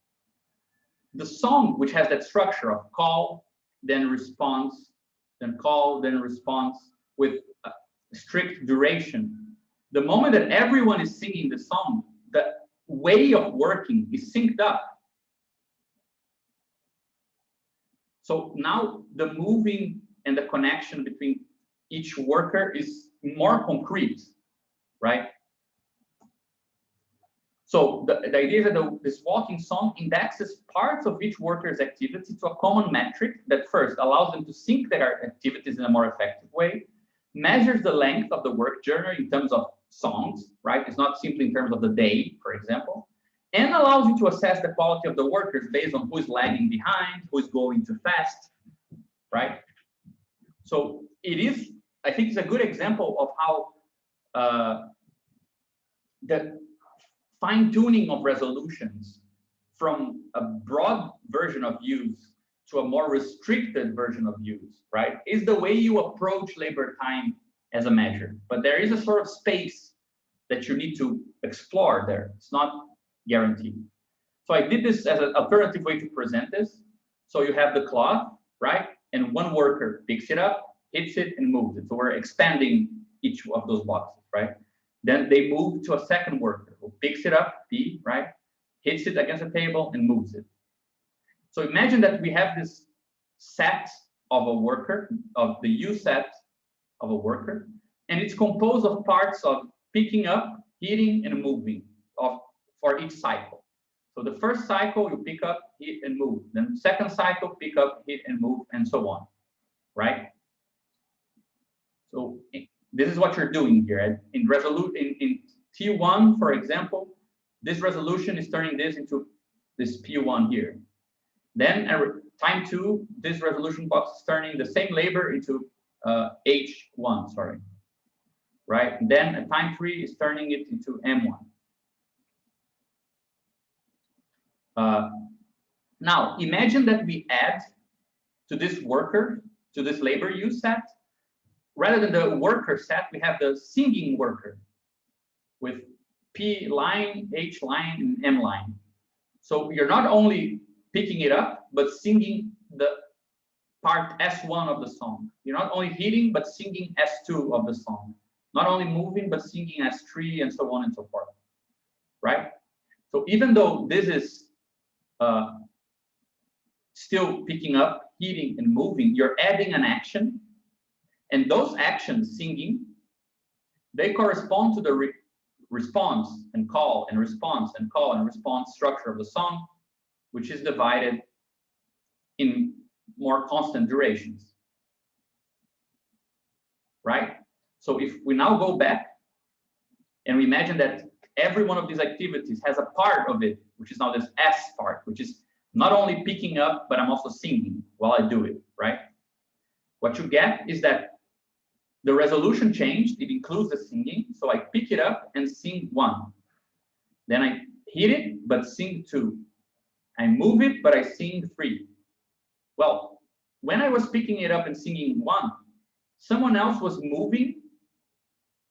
The song, which has that structure of call, then response, then call, then response, with a strict duration, the moment that everyone is singing the song, the way of working is synced up. So now the moving and the connection between each worker is more concrete, right? So the idea is that this walking song indexes parts of each worker's activity to a common metric that first allows them to sync their activities in a more effective way, measures the length of the work journey in terms of songs, right? It's not simply in terms of the day, for example, and allows you to assess the quality of the workers based on who is lagging behind, who is going too fast, right? So it is, I think it's a good example of how the fine-tuning of resolutions from a broad version of use to a more restricted version of use, right, is the way you approach labor time as a measure. But there is a sort of space that you need to explore there. It's not guaranteed. So I did this as an alternative way to present this. So you have the cloth, right? And one worker picks it up, hits it, and moves it. So we're expanding each of those boxes, right? Then they move to a second worker who picks it up, P, right? Hits it against the table and moves it. So imagine that we have this set of a worker, of the U set of a worker, and it's composed of parts of picking up, hitting, and moving for each cycle. So the first cycle, you pick up, hit, and move. Then the second cycle, pick up, hit, and move, and so on, right? So this is what you're doing here. In T1, for example, this resolution is turning this into this P1 here. Then at time 2, this resolution box is turning the same labor into H1, sorry, right? And then at time 3 is turning it into M1. Now, imagine that we add to this worker, to this labor use set, rather than the worker set, we have the singing worker with P line, H line, and M line. So you're not only picking it up, but singing the part S1 of the song. You're not only hitting, but singing S2 of the song. Not only moving, but singing S3 and so on and so forth, right? So even though this is still picking up, hitting, and moving, you're adding an action. And those actions, singing, they correspond to the response and call and response and call and response structure of the song, which is divided in more constant durations, right? So if we now go back and we imagine that every one of these activities has a part of it, which is now this S part, which is not only picking up, but I'm also singing while I do it, right? What you get is that the resolution changed. It includes the singing. So I pick it up and sing 1. Then I hit it, but sing 2. I move it, but I sing 3. Well, when I was picking it up and singing 1, someone else was moving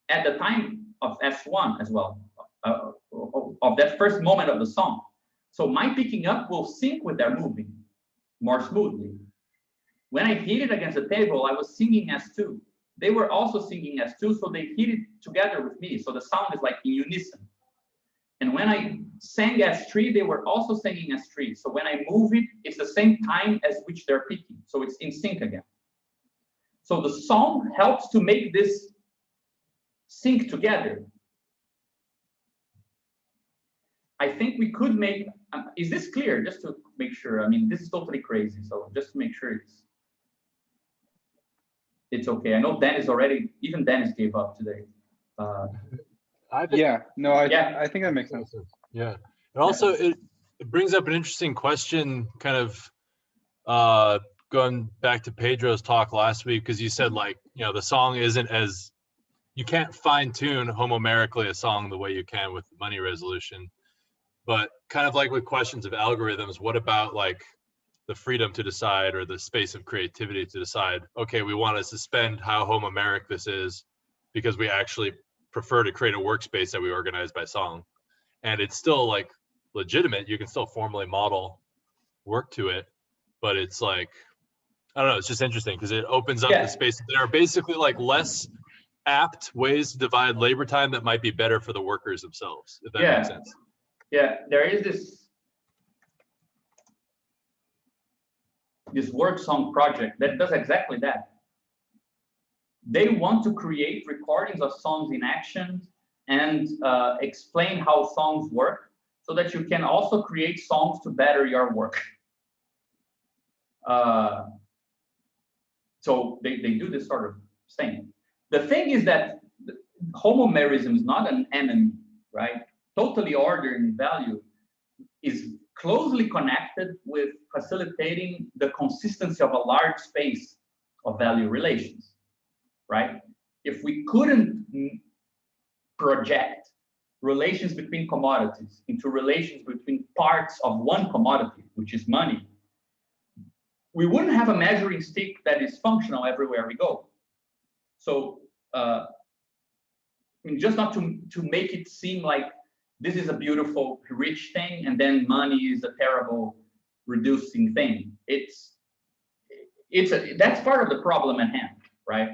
at the time of S1 as well, of that first moment of the song. So my picking up will sync with their moving more smoothly. When I hit it against the table, I was singing S2. They were also singing S2, so they hit it together with me. So the sound is like in unison. And when I sang S3, they were also singing S3. So when I move it, it's the same time as which they're picking. So it's in sync again. So the song helps to make this sync together. I think we could make, is this clear? Just to make sure. I mean, this is totally crazy. So just to make sure it's okay. I know Dennis already, even Dennis gave up today. I think that makes sense. Yeah. And also it brings up an interesting question, kind of going back to Pedro's talk last week, because you said, like, you know, the song isn't as, you can't fine tune homomerically a song the way you can with money resolution. But kind of like with questions of algorithms, what about like the freedom to decide, or the space of creativity to decide, okay, we want to suspend how homomeric this is because we actually prefer to create a workspace that we organize by song. And it's still like legitimate. You can still formally model work to it, but it's like, I don't know, it's just interesting because it opens up the space. There are basically like less apt ways to divide labor time that might be better for the workers themselves, if that makes sense. Yeah, there is this work song project that does exactly that. They want to create recordings of songs in action and explain how songs work so that you can also create songs to better your work. So they do this sort of thing. The thing is that homomerism is not an enemy, right? Totally ordered in value is closely connected with facilitating the consistency of a large space of value relations, right? If we couldn't project relations between commodities into relations between parts of one commodity, which is money, we wouldn't have a measuring stick that is functional everywhere we go. So I mean, just not to make it seem like this is a beautiful, rich thing, and then money is a terrible, reducing thing. That's part of the problem at hand, right?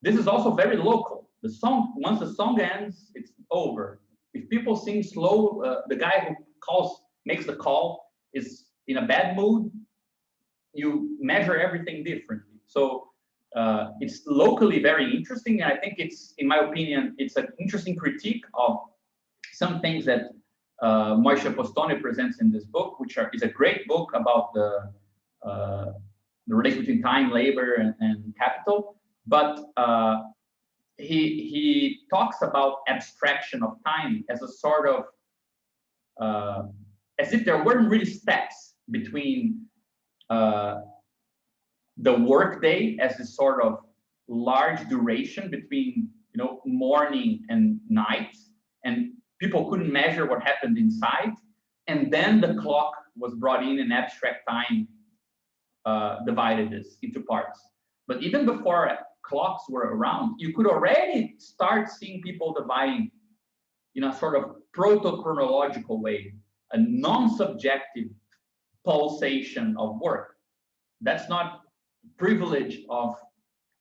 This is also very local. The song, once the song ends, it's over. If people sing slow, the guy who makes the call is in a bad mood. You measure everything differently. So it's locally very interesting, and I think it's, in my opinion, it's an interesting critique of some things that Moishe Postone presents in this book, which is a great book about the relation between time, labor, and capital. But he talks about abstraction of time as a sort of, as if there weren't really steps between the workday as this sort of large duration between, you know, morning and night, and people couldn't measure what happened inside. And then the clock was brought in, and abstract time divided this into parts. But even before clocks were around, you could already start seeing people dividing in a sort of proto-chronological way, a non-subjective pulsation of work. That's not privilege of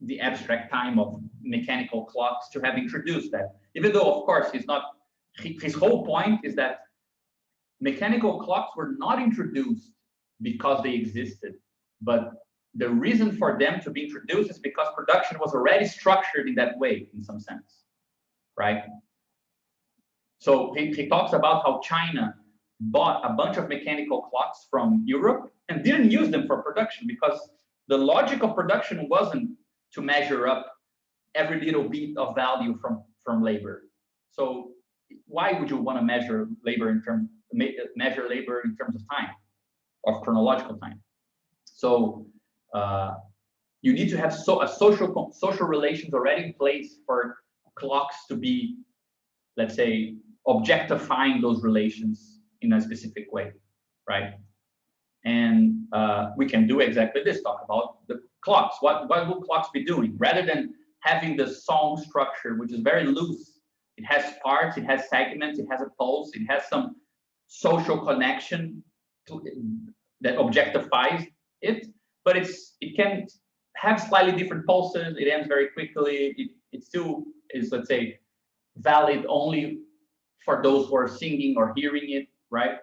the abstract time of mechanical clocks to have introduced that. Even though, of course, his whole point is that mechanical clocks were not introduced because they existed, but the reason for them to be introduced is because production was already structured in that way, in some sense, right? So he talks about how China bought a bunch of mechanical clocks from Europe and didn't use them for production, because the logic of production wasn't to measure up every little bit of value from labor. So why would you want to measure labor in terms of time, of chronological time? So you need to have social relations already in place for clocks to be, let's say, objectifying those relations in a specific way, right? And we can do exactly this, talk about the clocks. What will clocks be doing? Rather than having the song structure, which is very loose, it has parts, it has segments, it has a pulse, it has some social connection that objectifies it, but it can have slightly different pulses, it ends very quickly, it still is, let's say, valid only for those who are singing or hearing it, right?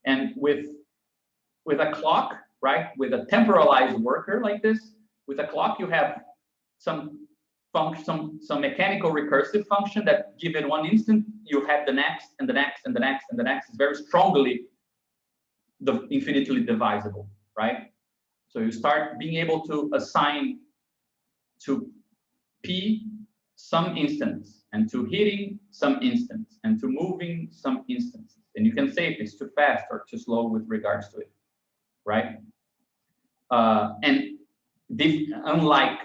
And with a clock, right, with a temporalized worker like this, with a clock you have some mechanical recursive function that given one instant you have the next and the next and the next and the next. Is very strongly infinitely divisible, right? So you start being able to assign to P some instance, and to hitting some instance, and to moving some instance, and you can say if it's too fast or too slow with regards to it, right? And this, unlike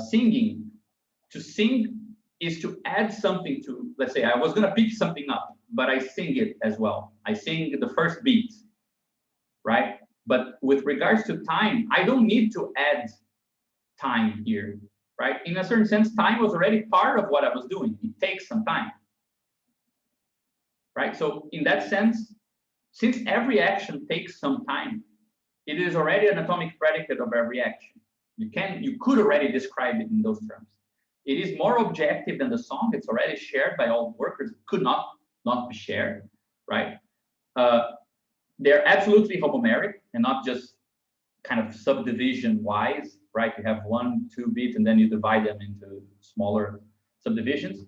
singing, to sing is to add something to, let's say I was going to pick something up, but I sing it as well. I sing the first beat, right? But with regards to time, I don't need to add time here, right? In a certain sense, time was already part of what I was doing. It takes some time, right? So in that sense, since every action takes some time, it is already an atomic predicate of every action. You could already describe it in those terms. It is more objective than the song. It's already shared by all workers. It could not be shared, right? They're absolutely homomeric and not just kind of subdivision wise, right? You have 1, 2 bits and then you divide them into smaller subdivisions.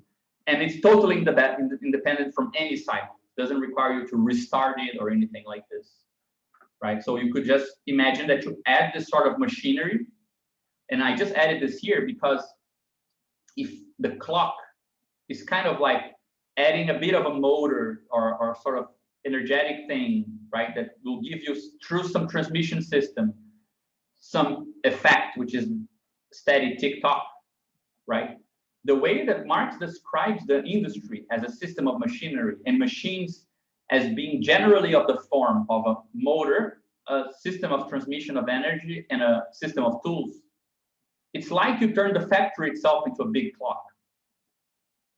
And it's totally independent from any cycle. It doesn't require you to restart it or anything like this, right? So you could just imagine that you add this sort of machinery. And I just added this here because if the clock is kind of like adding a bit of a motor or sort of energetic thing, right, that will give you through some transmission system some effect, which is steady tick-tock, right? The way that Marx describes the industry as a system of machinery and machines as being generally of the form of a motor a system of transmission of energy and a system of tools, it's like you turn the factory itself into a big clock.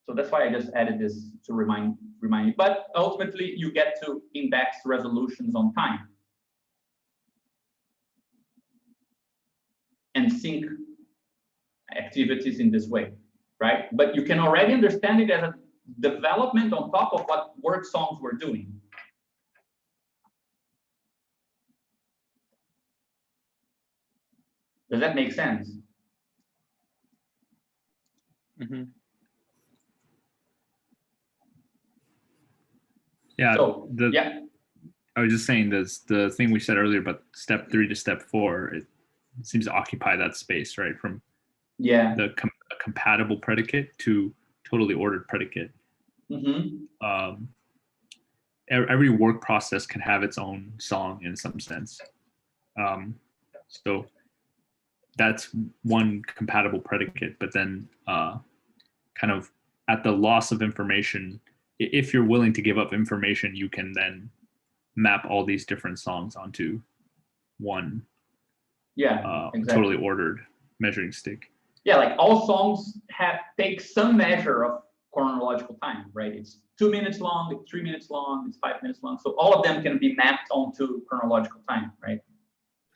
So that's why I just added this to remind you. But ultimately, you get to index resolutions on time and sync activities in this way, right? But you can already understand it as a development on top of what work songs were doing. Does that make sense? Mm-hmm. Yeah. So, yeah. I was just saying this, the thing we said earlier about step 3 to step 4, it seems to occupy that space, right? From the compatible predicate to totally ordered predicate. Mm-hmm. Every work process can have its own song in some sense. So that's one compatible predicate, but then kind of at the loss of information, if you're willing to give up information, you can then map all these different songs onto one exactly. Totally ordered measuring stick. Yeah, like all songs take some measure of chronological time, right? It's 2 minutes long, it's 3 minutes long, it's 5 minutes long. So all of them can be mapped onto chronological time, right?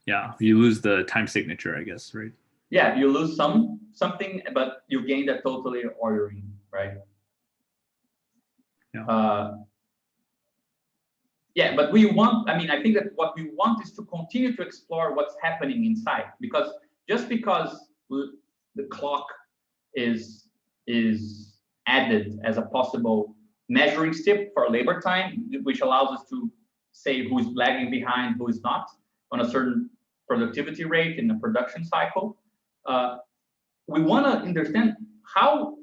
Yeah, you lose the time signature, I guess, right? Yeah, you lose something, but you gain that totally ordering, right? Yeah. Yeah, but we want, I think that what we want is to continue to explore what's happening inside, because just because the clock is added as a possible measuring stick for labor time, which allows us to say who is lagging behind, who is not, on a certain productivity rate in the production cycle. We want to understand how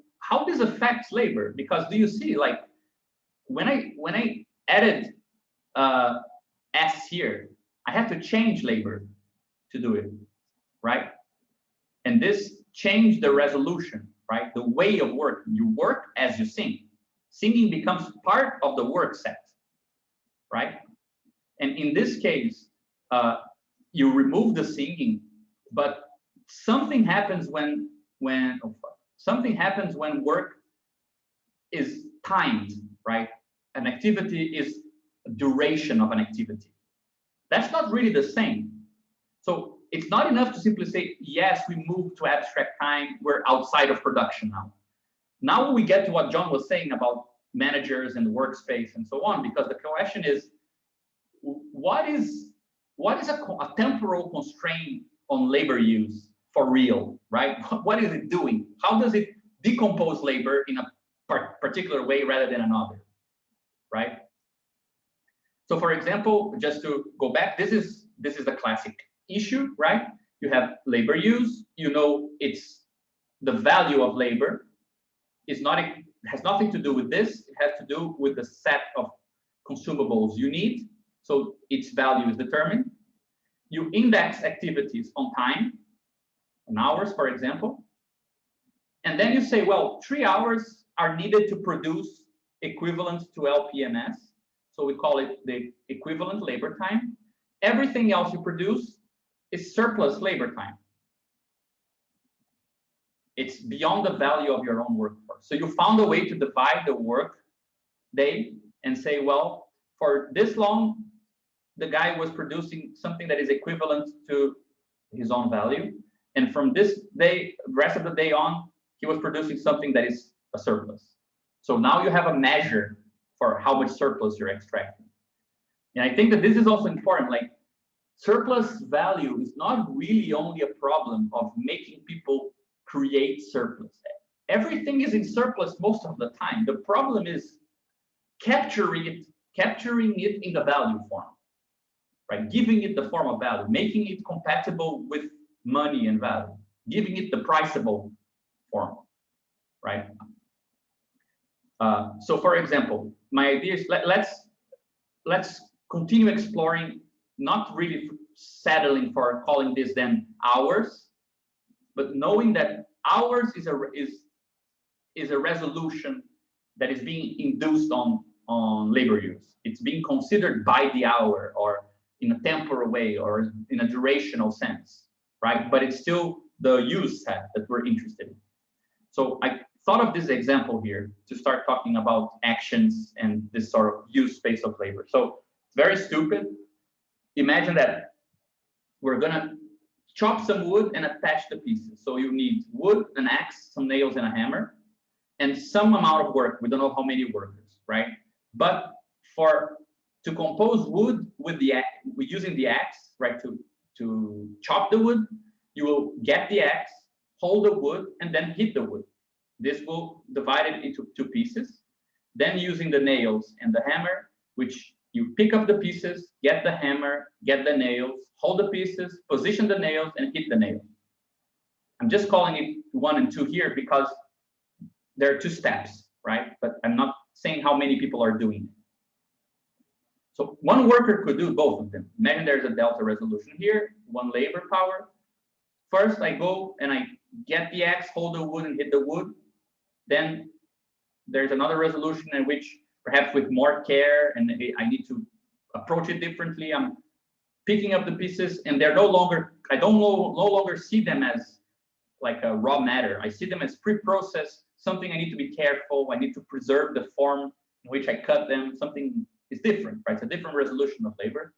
this affects labor, because do you see, like, when I added S here, I have to change labor to do it, right? And this changed the resolution, right? The way of working. You work as you sing. Singing becomes part of the work set, right? And in this case, you remove the singing, but something happens when work is timed, right? An activity is a duration of an activity. That's not really the same. So it's not enough to simply say, yes, we move to abstract time, we're outside of production now. Now we get to what John was saying about managers and workspace and so on, because the question is, what is a temporal constraint on labor use for real, right? What is it doing? How does it decompose labor in a particular way rather than another, right? So for example, just to go back, this is the classic issue, right? You have labor use, it's the value of labor has nothing to do with this. It has to do with the set of consumables you need. So its value is determined. You index activities on time, on hours, for example. And then you say, well, 3 hours are needed to produce equivalent to LPMS. So we call it the equivalent labor time. Everything else you produce is surplus labor time. It's beyond the value of your own workforce. So you found a way to divide the work day and say, well, for this long, the guy was producing something that is equivalent to his own value. And from this day, the rest of the day on, he was producing something that is a surplus. So now you have a measure for how much surplus you're extracting. And I think that this is also important. Like, surplus value is not really only a problem of making people create surplus. Everything is in surplus most of the time. The problem is capturing it in the value form, right? Giving it the form of value, making it compatible with money and value, giving it the priceable form, right? So for example, my idea is let's continue exploring, not really settling for calling this then hours, but knowing that hours is a resolution that is being induced on labor use. It's being considered by the hour, or in a temporal way or in a durational sense, right? But it's still the use set that we're interested in. So I thought of this example here to start talking about actions and this sort of use space of labor. So it's very stupid. Imagine that we're gonna chop some wood and attach the pieces. So you need wood, an axe, some nails, and a hammer, and some amount of work. We don't know how many workers, right? But to compose wood with using the axe, right, to chop the wood, you will get the axe, hold the wood, and then hit the wood. This will divide it into 2 pieces. Then using the nails and the hammer, which you pick up the pieces, get the hammer, get the nails, hold the pieces, position the nails, and hit the nails. I'm just calling it 1 and 2 here because there are 2 steps, right? But I'm not saying how many people are doing it. So one worker could do both of them. Imagine there's a delta resolution here, 1 labor power. First, I go and I get the axe, hold the wood, and hit the wood. Then there's another resolution in which perhaps with more care and I need to approach it differently. I'm picking up the pieces and they're no longer, I don't no longer see them as like a raw matter. I see them as pre-processed, something I need to be careful. I need to preserve the form in which I cut them. Something is different, right? It's a different resolution of labor.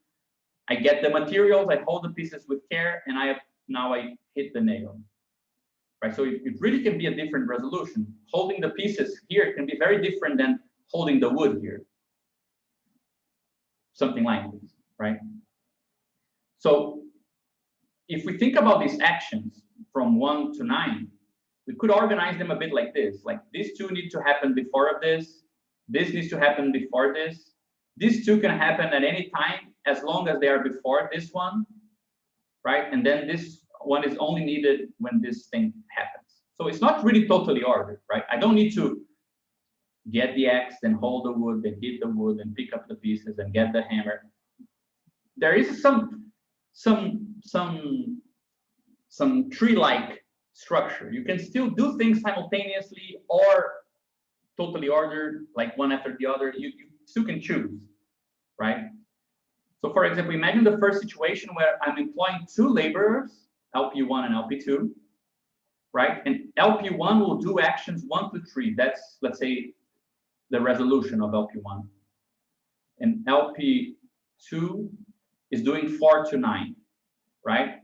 I get the materials, I hold the pieces with care, and now I hit the nail, right? So it really can be a different resolution. Holding the pieces here can be very different than holding the wood here. Something like this, right? So if we think about these actions from 1 to 9, we could organize them a bit like this. Like these 2 need to happen before this. This needs to happen before this. These 2 can happen at any time as long as they are before this one, right? And then this one is only needed when this thing happens. So it's not really totally ordered, right? I don't need to get the axe, then hold the wood, then hit the wood, and pick up the pieces, and get the hammer. There is some tree-like structure. You can still do things simultaneously or totally ordered, like one after the other. You still can choose, right? So for example, imagine the first situation where I'm employing 2 laborers, LP1 and LP2, right? And LP1 will do actions 1 to 3. That's, let's say, the resolution of LP1. And LP2 is doing 4 to 9, right?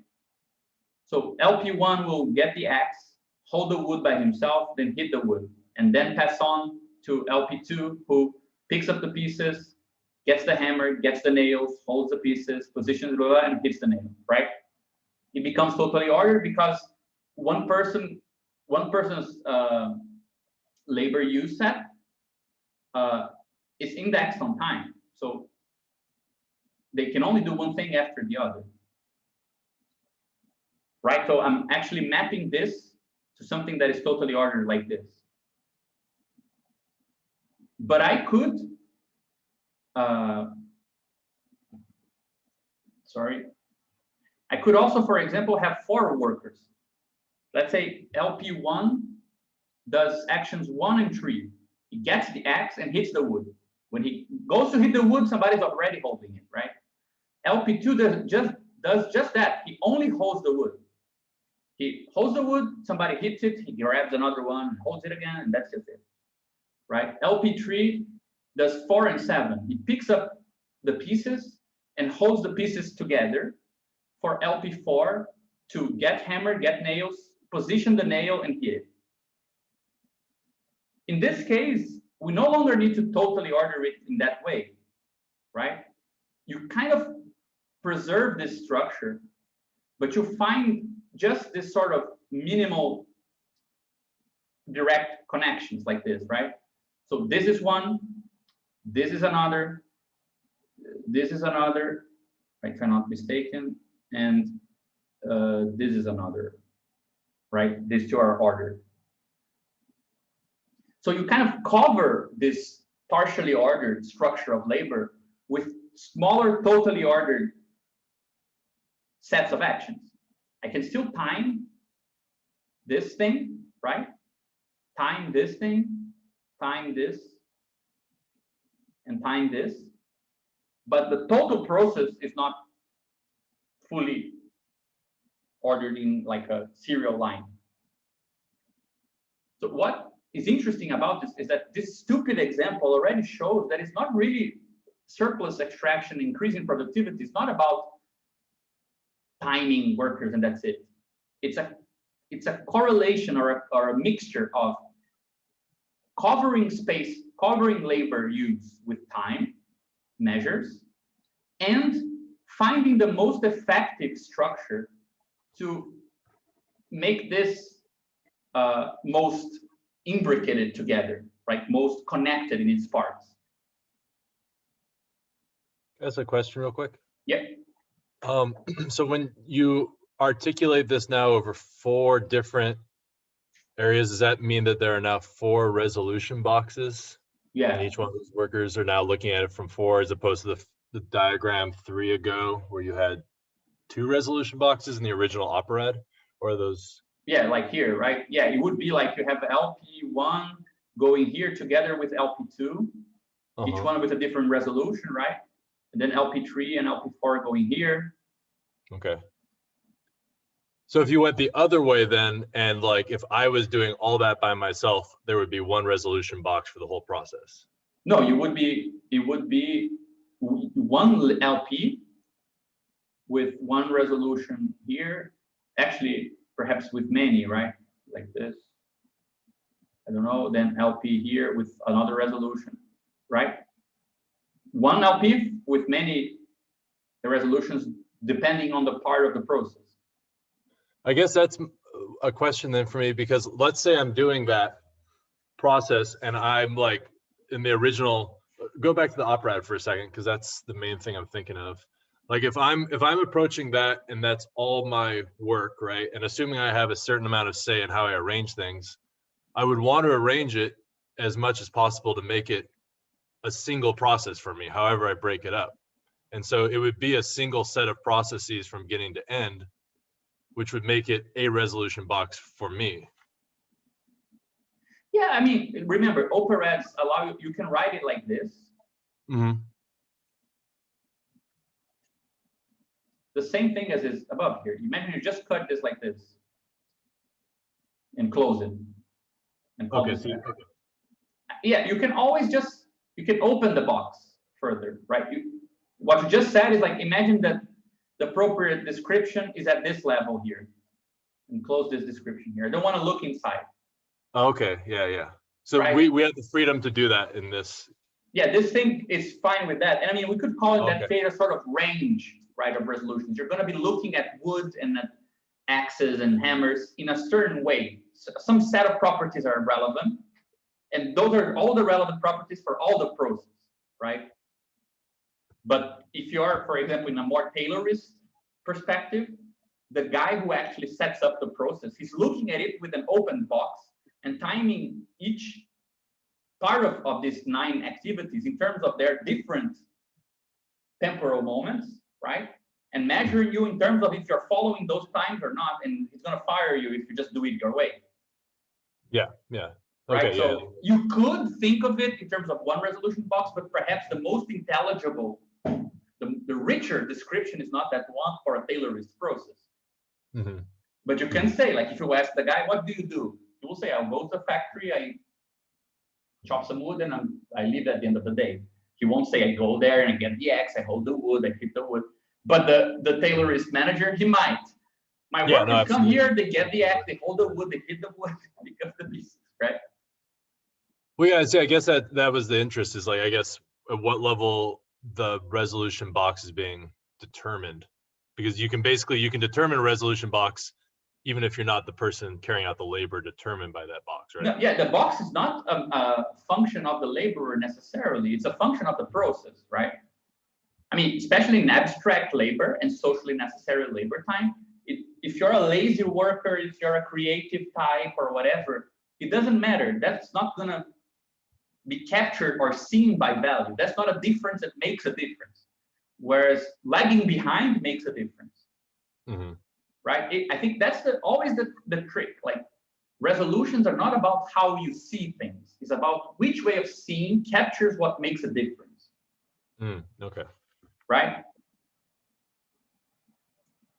So LP1 will get the axe, hold the wood by himself, then hit the wood, and then pass on to LP2, who picks up the pieces, gets the hammer, gets the nails, holds the pieces, positions, blah, blah, and hits the nail, right? It becomes totally ordered because one person's labor use set is indexed on time. So they can only do one thing after the other, right? So I'm actually mapping this to something that is totally ordered like this. But I could, I could also, for example, have 4 workers. Let's say LP1 does actions 1 and 3. He gets the axe and hits the wood. When he goes to hit the wood, somebody's already holding it, right? LP2 does just that. He only holds the wood. He holds the wood, somebody hits it, he grabs another one, holds it again, and that's just it, right? LP3 does 4 and 7. He picks up the pieces and holds the pieces together for LP4 to get hammer, get nails, position the nail, and hit it. In this case, we no longer need to totally order it in that way, right? You kind of preserve this structure, but you find just this sort of minimal direct connections like this, right? So this is one, this is another, this is another, if I'm not mistaken, and this is another, right? These 2 are ordered. So you kind of cover this partially ordered structure of labor with smaller, totally ordered sets of actions. I can still time this thing, right? Time this thing, time this, and time this. But the total process is not fully ordered in like a serial line. So what is interesting about this is that this stupid example already shows that it's not really surplus extraction, increasing productivity. It's not about timing workers and that's it. It's a correlation or a mixture of covering space, covering labor use with time measures, and finding the most effective structure to make this most imbricated together, right? Most connected in its parts. That's a question real quick. Yeah. So when you articulate this now over 4 different areas, does that mean that there are now 4 resolution boxes? Yeah. And each one of those workers are now looking at it from 4 as opposed to the diagram 3 ago where you had 2 resolution boxes in the original operad? Or are those? Yeah, like here, right? Yeah, it would be like you have LP1 going here together with LP2, each one with a different resolution, right? And then LP3 and LP4 going here. Okay. So if you went the other way then, and like if I was doing all that by myself, there would be 1 resolution box for the whole process. No, it would be 1 LP with 1 resolution here. Actually, perhaps with many, right? Like this. I don't know. Then LP here with another resolution, right? 1 LP with many resolutions depending on the part of the process. I guess that's a question then for me, because let's say I'm doing that process and I'm like in the original, go back to the operad for a second, because that's the main thing I'm thinking of. Like if I'm approaching that and that's all my work, right? And assuming I have a certain amount of say in how I arrange things, I would want to arrange it as much as possible to make it a single process for me, however I break it up. And so it would be a single set of processes from beginning to end, which would make it a resolution box for me. Yeah, I mean, remember, operads allow you can write it like this. Mm-hmm. The same thing as is above here. Imagine you just cut this like this and close it. And Okay. Yeah, you can always you can open the box further, right? What you just said is like, imagine that the appropriate description is at this level here, and close this description here. I don't want to look inside. Okay, yeah. So right? we have the freedom to do that in this. Yeah, this thing is fine with that. And I mean, we could call it that create a sort of range, right, of resolutions. You're going to be looking at wood and at axes and hammers in a certain way. So some set of properties are relevant, and those are all the relevant properties for all the process, right? But if you are, for example, in a more Taylorist perspective, the guy who actually sets up the process, he's looking at it with an open box and timing each part of these 9 activities in terms of their different temporal moments, right? And measuring you in terms of if you're following those times or not, and it's going to fire you if you just do it your way. Yeah. Right. Okay, so you could think of it in terms of 1 resolution box, but perhaps the most intelligible, the richer description is not that one for a Taylorist process. Mm-hmm. But you can say, like, if you ask the guy, what do? He will say, I'll go to the factory, I chop some wood, and I leave at the end of the day. He won't say, I go there and I get the axe, I hold the wood, I keep the wood. But the Taylorist manager, he might. My workers come here, they get the axe, they hold the wood, they hit the wood, they pick up the pieces, right? Well, yeah, see, I guess that was the interest, is like, I guess at what level the resolution box is being determined, because you can determine a resolution box even if you're not the person carrying out the labor determined by that box, right? No, yeah, the box is not a function of the laborer necessarily. It's a function of the process, right? I mean, especially in abstract labor and socially necessary labor time, if you're a lazy worker, if you're a creative type or whatever, it doesn't matter. That's not going to be captured or seen by value. That's not a difference that makes a difference. Whereas lagging behind makes a difference. Mm-hmm. Right? I think that's always the trick. Like, resolutions are not about how you see things. It's about which way of seeing captures what makes a difference. Okay. Right?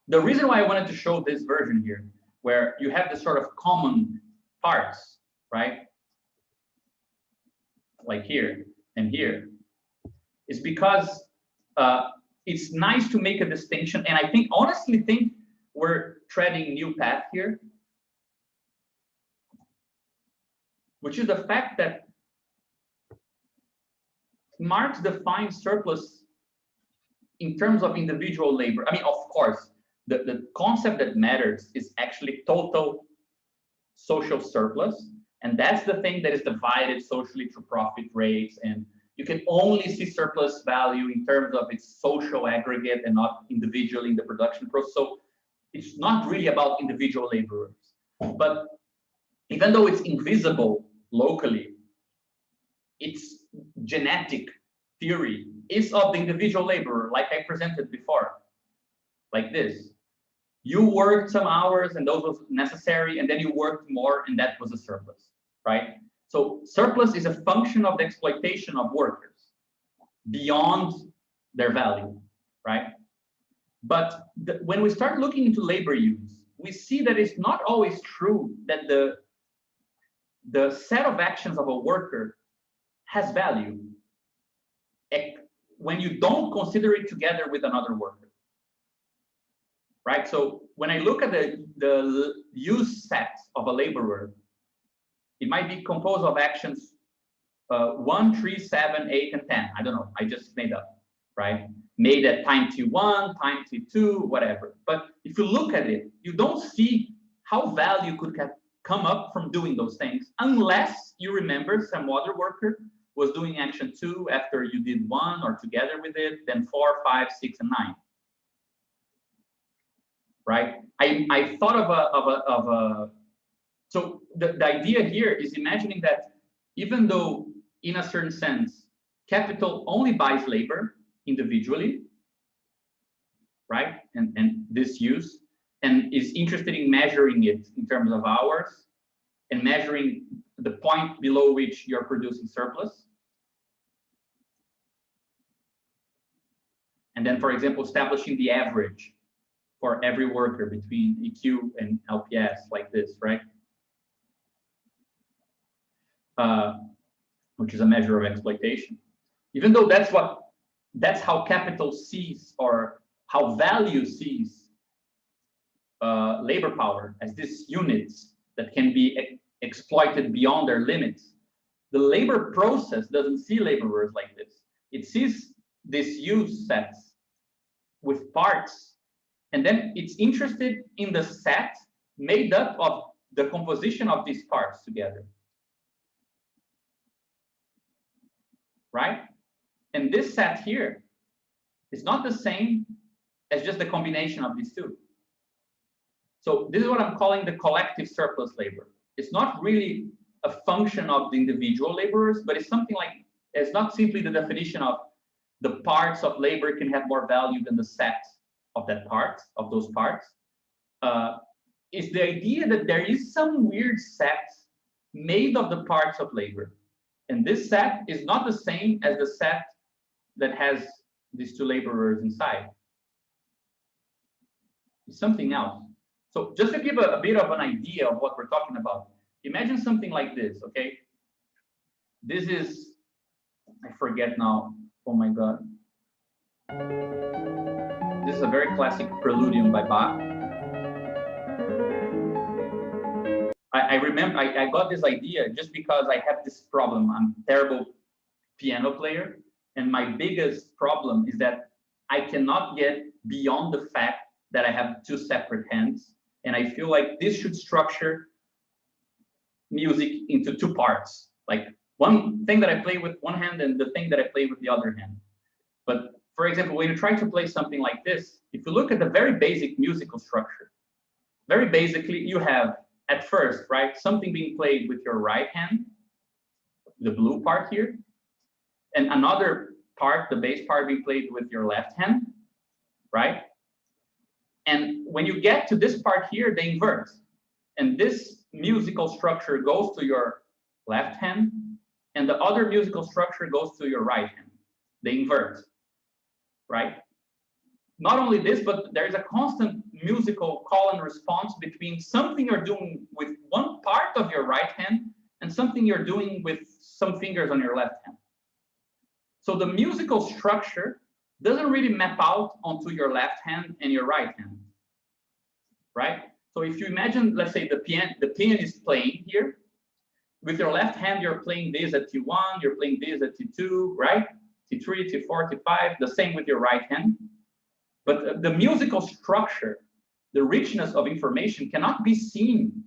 The reason why I wanted to show this version here, where you have the sort of common parts, right? Like here and here, is because it's nice to make a distinction. And I honestly think we're treading new path here, which is the fact that Marx defines surplus in terms of individual labor. I mean, of course, the concept that matters is actually total social surplus. And that's the thing that is divided socially through profit rates. And you can only see surplus value in terms of its social aggregate and not individually in the production process. So it's not really about individual laborers. But even though it's invisible locally, its genetic theory is of the individual laborer, like I presented before, like this. You worked some hours and those was necessary, and then you worked more and that was a surplus, right? So surplus is a function of the exploitation of workers beyond their value, right? But when we start looking into labor use, we see that it's not always true that the set of actions of a worker has value when you don't consider it together with another worker, right? So when I look at the use set of a laborer, it might be composed of actions 1, 3, 7, 8, and 10. I don't know. I just made up, right? Made at time t1, time t2, whatever. But if you look at it, you don't see how value could come up from doing those things unless you remember some other worker was doing action 2 after you did 1 or together with it, then 4, 5, 6, and 9. Right? I thought of a so the idea here is imagining that even though in a certain sense capital only buys labor individually, right? And this use, and is interested in measuring it in terms of hours and measuring the point below which you're producing surplus. And then, for example, establishing the average for every worker between EQ and LPS, like this, right? Which is a measure of exploitation. Even though that's how capital sees, or how value sees labor power as these units that can be exploited beyond their limits. The labor process doesn't see laborers like this. It sees this use sets with parts, and then it's interested in the set made up of the composition of these parts together, right? And this set here is not the same as just the combination of these two. So this is what I'm calling the collective surplus labor. It's not really a function of the individual laborers, but it's something like, it's not simply the definition of the parts of labor can have more value than the set of that part, of those parts. It's the idea that there is some weird set made of the parts of labor. And this set is not the same as the set that has these two laborers inside. It's something else. So just to give a bit of an idea of what we're talking about, imagine something like this, okay? This is, I forget now, oh my God. This is a very classic preludium by Bach. I remember, I got this idea just because I have this problem. I'm a terrible piano player. And my biggest problem is that I cannot get beyond the fact that I have two separate hands. And I feel like this should structure music into two parts. Like one thing that I play with one hand and the thing that I play with the other hand. But for example, when you try to play something like this, if you look at the very basic musical structure, very basically you have at first, right, something being played with your right hand, the blue part here, and another part, the bass part, being played with your left hand, right? And when you get to this part here, they invert. And this musical structure goes to your left hand, and the other musical structure goes to your right hand. They invert, right? not only this, but there is a constant musical call and response between something you're doing with one part of your right hand and something you're doing with some fingers on your left hand. So the musical structure doesn't really map out onto your left hand and your right hand, right? So if you imagine, let's say the pianist is playing here. With your left hand, you're playing this at T1, you're playing this at T2, right? T3, T4, T5, the same with your right hand. But the musical structure, the richness of information cannot be seen,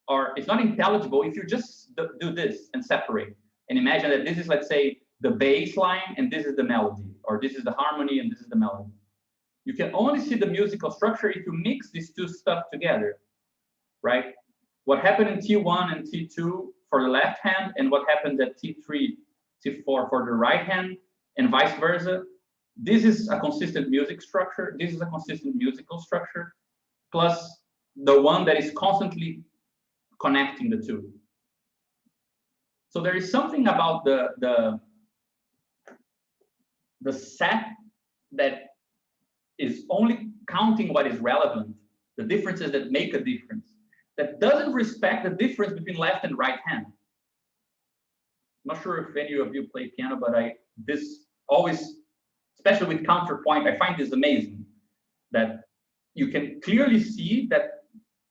or it's not intelligible if you just do this and separate. And imagine that this is, let's say, the bass line and this is the melody, or this is the harmony and this is the melody. You can only see the musical structure if you mix these two stuff together, right? What happened in T1 and T2 for the left hand and what happened at T3, T4 for the right hand and vice versa. This is a consistent music structure. This is a consistent musical structure, plus the one that is constantly connecting the two. So there is something about the set that is only counting what is relevant, the differences that make a difference, that doesn't respect the difference between left and right hand. I'm not sure if any of you play piano, but this always, especially with counterpoint, I find this amazing, that you can clearly see that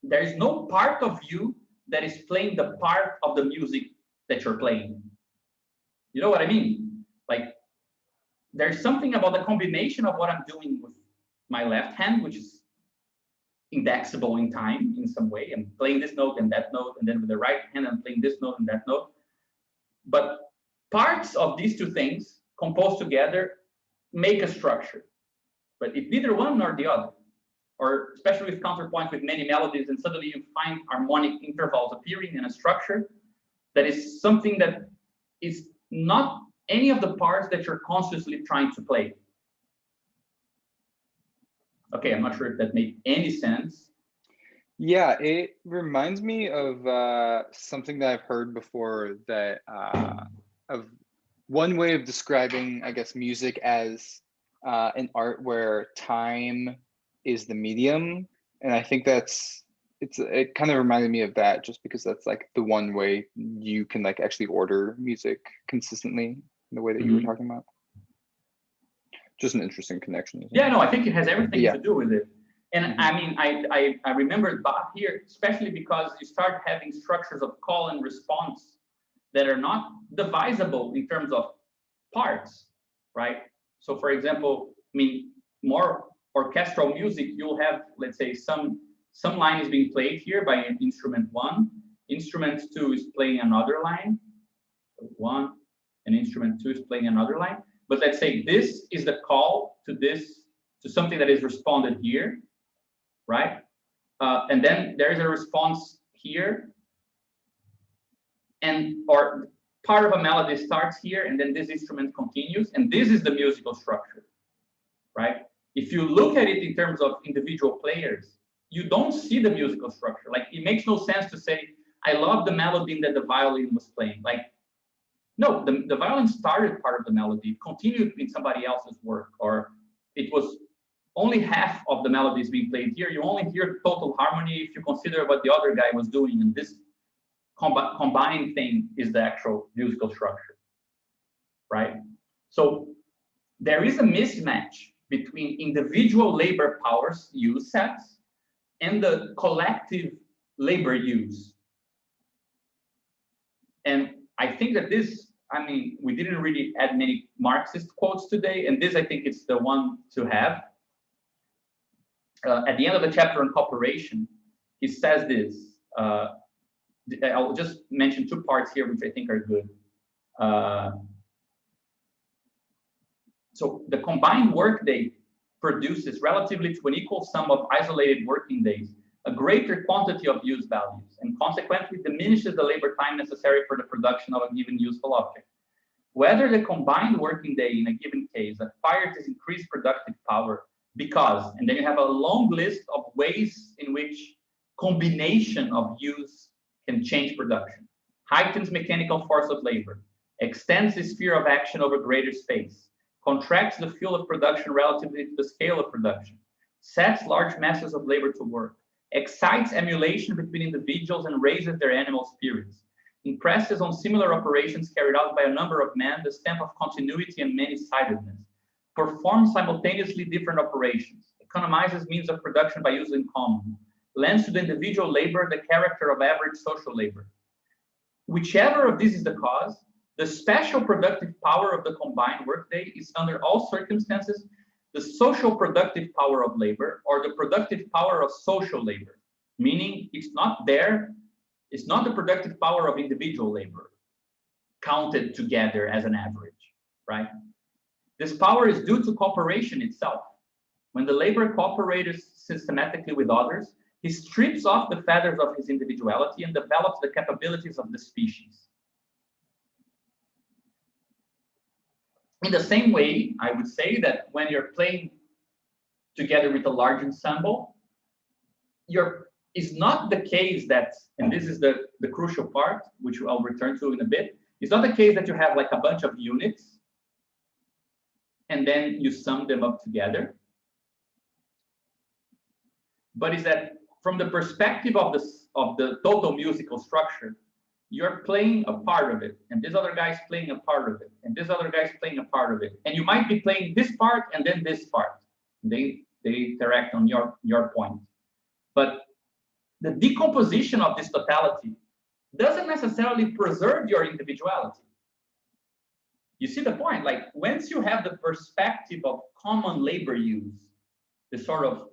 there is no part of you that is playing the part of the music that you're playing. You know what I mean? Like, there's something about the combination of what I'm doing with my left hand, which is indexable in time in some way. I'm playing this note and that note, and then with the right hand, I'm playing this note and that note. But parts of these two things composed together make a structure. But if neither one nor the other, or especially with counterpoint with many melodies, and suddenly you find harmonic intervals appearing in a structure, that is something that is not any of the parts that you're consciously trying to play. Okay, I'm not sure if that made any sense. Yeah, it reminds me of something that I've heard before, that of one way of describing, I guess, music as an art where time is the medium. And I think it kind of reminded me of that, just because that's like the one way you can like actually order music consistently in the way that you were talking about. Just an interesting connection. Yeah, no, I think it has everything to do with it. And I mean, I remember Bach here, especially because you start having structures of call and response that are not divisible in terms of parts, right? So for example, I mean, more orchestral music, you'll have, let's say, some line is being played here by an instrument 1, instrument 2 is playing another line, 1, and instrument 2 is playing another line. But let's say this is the call to this, to something that is responded here, right? And then there is a response here, or part of a melody starts here, and then this instrument continues, and this is the musical structure, right? If you look at it in terms of individual players, you don't see the musical structure. Like, it makes no sense to say, I love the melody that the violin was playing. Like, no, the violin started part of the melody, continued in somebody else's work, or it was only half of the melodies being played here. You only hear total harmony if you consider what the other guy was doing, and this combined thing is the actual musical structure, right? So there is a mismatch between individual labor powers use sets and the collective labor use. And I think that this, I mean, we didn't really add many Marxist quotes today, and this, I think, it's the one to have. At the end of the chapter on cooperation, he says this. I'll just mention 2 parts here, which I think are good. So the combined workday produces, relatively to an equal sum of isolated working days, a greater quantity of use values, and consequently diminishes the labor time necessary for the production of a given useful object. Whether the combined working day in a given case acquires this increased productive power because, and then you have a long list of ways in which combination of use can change production, heightens mechanical force of labor, extends the sphere of action over greater space, contracts the field of production relatively to the scale of production, sets large masses of labor to work, excites emulation between individuals and raises their animal spirits, impresses on similar operations carried out by a number of men the stamp of continuity and many-sidedness, performs simultaneously different operations, economizes means of production by using common, lends to the individual labor the character of average social labor. Whichever of these is the cause, the special productive power of the combined workday is under all circumstances the social productive power of labor or the productive power of social labor, meaning it's not the productive power of individual labor counted together as an average, right? This power is due to cooperation itself. When the labor cooperates systematically with others, he strips off the feathers of his individuality and develops the capabilities of the species. In the same way, I would say that when you're playing together with a large ensemble, it's not the case that, and this is the crucial part, which I'll return to in a bit, it's not the case that you have like a bunch of units and then you sum them up together. But is that from the perspective of the total musical structure, you're playing a part of it, and this other guy's playing a part of it, and this other guy's playing a part of it, and you might be playing this part and then this part. They interact on your point, but the decomposition of this totality doesn't necessarily preserve your individuality. You see the point? Like once you have the perspective of common labor use, the sort of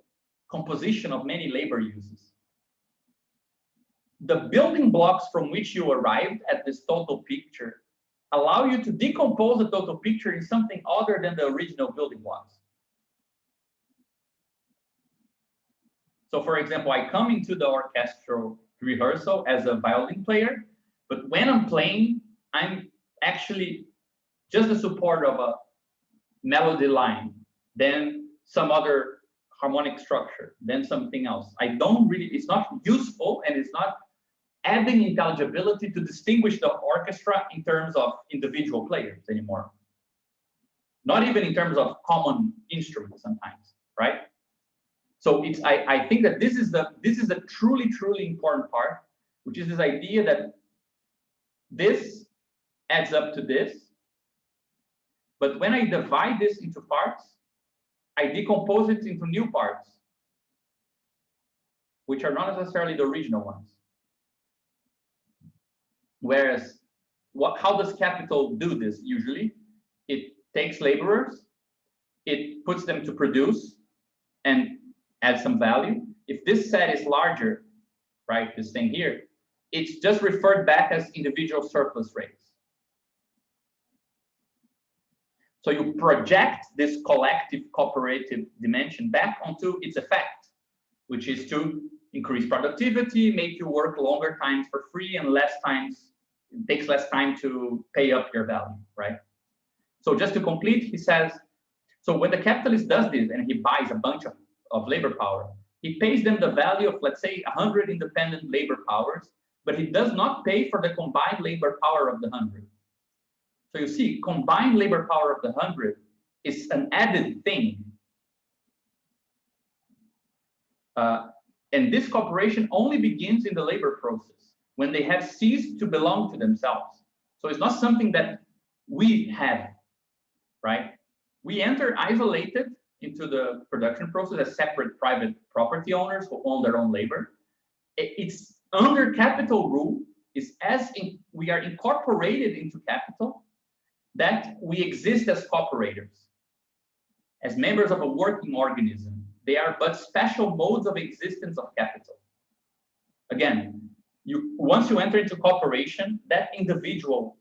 composition of many labor uses, the building blocks from which you arrived at this total picture allow you to decompose the total picture in something other than the original building blocks. So for example, I come into the orchestral rehearsal as a violin player, but when I'm playing, I'm actually just the support of a melody line, then some other harmonic structure, then something else. It's not useful and it's not adding intelligibility to distinguish the orchestra in terms of individual players anymore. Not even in terms of common instruments sometimes, right? So I think that this is the truly important part, which is this idea that this adds up to this, but when I divide this into parts, I decompose it into new parts, which are not necessarily the original ones. Whereas, how does capital do this usually? It takes laborers, it puts them to produce and add some value. If this set is larger, right, this thing here, it's just referred back as individual surplus rates. So you project this collective cooperative dimension back onto its effect, which is to increase productivity, make you work longer times for free and it takes less time to pay up your value, right? So just to complete, he says, so when the capitalist does this and he buys a bunch of labor power, he pays them the value of, let's say, 100 independent labor powers, but he does not pay for the combined labor power of the 100. So you see, combined labor power of the 100 is an added thing. And this cooperation only begins in the labor process when they have ceased to belong to themselves. So it's not something that we have, right? We enter isolated into the production process as separate private property owners who own their own labor. It's under capital rule, we are incorporated into capital, that we exist as cooperators, as members of a working organism. They are but special modes of existence of capital. Again, once you enter into cooperation, that individual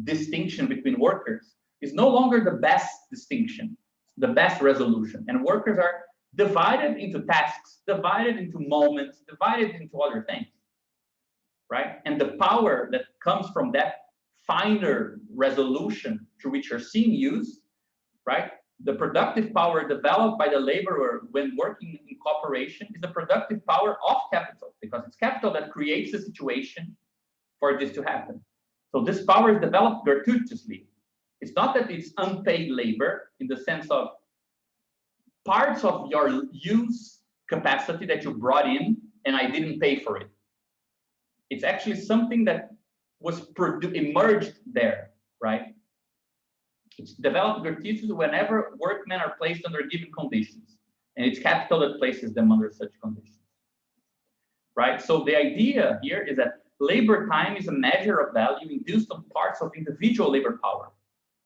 distinction between workers is no longer the best distinction, the best resolution. And workers are divided into tasks, divided into moments, divided into other things, right? And the power that comes from that finer resolution to which you're seeing use, right? The productive power developed by the laborer when working in cooperation is the productive power of capital, because it's capital that creates the situation for this to happen. So this power is developed gratuitously. It's not that it's unpaid labor in the sense of parts of your use capacity that you brought in and I didn't pay for it. It's actually something that was emerged there, right? It's developed gratuitously whenever workmen are placed under given conditions, and it's capital that places them under such conditions, right? So the idea here is that labor time is a measure of value induced on parts of individual labor power,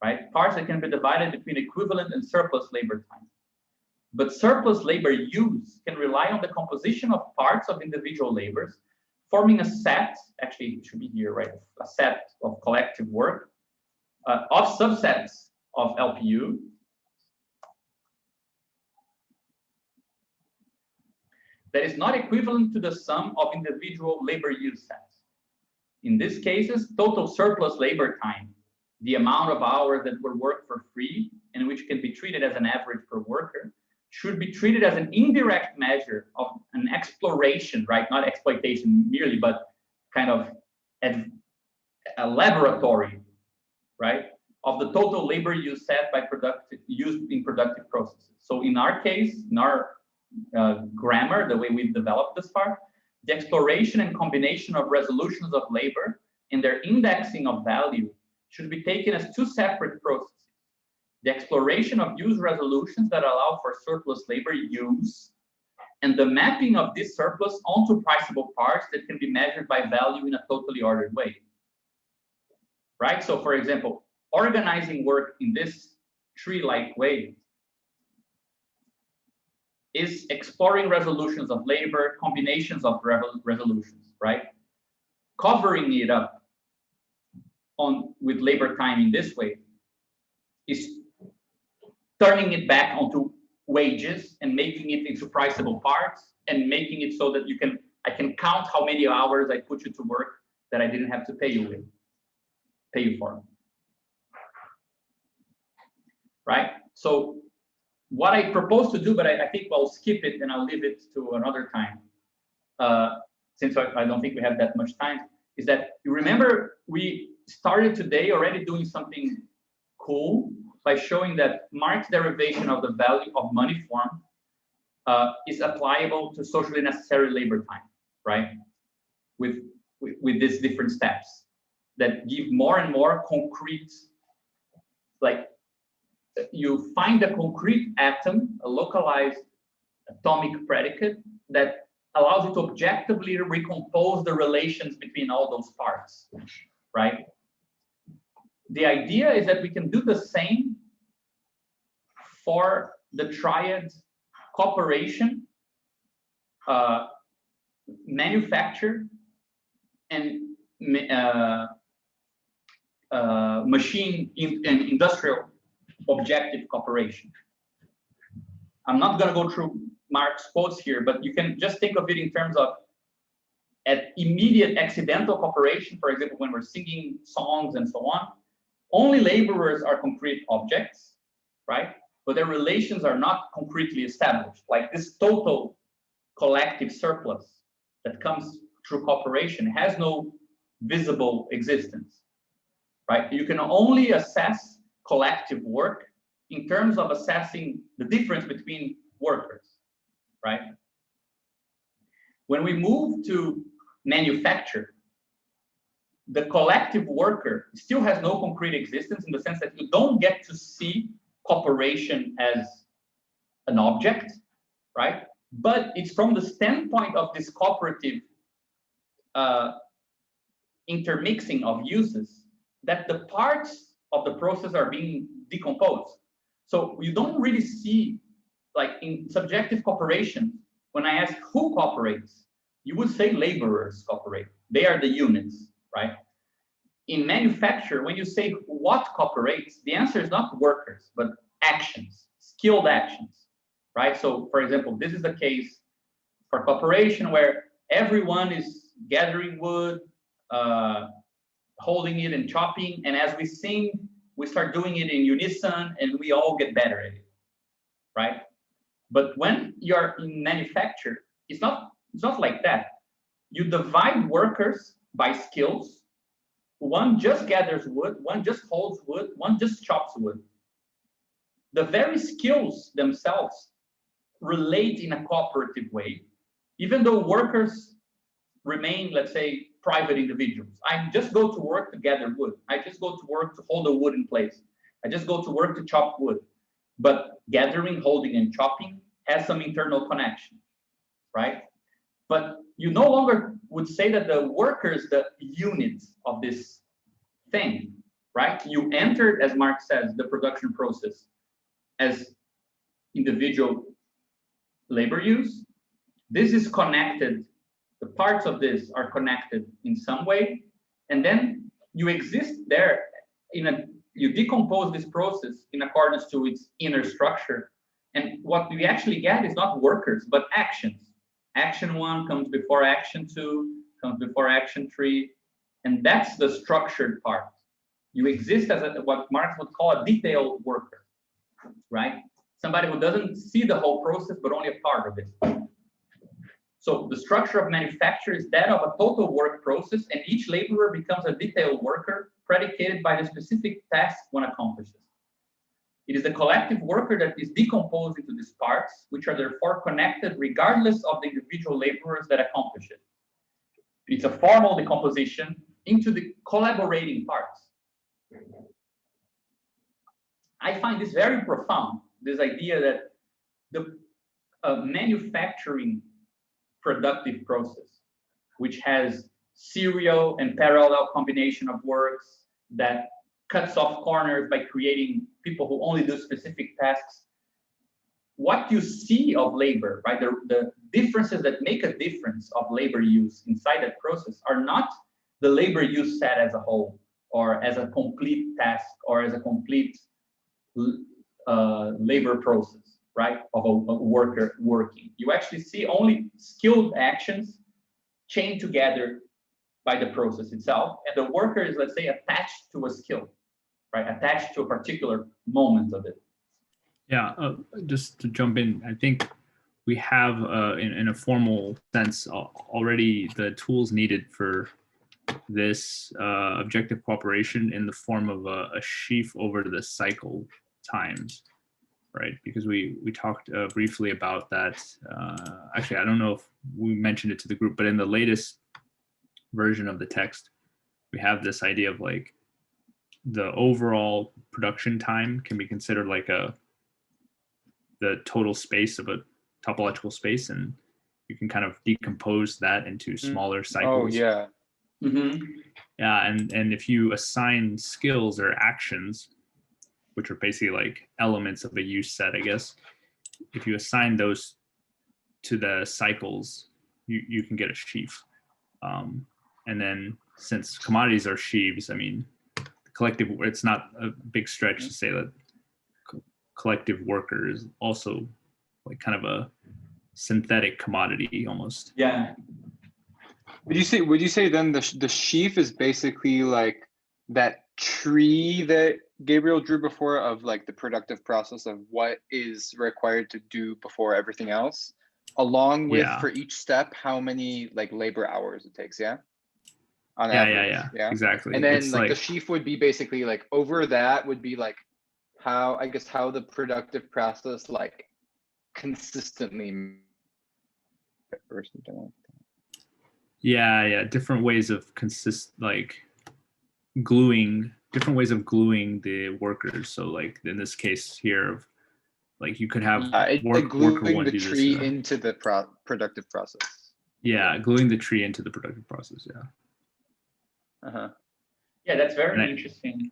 right? Parts that can be divided between equivalent and surplus labor time. But surplus labor use can rely on the composition of parts of individual labors, forming a set, actually it should be here, right? A set of collective work of subsets of LPU that is not equivalent to the sum of individual labor use sets. In these cases, total surplus labor time, the amount of hours that were worked for free and which can be treated as an average per worker, should be treated as an indirect measure of an exploration, right? Not exploitation merely, but kind of a laboratory, right? Of the total labor use set by used in productive processes. So in our case, in our grammar, the way we've developed this part, the exploration and combination of resolutions of labor and their indexing of value should be taken as two separate processes. The exploration of use resolutions that allow for surplus labor use, and the mapping of this surplus onto priceable parts that can be measured by value in a totally ordered way. Right? So for example, organizing work in this tree-like way is exploring resolutions of labor, combinations of resolutions, right? Covering it up with labor time in this way is turning it back onto wages and making it into priceable parts and making it so that I can count how many hours I put you to work that I didn't have to pay you for. Right? So what I propose to do, but I think I'll skip it and I'll leave it to another time, since I don't think we have that much time, is that you remember we started today already doing something cool by showing that Marx's derivation of the value of money form is applicable to socially necessary labor time, right? With these different steps that give more and more concrete, like you find a concrete atom, a localized atomic predicate that allows you to objectively recompose the relations between all those parts, right? The idea is that we can do the same for the triad cooperation, manufacture, and machine and industrial objective cooperation. I'm not going to go through Marx's quotes here, but you can just think of it in terms of at immediate accidental cooperation, for example, when we're singing songs and so on. Only laborers are concrete objects, right? But their relations are not concretely established. Like this total collective surplus that comes through cooperation has no visible existence, right? You can only assess collective work in terms of assessing the difference between workers, right? When we move to manufacture, the collective worker still has no concrete existence in the sense that you don't get to see cooperation as an object, right? But it's from the standpoint of this cooperative intermixing of uses that the parts of the process are being decomposed. So you don't really see, like in subjective cooperation, when I ask who cooperates, you would say laborers cooperate. They are the units, right? In manufacture, when you say what cooperates, the answer is not workers, but actions, skilled actions, right? So for example, this is the case for cooperation where everyone is gathering wood, holding it and chopping, and as we sing, we start doing it in unison and we all get better at it, right? But when you're in manufacture, it's not like that. You divide workers by skills, one just gathers wood, one just holds wood, one just chops wood. The very skills themselves relate in a cooperative way, even though workers remain, let's say, private individuals. I just go to work to gather wood. I just go to work to hold the wood in place. I just go to work to chop wood. But gathering, holding, and chopping has some internal connection, right? But you no longer would say that the worker is the unit of this thing, right? You entered, as Mark says, the production process as individual labor use. This is connected. The parts of this are connected in some way, and then you exist there you decompose this process in accordance to its inner structure. And what we actually get is not workers, but actions. Action 1 comes before action 2, comes before action 3, and that's the structured part. You exist as what Marx would call a detailed worker, right? Somebody who doesn't see the whole process, but only a part of it. So the structure of manufacture is that of a total work process, and each laborer becomes a detailed worker predicated by the specific task one accomplishes. It is the collective worker that is decomposed into these parts, which are therefore connected regardless of the individual laborers that accomplish it. It's a formal decomposition into the collaborating parts. I find this very profound, this idea that the manufacturing productive process, which has serial and parallel combination of works that cuts off corners by creating people who only do specific tasks. What you see of labor, right? The differences that make a difference of labor use inside that process are not the labor use set as a whole, or as a complete task, or as a complete labor process, right? Of a worker working. You actually see only skilled actions chained together by the process itself, and the worker is, let's say, attached to a skill, right? Attached to a particular moment of it. Yeah, just to jump in, I think we have, in a formal sense, already the tools needed for this objective cooperation in the form of a sheaf over the cycle times, right? Because we talked briefly about that. Actually, I don't know if we mentioned it to the group, but in the latest version of the text, we have this idea of like the overall production time can be considered like the total space of a topological space, and you can kind of decompose that into smaller cycles. Oh yeah. Mm-hmm. Yeah, and if you assign skills or actions, which are basically like elements of a use set, I guess, if you assign those to the cycles, you can get a sheaf. And then since commodities are sheaves, I mean, collective, it's not a big stretch to say that collective worker is also like kind of a synthetic commodity almost. Yeah. Would you say then the sheaf is basically like that tree that Gabriel drew before of like the productive process of what is required to do before everything else, along with for each step how many like labor hours it takes, yeah? On average, yeah, exactly. And then it's like the sheaf would be basically like over that would be like how the productive process like consistently or something like that. Yeah, different ways of gluing the workers. So like in this case here, like you could have gluing the tree into the productive process. Yeah, gluing the tree into the productive process. Yeah. Yeah, that's very interesting.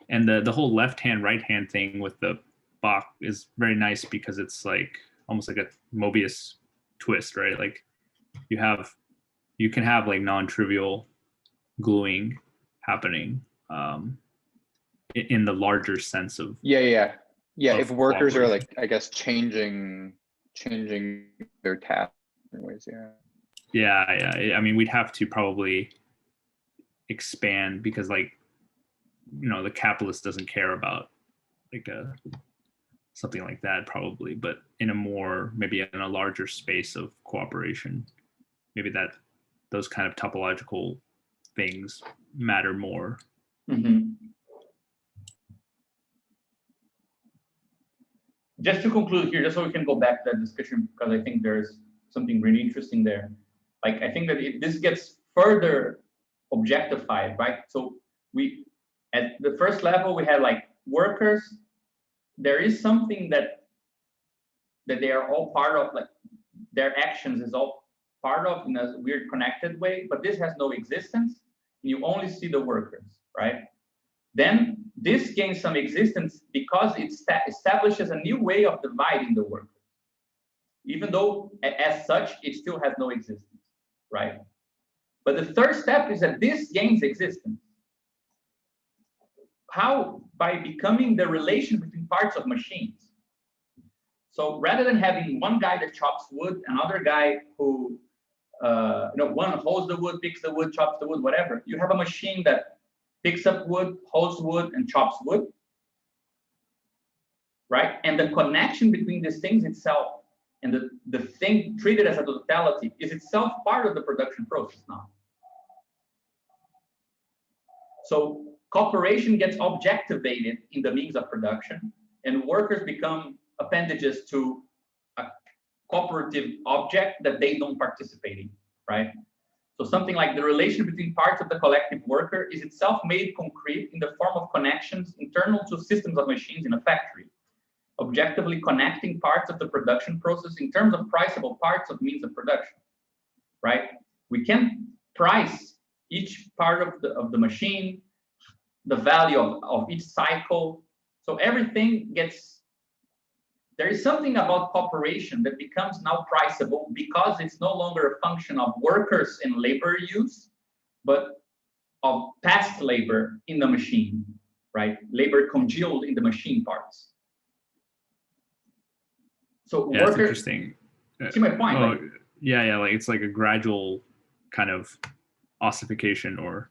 And the whole left hand, right hand thing with the Bach is very nice because it's like almost like a Mobius twist, right? Like you can have like non-trivial gluing happening in the larger sense of if workers are like, I guess, changing their task in ways. Yeah. I mean, we'd have to probably expand because like, you know, the capitalist doesn't care about like something like that probably, but maybe in a larger space of cooperation, maybe those kind of topological things matter more. Just to conclude here, just so we can go back to that discussion, because I think there's something really interesting there. Like, I think that this gets further objectified, right? So we, at the first level, we had like workers. There is something that they are all part of, like their actions is all part of in a weird connected way, but this has no existence. You only see the workers, right? Then this gains some existence because it establishes a new way of dividing the workers. Even though as such, it still has no existence, right? But the third step is that this gains existence. How? By becoming the relation between parts of machines. So rather than having one guy that chops wood, another guy who, one holds the wood, picks the wood, chops the wood, whatever, you have a machine that picks up wood, holds wood, and chops wood, right? And the connection between these things itself and the thing treated as a totality is itself part of the production process now. So cooperation gets objectivated in the means of production, and workers become appendages to a cooperative object that they don't participate in, right? So something like the relation between parts of the collective worker is itself made concrete in the form of connections internal to systems of machines in a factory, objectively connecting parts of the production process in terms of priceable parts of means of production, right? We can price each part of the machine, the value of each cycle. So everything gets, there is something about cooperation that becomes now priceable because it's no longer a function of workers and labor use, but of past labor in the machine, right? Labor congealed in the machine parts. So yeah, workers, that's interesting. See my point? Oh, like, yeah, like it's like a gradual kind of ossification or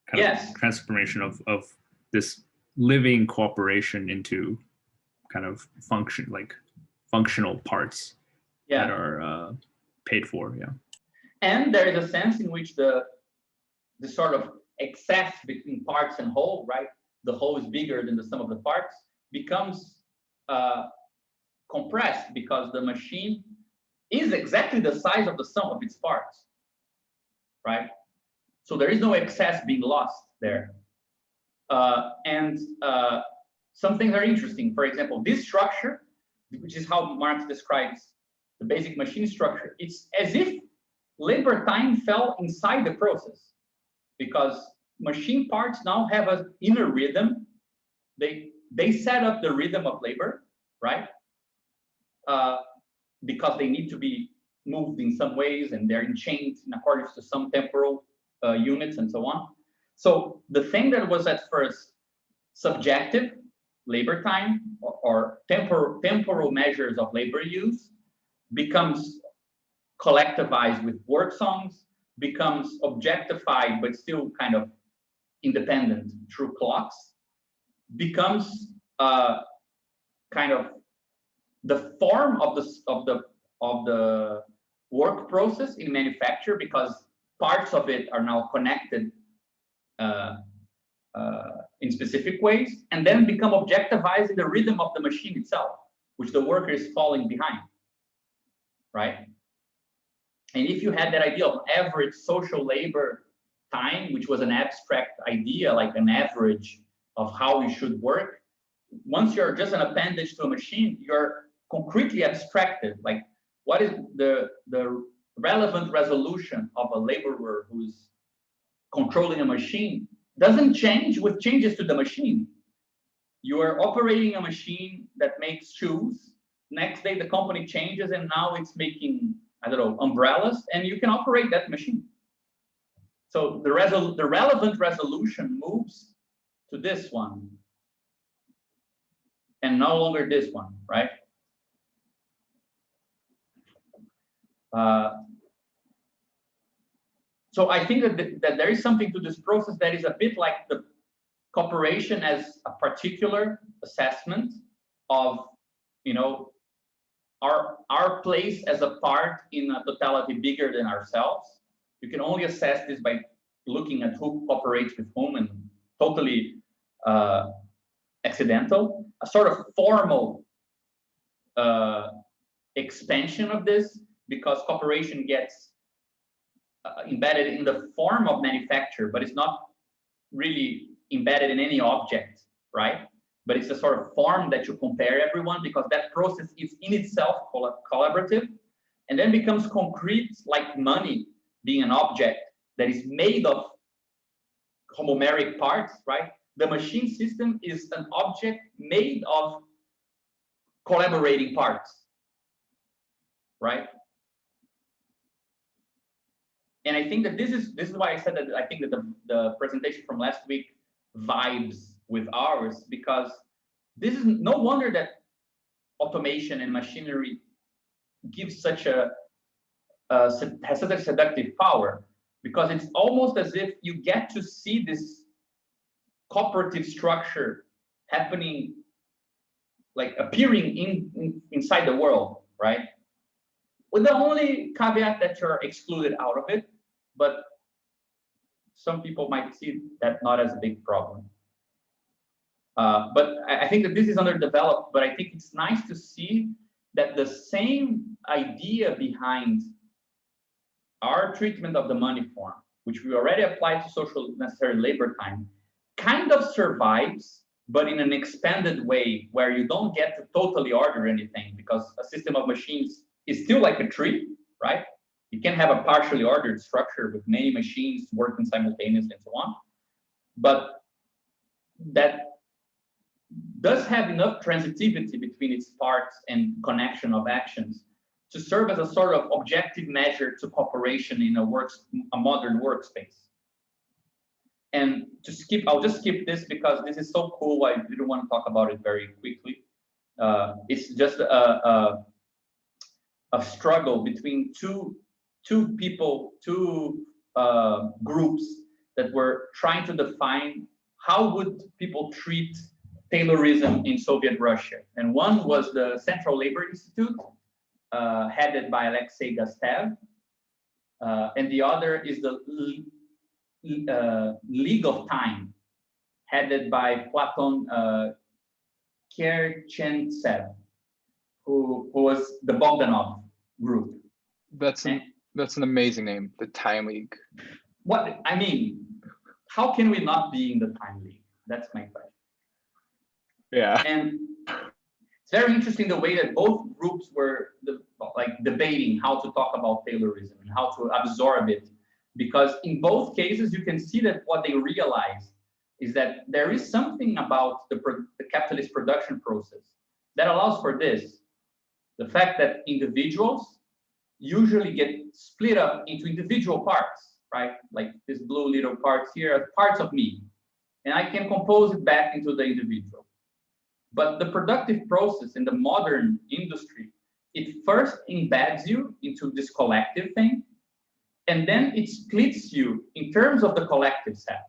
kind of transformation of this living cooperation into kind of functional parts that are paid for. Yeah. And there is a sense in which the sort of excess between parts and whole, right? The whole is bigger than the sum of the parts, becomes compressed because the machine is exactly the size of the sum of its parts, right? So there is no excess being lost there. And some things are interesting. For example, this structure, which is how Marx describes the basic machine structure, it's as if labor time fell inside the process, because machine parts now have an inner rhythm. They set up the rhythm of labor, right? Because they need to be moved in some ways, and they're enchained in accordance to some temporal units and so on. So the thing that was at first subjective, labor time, or temporal measures of labor use, becomes collectivized with work songs, becomes objectified but still kind of independent through clocks, becomes kind of the form of the work process in manufacture, because parts of it are now connected in specific ways, and then become objectivized in the rhythm of the machine itself, which the worker is falling behind, right? And if you had that idea of average social labor time, which was an abstract idea, like an average of how we should work, once you're just an appendage to a machine, you're concretely abstracted. Like, what is the relevant resolution of a laborer who's controlling a machine doesn't change with changes to the machine. You are operating a machine that makes shoes. Next day, the company changes, and now it's making, I don't know, umbrellas, and you can operate that machine. So the relevant resolution moves to this one, and no longer this one, right? So I think that there is something to this process that is a bit like the cooperation as a particular assessment of, our place as a part in a totality bigger than ourselves. You can only assess this by looking at who cooperates with whom and totally accidental. A sort of formal expansion of this, because cooperation gets embedded in the form of manufacture, but it's not really embedded in any object, right? But it's a sort of form that you compare everyone, because that process is in itself collaborative, and then becomes concrete, like money being an object that is made of homomeric parts, right? The machine system is an object made of collaborating parts, right? And I think that this is why I said that I think that the presentation from last week vibes with ours, because this is no wonder that automation and machinery gives such a has such a seductive power, because it's almost as if you get to see this cooperative structure happening, like appearing inside the world, right? With the only caveat that you're excluded out of it, but some people might see that not as a big problem. But I think that this is underdeveloped, but I think it's nice to see that the same idea behind our treatment of the money form, which we already applied to social necessary labor time, kind of survives, but in an expanded way where you don't get to totally order anything, because a system of machines is still like a tree, right? You can have a partially ordered structure with many machines working simultaneously and so on. But that does have enough transitivity between its parts and connection of actions to serve as a sort of objective measure to cooperation in a modern workspace. And to skip, I'll just skip this because this is so cool. I didn't want to talk about it very quickly. It's just a struggle between two groups that were trying to define how would people treat Taylorism in Soviet Russia. And one was the Central Labor Institute, headed by Alexei Gastev, and the other is the League of Time, headed by Platon Kerchentsev, who was the Bogdanov group. That's an amazing name, the Time League. What I mean, how can we not be in the Time League? That's my question. Yeah. And it's very interesting the way that both groups were debating how to talk about Taylorism and how to absorb it, because in both cases you can see that what they realize is that there is something about the capitalist production process that allows for this. The fact that individuals usually get split up into individual parts, right? Like this blue little parts here are parts of me, and I can compose it back into the individual. But the productive process in the modern industry, it first embeds you into this collective thing, and then it splits you in terms of the collective set,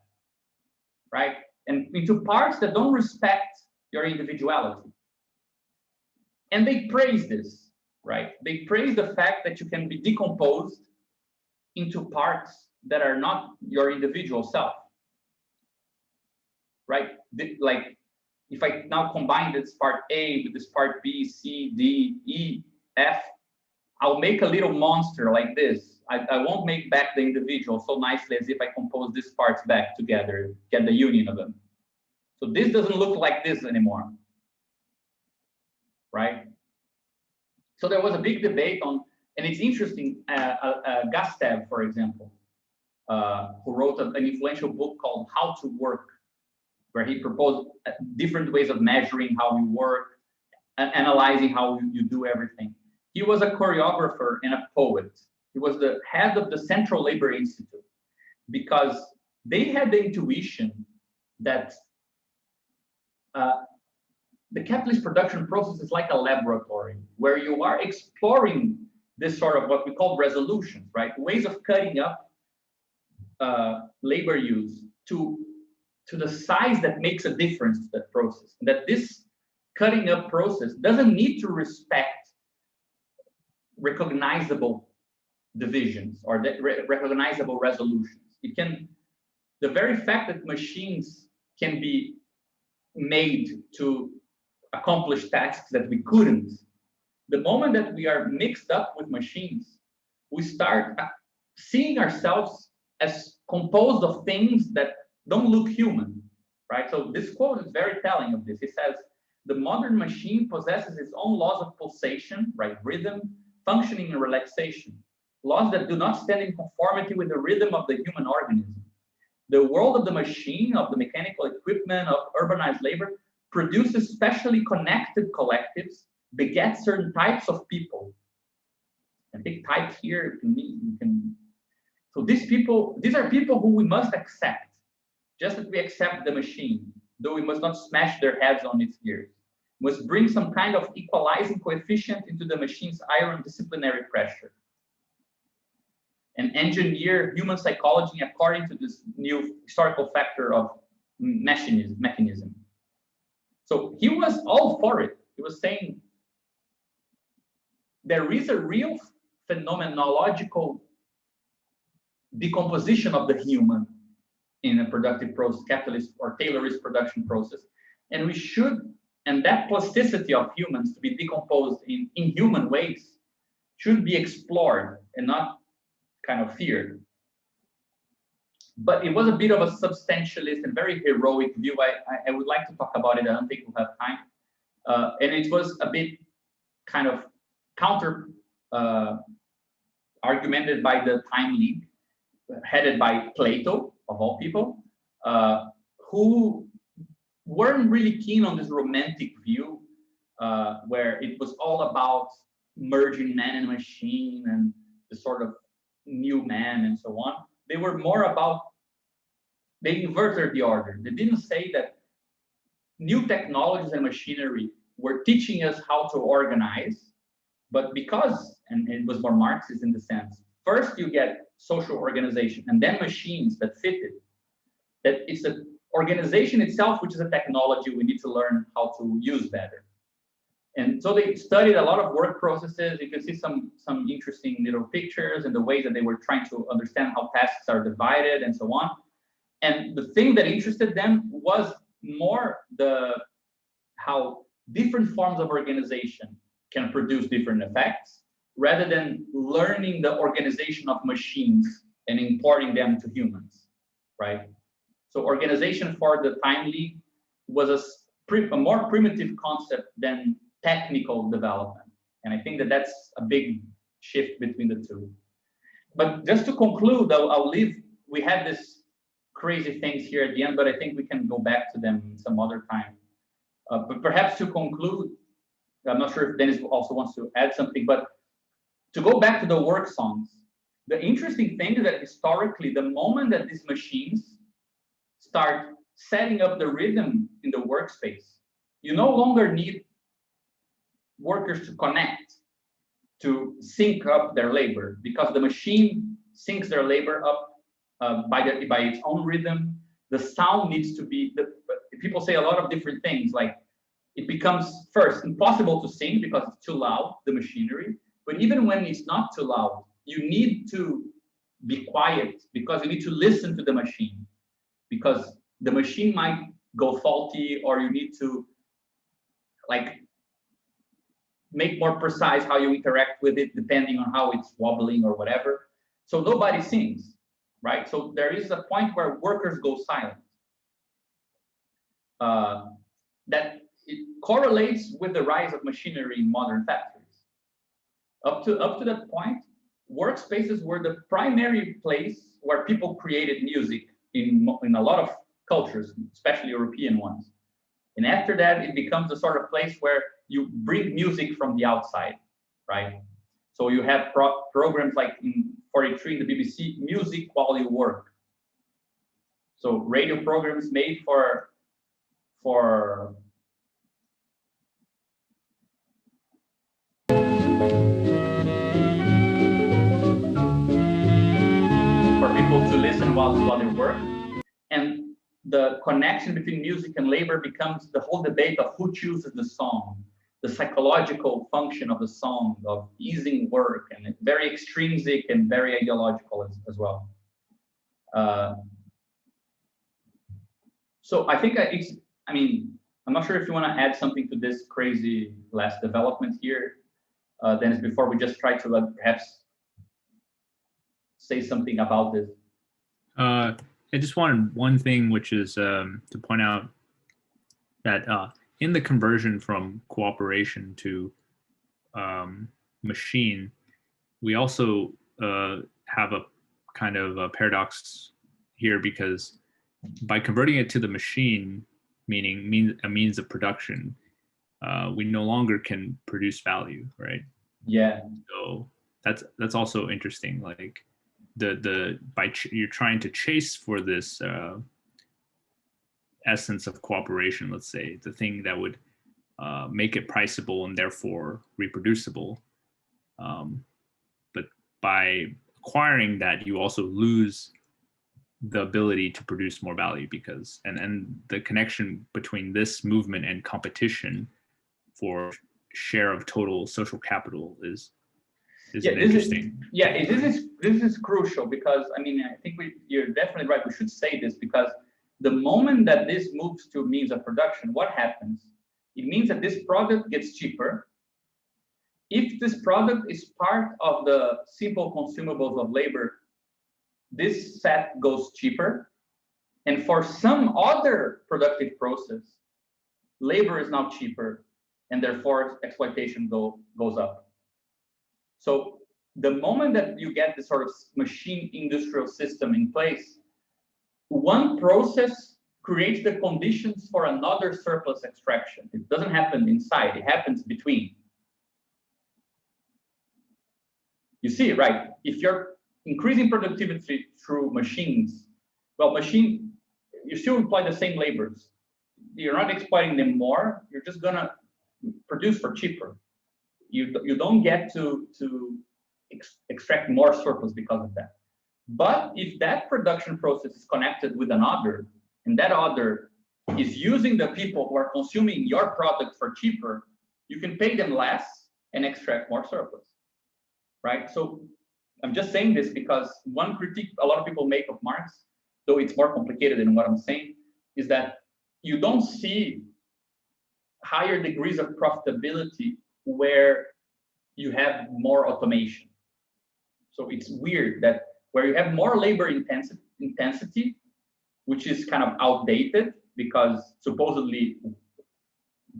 right? And into parts that don't respect your individuality. And they praise this, right? They praise the fact that you can be decomposed into parts that are not your individual self, right? Like, if I now combine this part A with this part B, C, D, E, F, I'll make a little monster like this. I won't make back the individual so nicely as if I compose these parts back together, get the union of them. So this doesn't look like this anymore, right? So there was a big debate on, and it's interesting, Gastev, for example, who wrote an influential book called How to Work, where he proposed different ways of measuring how you work and analyzing how you do everything. He was a choreographer and a poet. He was the head of the Central Labor Institute, because they had the intuition that the capitalist production process is like a laboratory where you are exploring this sort of what we call resolutions, right? Ways of cutting up labor use to the size that makes a difference to that process. That this cutting up process doesn't need to respect recognizable divisions or recognizable resolutions. It can the very fact that machines can be made to accomplish tasks that we couldn't, the moment that we are mixed up with machines, we start seeing ourselves as composed of things that don't look human, right? So this quote is very telling of this. It says, the modern machine possesses its own laws of pulsation, right? Rhythm, functioning, and relaxation. Laws that do not stand in conformity with the rhythm of the human organism. The world of the machine, of the mechanical equipment, of urbanized labor, produces specially connected collectives, begets certain types of people. And big types here can mean, so these are people who we must accept, just as we accept the machine, though we must not smash their heads on its gears. We must bring some kind of equalizing coefficient into the machine's iron disciplinary pressure, and engineer human psychology according to this new historical factor of mechanism. So he was all for it. He was saying there is a real phenomenological decomposition of the human in a productive process, capitalist or Taylorist production process. And we should, and that plasticity of humans to be decomposed in inhuman ways should be explored and not kind of feared. But it was a bit of a substantialist and very heroic view. I would like to talk about it. I don't think we'll have time. And it was a bit kind of counter argumented by the Time League, headed by Plato, of all people, who weren't really keen on this romantic view, where it was all about merging man and machine and the sort of new man and so on. They were more about, they inverted the order. They didn't say that new technologies and machinery were teaching us how to organize, but because, and it was more Marxist in the sense, first you get social organization and then machines that fit it, that it's the organization itself, which is a technology we need to learn how to use better. And so they studied a lot of work processes. You can see some interesting little pictures and the ways that they were trying to understand how tasks are divided and so on. And the thing that interested them was more how different forms of organization can produce different effects, rather than learning the organization of machines and importing them to humans, right? So organization for the Time League was a more primitive concept than technical development. And I think that that's a big shift between the two. But just to conclude, I'll leave, we had this crazy things here at the end, but I think we can go back to them some other time. But perhaps to conclude, I'm not sure if Dennis also wants to add something, but to go back to the work songs, the interesting thing is that historically, the moment that these machines start setting up the rhythm in the workspace, you no longer need workers to connect, to sync up their labor, because the machine syncs their labor up by its own rhythm. The sound needs to be, people say a lot of different things, like it becomes first impossible to sing because it's too loud, the machinery. But even when it's not too loud, you need to be quiet because you need to listen to the machine, because the machine might go faulty, or you need to like make more precise how you interact with it depending on how it's wobbling or whatever. So nobody sings, right? So there is a point where workers go silent. That it correlates with the rise of machinery in modern factories. Up to that point, workspaces were the primary place where people created music in a lot of cultures, especially European ones. And after that, it becomes a sort of place where you bring music from the outside, right? So you have programs like in 43 in the BBC, music while you work. So radio programs made for people to listen while they work. And the connection between music and labor becomes the whole debate of who chooses the song, the psychological function of the song, of easing work, and it's very extrinsic and very ideological as well. So I think it's, I mean, I'm not sure if you want to add something to this crazy last development here, Dennis, before we just try to perhaps say something about this. I just wanted one thing, which is to point out that in the conversion from cooperation to machine, we also have a kind of a paradox here, because by converting it to the machine, meaning a means of production, we no longer can produce value, right? Yeah. So that's also interesting. Like you're trying to chase for this essence of cooperation, let's say, the thing that would make it priceable and therefore reproducible. But by acquiring that, you also lose the ability to produce more value, because and the connection between this movement and competition for share of total social capital is interesting. This is crucial, because I mean, I think you're definitely right. We should say this, because the moment that this moves to means of production, what happens? It means that this product gets cheaper. If this product is part of the simple consumables of labor, this set goes cheaper. And for some other productive process, labor is now cheaper, and therefore exploitation goes up. So the moment that you get this sort of machine industrial system in place, one process creates the conditions for another surplus extraction. It doesn't happen inside, it happens between. You see, right? If you're increasing productivity through machines, well, you still employ the same laborers. You're not exploiting them more, you're just gonna produce for cheaper. You don't get to extract more surplus because of that. But if that production process is connected with another, and that other is using the people who are consuming your product for cheaper, you can pay them less and extract more surplus, right? So I'm just saying this because one critique a lot of people make of Marx, though it's more complicated than what I'm saying, is that you don't see higher degrees of profitability where you have more automation. So it's weird that where you have more labor intensity, which is kind of outdated because supposedly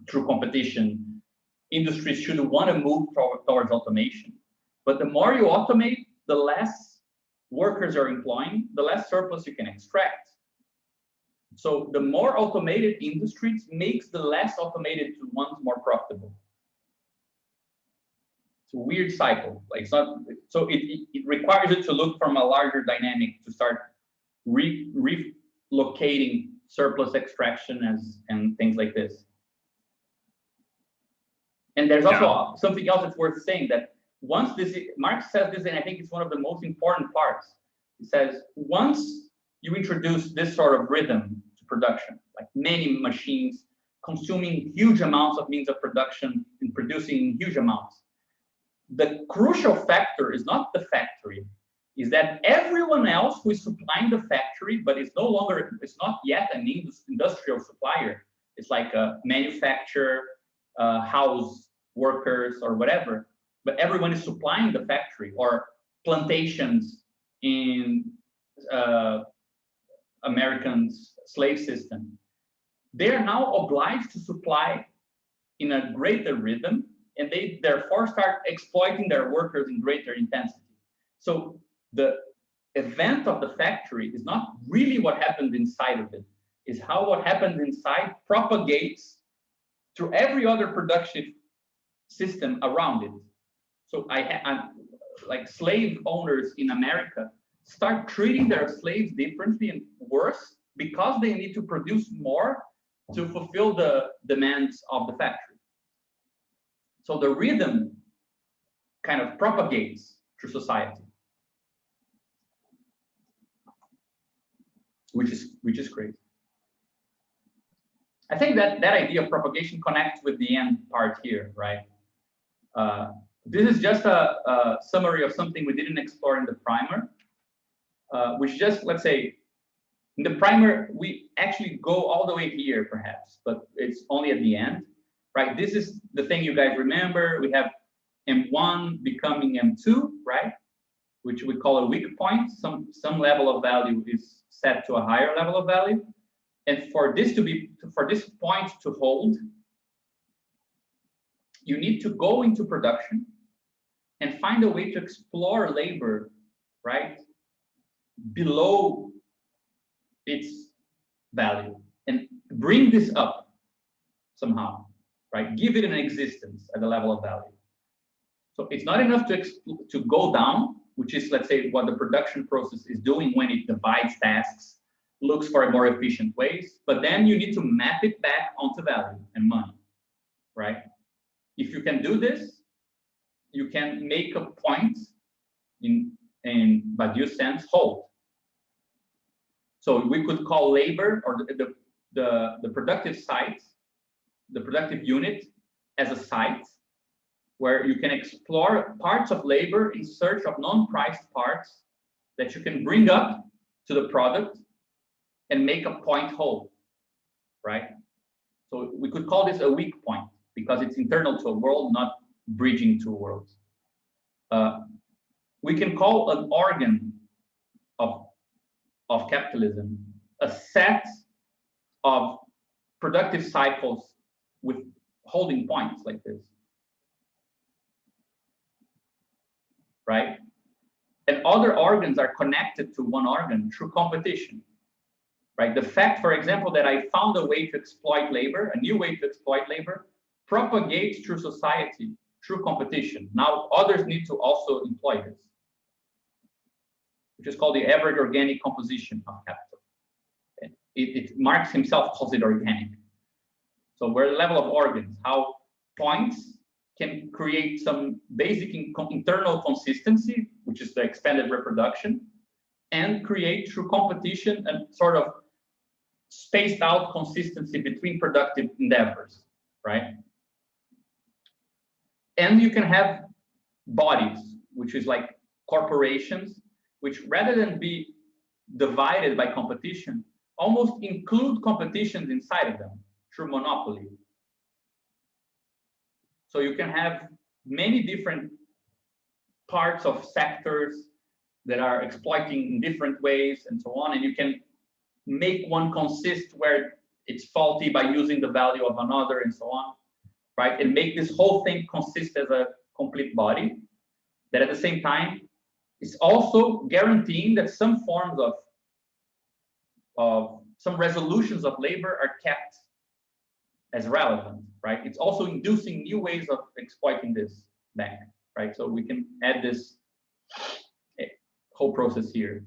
through competition, industries should want to move towards automation. But the more you automate, the less workers are employing, the less surplus you can extract. So the more automated industries makes the less automated ones more profitable. It's a weird cycle. Like it's not, so it requires you to look from a larger dynamic to start relocating surplus extraction and things like this. And there's also something else that's worth saying, that once this, Marx says this, and I think it's one of the most important parts. He says, once you introduce this sort of rhythm to production, like many machines consuming huge amounts of means of production and producing huge amounts, the crucial factor is not the factory, is that everyone else who is supplying the factory, but it's no longer, it's not yet an industrial supplier. It's like a manufacturer, house workers or whatever, but everyone is supplying the factory, or plantations in American's slave system. They're now obliged to supply in a greater rhythm, and they therefore start exploiting their workers in greater intensity. So the event of the factory is not really what happens inside of it, is how what happens inside propagates through every other production system around it. So I'm like slave owners in America start treating their slaves differently and worse because they need to produce more to fulfill the demands of the factory. So the rhythm kind of propagates through society, which is crazy. I think that idea of propagation connects with the end part here, right? This is just a summary of something we didn't explore in the primer, which just, let's say, In the primer, we actually go all the way here, perhaps, but it's only at the end, right? This is the thing you guys remember. We have M1 becoming M2, right? Which we call a weak point. Some level of value is set to a higher level of value. And for this point to hold, you need to go into production and find a way to explore labor, right, below its value and bring this up somehow, right? Give it an existence at the level of value. So it's not enough to go down, which is, let's say, what the production process is doing when it divides tasks, looks for more efficient ways, but then you need to map it back onto value and money, right? If you can do this, you can make a point in Badiou's sense hold. So we could call labor or the productive site, the productive unit, as a site where you can explore parts of labor in search of non-priced parts that you can bring up to the product and make a point hold, right? So we could call this a weak point because it's internal to a world, not bridging two worlds. We can call an organ of capitalism a set of productive cycles with holding points like this, right? And other organs are connected to one organ through competition, right? The fact, for example, that I found a way to exploit labor, a new way to exploit labor, propagates through society, through competition. Now others need to also employ this, which is called the average organic composition of capital. Marx himself calls it organic. So we're at the level of organs, how points can create some basic internal consistency, which is the expanded reproduction, and create through competition and sort of spaced out consistency between productive endeavors, right? And you can have bodies, which is like corporations, which rather than be divided by competition, almost include competitions inside of them through monopoly. So you can have many different parts of sectors that are exploiting in different ways and so on, and you can make one consist where it's faulty by using the value of another and so on, right? And make this whole thing consist as a complete body that at the same time is also guaranteeing that some forms of some resolutions of labor are kept as relevant, right? It's also inducing new ways of exploiting this back, right? So we can add this whole process here.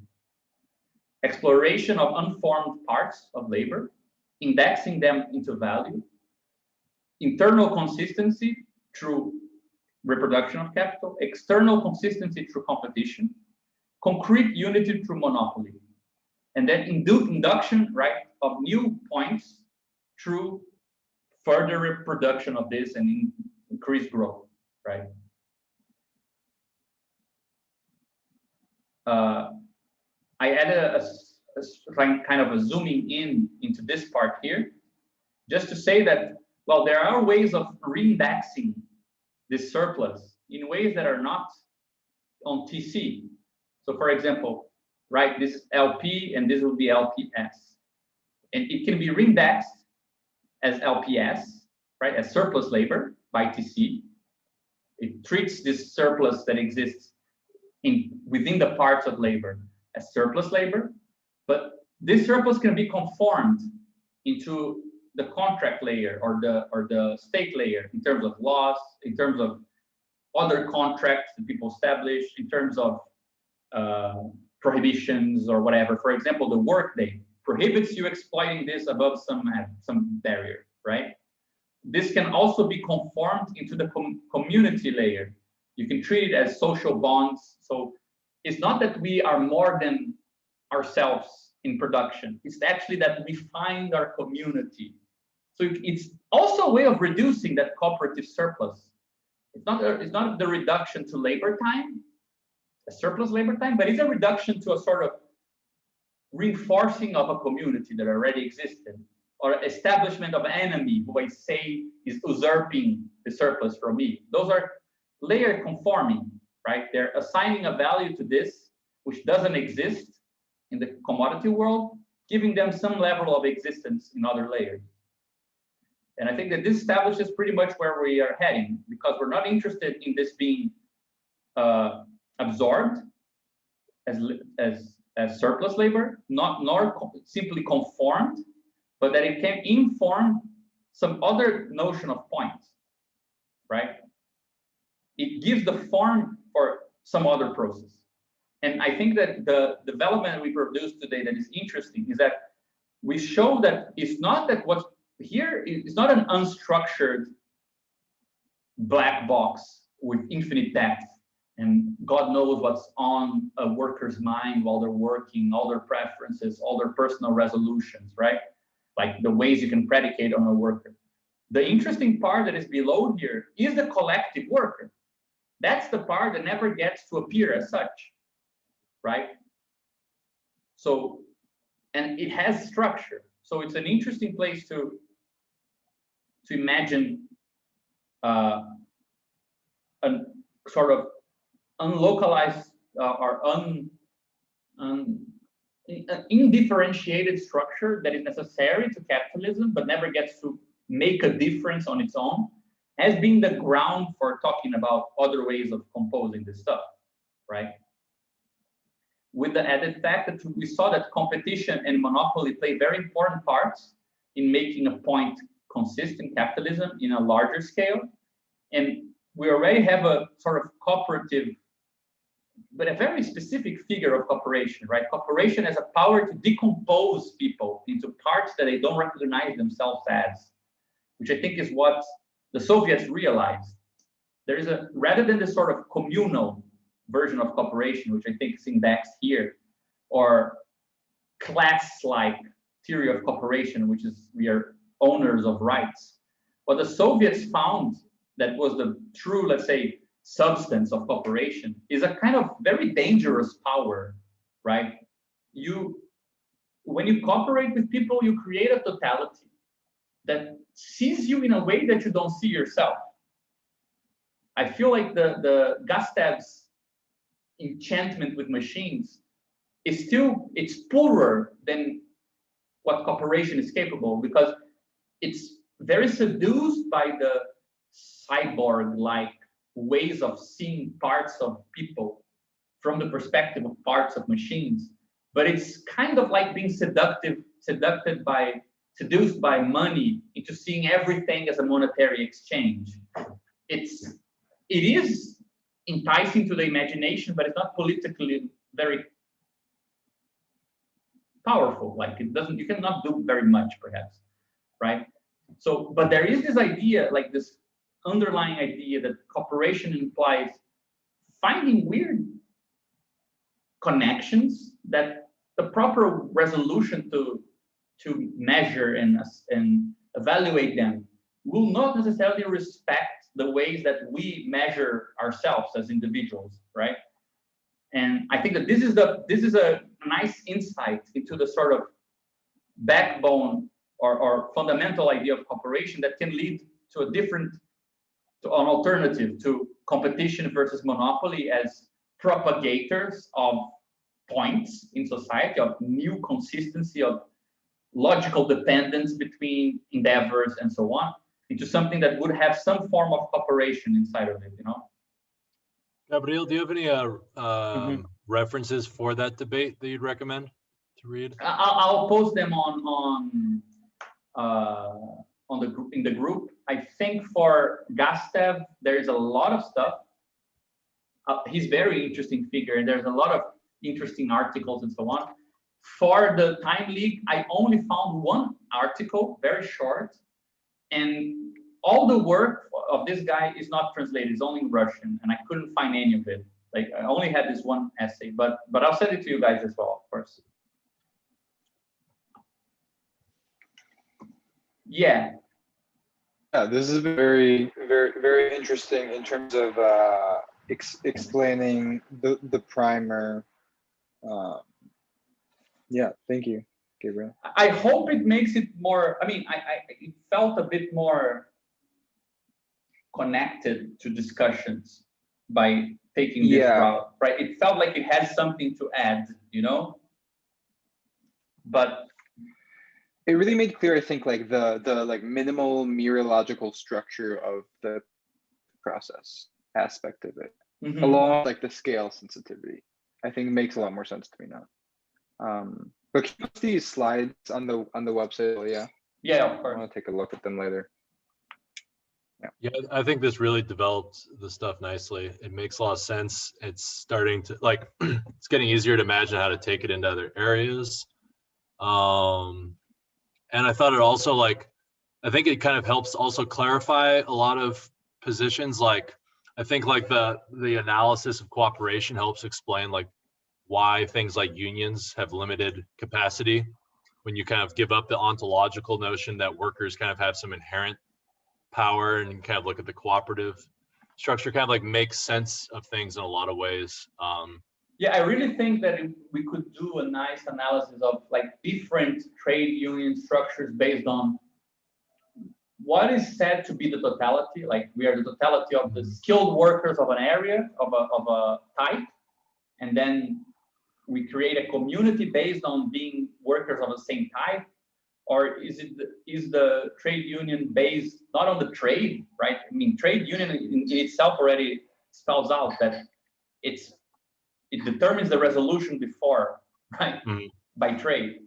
Exploration of unformed parts of labor, indexing them into value, internal consistency through reproduction of capital, external consistency through competition, concrete unity through monopoly, and then induction, right, of new points through further reproduction of this and increased growth, right? I added a kind of a zooming in into this part here, just to say that, well, there are ways of reindexing this surplus in ways that are not on TC. So for example, right, this is LP and this will be LPS. And it can be reindexed as LPS, right, as surplus labor by TC. It treats this surplus that exists within the parts of labor as surplus labor, but this surplus can be conformed into the contract layer or the state layer in terms of laws, in terms of other contracts that people establish, in terms of prohibitions or whatever. For example, the workday prohibits you exploiting this above some barrier, right? This can also be conformed into the community layer. You can treat it as social bonds. So it's not that we are more than ourselves in production. It's actually that we find our community. So it's also a way of reducing that cooperative surplus. It's not the reduction to labor time, a surplus labor time, but it's a reduction to a sort of reinforcing of a community that already existed, or establishment of an enemy who I say is usurping the surplus from me. Those are layer conforming, right? They're assigning a value to this which doesn't exist in the commodity world, giving them some level of existence in other layers. And I think that this establishes pretty much where we are heading, because we're not interested in this being absorbed as surplus labor, nor simply conformed, but that it can inform some other notion of point, right? It gives the form for some other process. And I think that the development we produced today that is interesting is that we show that it's not that what's here is not an unstructured black box with infinite depth and God knows what's on a worker's mind while they're working, all their preferences, all their personal resolutions, right? Like the ways you can predicate on a worker. The interesting part that is below here is the collective worker. That's the part that never gets to appear as such, right? So, and it has structure. So it's an interesting place to imagine a sort of unlocalized or indifferentiated structure that is necessary to capitalism, but never gets to make a difference on its own, as being the ground for talking about other ways of composing this stuff, right? With the added fact that we saw that competition and monopoly play very important parts in making a point consist in capitalism in a larger scale. And we already have a sort of cooperative, but a very specific figure of cooperation, right? Cooperation has a power to decompose people into parts that they don't recognize themselves as, which I think is what the Soviets realized. There is a, rather than the sort of communal version of cooperation, which I think is indexed here, or class-like theory of cooperation, which is we are owners of rights. What the Soviets found that was the true, let's say, substance of cooperation is a kind of very dangerous power, right? When you cooperate with people, you create a totality that sees you in a way that you don't see yourself. I feel like the Gustav's enchantment with machines is still, it's poorer than what cooperation is capable, because it's very seduced by the cyborg-like ways of seeing parts of people from the perspective of parts of machines. But it's kind of like being seduced by money into seeing everything as a monetary exchange. It is enticing to the imagination, but it's not politically very powerful. Like it doesn't, you cannot do very much, perhaps, right? So, but there is this idea, like this underlying idea that cooperation implies finding weird connections that the proper resolution to measure and evaluate them will not necessarily respect the ways that we measure ourselves as individuals, right? And I think that this is a nice insight into the sort of backbone or fundamental idea of cooperation that can lead to an alternative to competition versus monopoly as propagators of points in society, of new consistency, of logical dependence between endeavors and so on, into something that would have some form of cooperation inside of it, you know? Gabriel, do you have any references for that debate that you'd recommend to read? I'll post them in the group. I think for Gustav, there's a lot of stuff. He's very interesting figure, and there's a lot of interesting articles and so on. For the Time League, I only found one article, very short, and all the work of this guy is not translated, it's only in Russian, and I couldn't find any of it. Like I only had this one essay, but I'll send it to you guys as well, of course. Yeah. Yeah, this is very, very, very interesting in terms of explaining the primer Yeah, thank you, Gabriel. I hope it makes it more, I mean, it felt a bit more connected to discussions by taking this route, right? It felt like it had something to add, you know? But it really made clear, I think, like the like minimal mereological structure of the process aspect of it, along like the scale sensitivity. I think it makes a lot more sense to me now. But keep these slides on the website, yeah. Yeah, of course. I want to take a look at them later. Yeah, I think this really developed the stuff nicely. It makes a lot of sense. It's starting to like, it's getting easier to imagine how to take it into other areas. And I thought it also like, I think it kind of helps also clarify a lot of positions. Like, I think like the analysis of cooperation helps explain like why things like unions have limited capacity when you kind of give up the ontological notion that workers kind of have some inherent power, and kind of look at the cooperative structure, kind of like makes sense of things in a lot of ways. Yeah, I really think that we could do a nice analysis of like different trade union structures based on what is said to be the totality. Like we are the totality of the skilled workers of an area, of a type, and then we create a community based on being workers of the same type. Or is the trade union based not on the trade, right? I mean, trade union in itself already spells out that it determines the resolution before, right? By trade.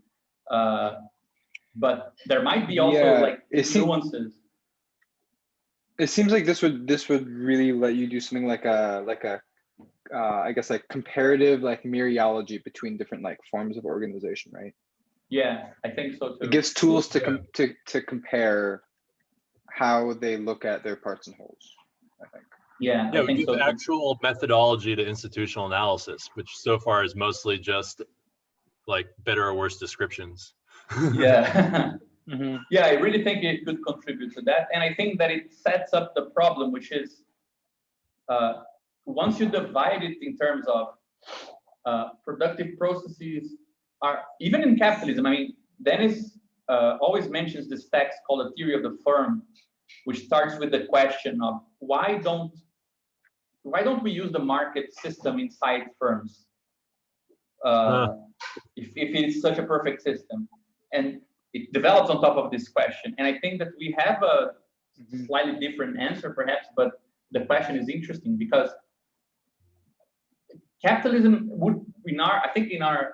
But there might be also like nuances. It seems like this would really let you do something like a I guess like comparative like mereology between different like forms of organization, right? Yeah, I think so too. It gives tools to compare how they look at their parts and wholes, I think. Yeah, yeah, I think we give so actual methodology to institutional analysis, which so far is mostly just like better or worse descriptions. Yeah. Yeah, I really think it could contribute to that. And I think that it sets up the problem, which is once you divide it in terms of productive processes, are even in capitalism. I mean, Dennis always mentions this text called The Theory of the Firm, which starts with the question of why don't we use the market system inside firms if it's such a perfect system? And it develops on top of this question. And I think that we have a slightly different answer, perhaps, but the question is interesting because capitalism would, I think in our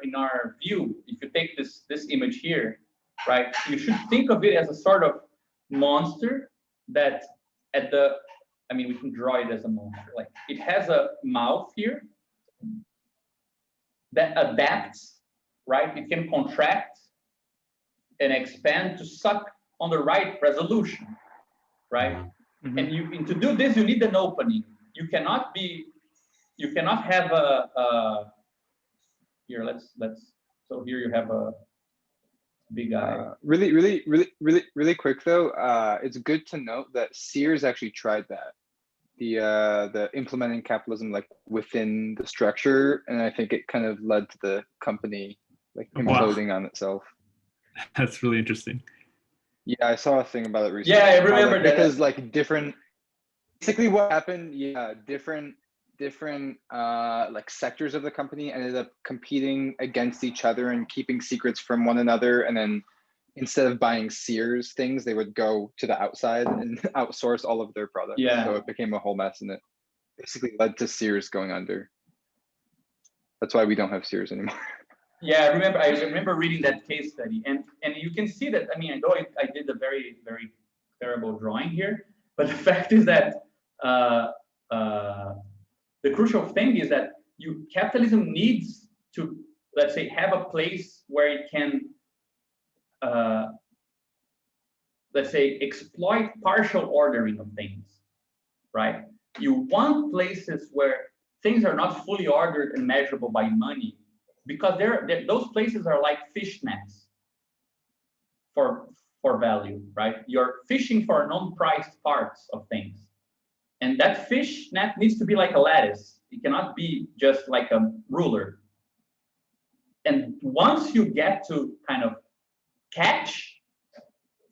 view, if you take this image here, right, you should think of it as a sort of monster that we can draw it as a monster. Like it has a mouth here that adapts, right? It can contract and expand to suck on the right resolution, right? And to do this, you need an opening. You cannot have a here. Let's. So here you have a big eye. Really quick though. It's good to note that Sears actually tried that. The implementing capitalism like within the structure, and I think it kind of led to the company like imploding on itself. That's really interesting. Yeah, I saw a thing about it recently. Yeah, I remember that. Because like basically what happened, different like sectors of the company ended up competing against each other and keeping secrets from one another, and then instead of buying Sears things, they would go to the outside and outsource all of their products. Yeah. So it became a whole mess, and it basically led to Sears going under. That's why we don't have Sears anymore. Yeah, I remember reading that case study, and you can see that. I mean, I know I did a very, very terrible drawing here, but the fact is that the crucial thing is that capitalism needs to, let's say, have a place where it can, let's say, exploit partial ordering of things, right? You want places where things are not fully ordered and measurable by money, because those places are like fish nets for value, right? You're fishing for non-priced parts of things. And that fish net needs to be like a lattice. It cannot be just like a ruler. And once you get to kind of catch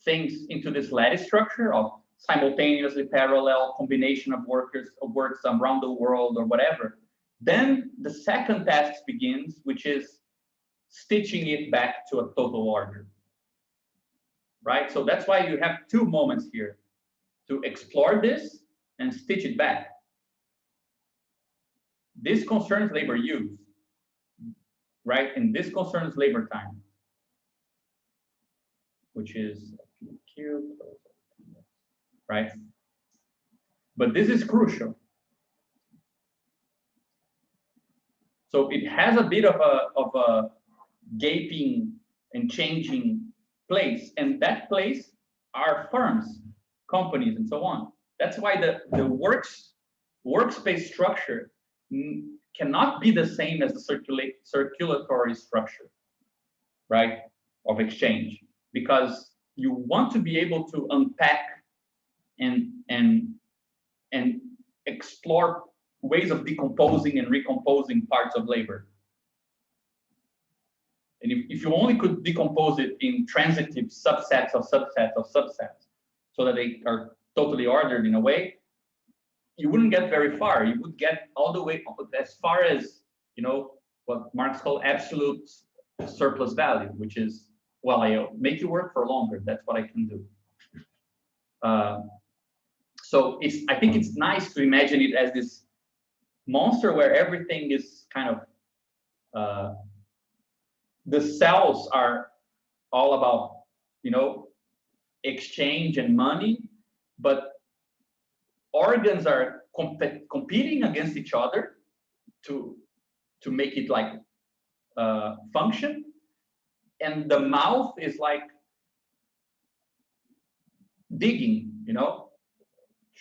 things into this lattice structure of simultaneously parallel combination of workers of works around the world or whatever, then the second task begins, which is stitching it back to a total order. Right? So that's why you have two moments here, to explore this and stitch it back. This concerns labor use, right? And this concerns labor time, which is Q, right? But this is crucial. So it has a bit of a gaping and changing place, and that place are firms, companies, and so on. That's why the workspace structure cannot be the same as the circulatory structure, right, of exchange, because you want to be able to unpack and explore ways of decomposing and recomposing parts of labor. And if you only could decompose it in transitive subsets of subsets of subsets, so that they are totally ordered in a way, you wouldn't get very far. You would get all the way as far as, you know, what Marx called absolute surplus value, which is, well, I make you work for longer. That's what I can do. So I think it's nice to imagine it as this monster where everything is kind of, the cells are all about, you know, exchange and money, but organs are competing against each other to make it like function, and the mouth is like digging, you know,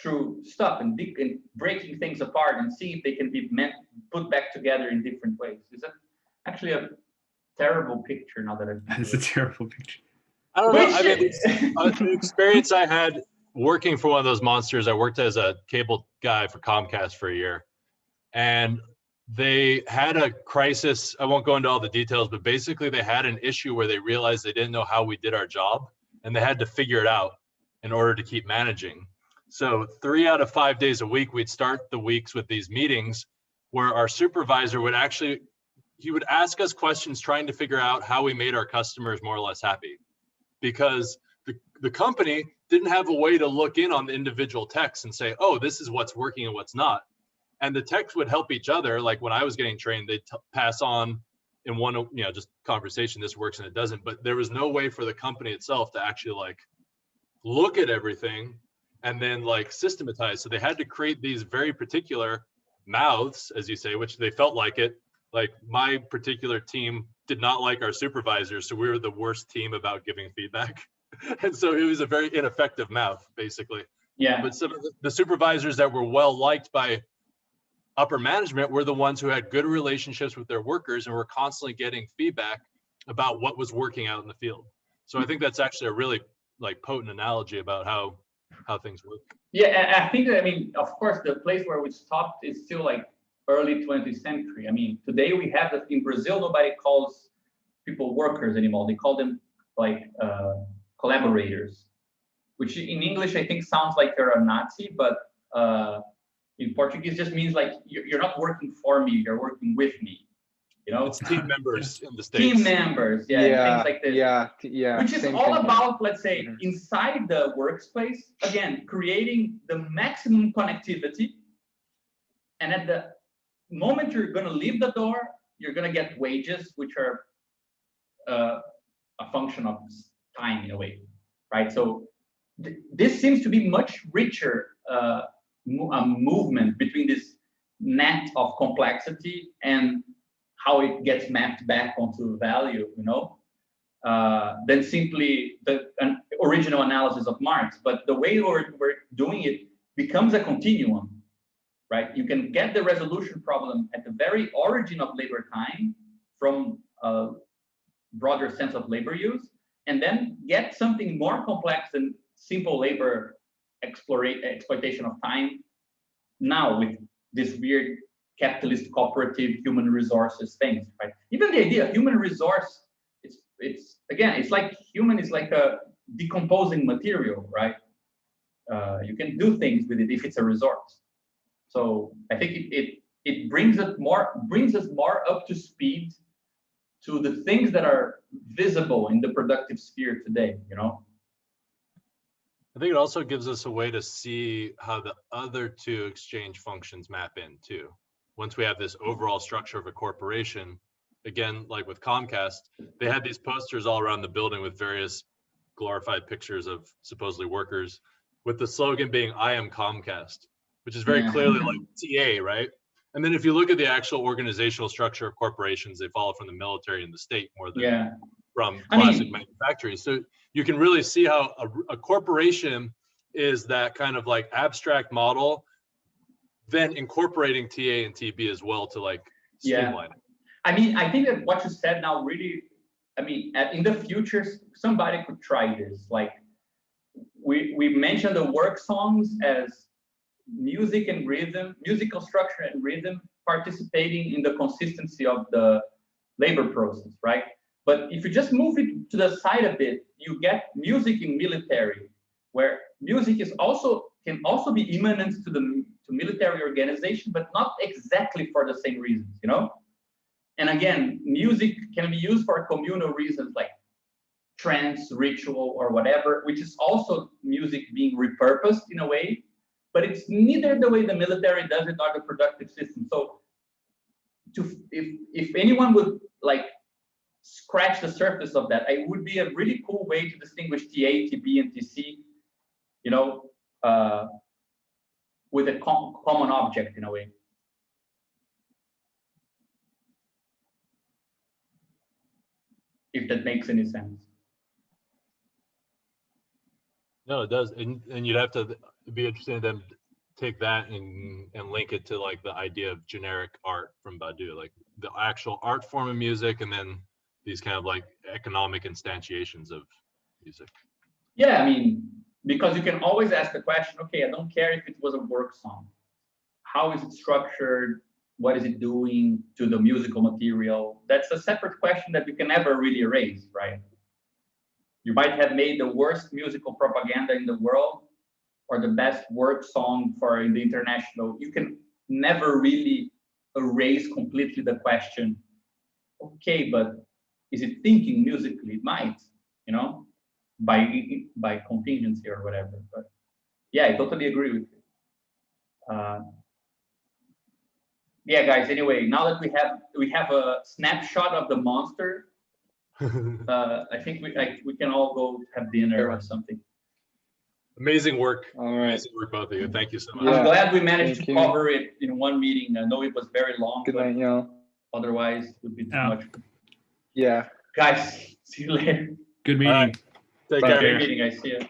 through stuff and breaking things apart and seeing if they can be put back together in different ways. Is that actually a terrible picture now that I've It's a terrible picture. I don't know. I mean, the experience I had working for one of those monsters, I worked as a cable guy for Comcast for a year, and they had a crisis. I won't go into all the details, but basically they had an issue where they realized they didn't know how we did our job, and they had to figure it out in order to keep managing. So 3 out of 5 days a week, we'd start the weeks with these meetings where our supervisor would he would ask us questions trying to figure out how we made our customers more or less happy, because the company didn't have a way to look in on the individual techs and say, oh, this is what's working and what's not. And the techs would help each other. Like when I was getting trained, they'd pass on in one, you know, just conversation, this works and it doesn't. But there was no way for the company itself to actually like look at everything and then like systematize. So they had to create these very particular mouths, as you say, which they felt like it. Like my particular team did not like our supervisors, so we were the worst team about giving feedback. And so it was a very ineffective mouth, basically. Yeah. But some of the supervisors that were well liked by upper management were the ones who had good relationships with their workers and were constantly getting feedback about what was working out in the field. So I think that's actually a really like potent analogy about how things work. Yeah, I think that, I mean, of course, the place where we stopped is still like early 20th century. I mean, today we have that in Brazil, nobody calls people workers anymore. They call them like collaborators, which in English I think sounds like you're a Nazi, but in Portuguese just means like you're not working for me, you're working with me. You know, it's team members in the States. Team members, things like this. Yeah. Which is all about, let's say, inside the workspace, again, creating the maximum connectivity. And at the moment you're going to leave the door, you're going to get wages, which are a function of time in a way, right? So this seems to be much richer movement between this net of complexity and how it gets mapped back onto value, you know, than simply an original analysis of Marx. But the way we're doing it becomes a continuum, right? You can get the resolution problem at the very origin of labor time from a broader sense of labor use, and then get something more complex than simple labor exploitation of time now with this weird capitalist, cooperative, human resources things, right? Even the idea of human resource, it's again, it's like human is like a decomposing material, right? You can do things with it if it's a resource. So I think it brings us more up to speed to the things that are visible in the productive sphere today, you know? I think it also gives us a way to see how the other two exchange functions map in too. Once we have this overall structure of a corporation, again, like with Comcast, they had these posters all around the building with various glorified pictures of supposedly workers, with the slogan being, "I am Comcast," which is very clearly like TA, right? And then if you look at the actual organizational structure of corporations, they follow from the military and the state more than from classic manufacturing. So you can really see how a corporation is that kind of like abstract model, then incorporating TA and TB as well to like streamline it. I mean, I think that what you said now really, I mean, in the future, somebody could try this. Like we mentioned the work songs as music and rhythm, musical structure and rhythm participating in the consistency of the labor process, right? But if you just move it to the side a bit, you get music in military, where music is can also be immanent to military organization, but not exactly for the same reasons, you know? And again, music can be used for communal reasons like trance, ritual, or whatever, which is also music being repurposed in a way, but it's neither the way the military does it or the productive system. So if anyone would like scratch the surface of that, it would be a really cool way to distinguish TA, TB, and TC, you know, with a common object in a way. If that makes any sense. No, it does. And you'd have to be interested in them take that and link it to like the idea of generic art from Badiou, like the actual art form of music, and then these kind of like economic instantiations of music. Yeah, I mean, because you can always ask the question, okay, I don't care if it was a work song. How is it structured? What is it doing to the musical material? That's a separate question that you can never really raise, right? You might have made the worst musical propaganda in the world or the best work song for the international. You can never really erase completely the question, okay, but is it thinking musically? It might, you know, by contingency or whatever. But yeah, I totally agree with you. Yeah, guys. Anyway, now that we have a snapshot of the monster, I think we can all go have dinner or something. Amazing work. All right. Amazing work, both of you. Thank you so much. Yeah. I'm glad we managed to Thank you. cover it in one meeting. I know it was very long, Good but night, y'all. otherwise it would be too much. Yeah. Guys, see you later. Good meeting. Take Bye. care. Great meeting, guys. See ya.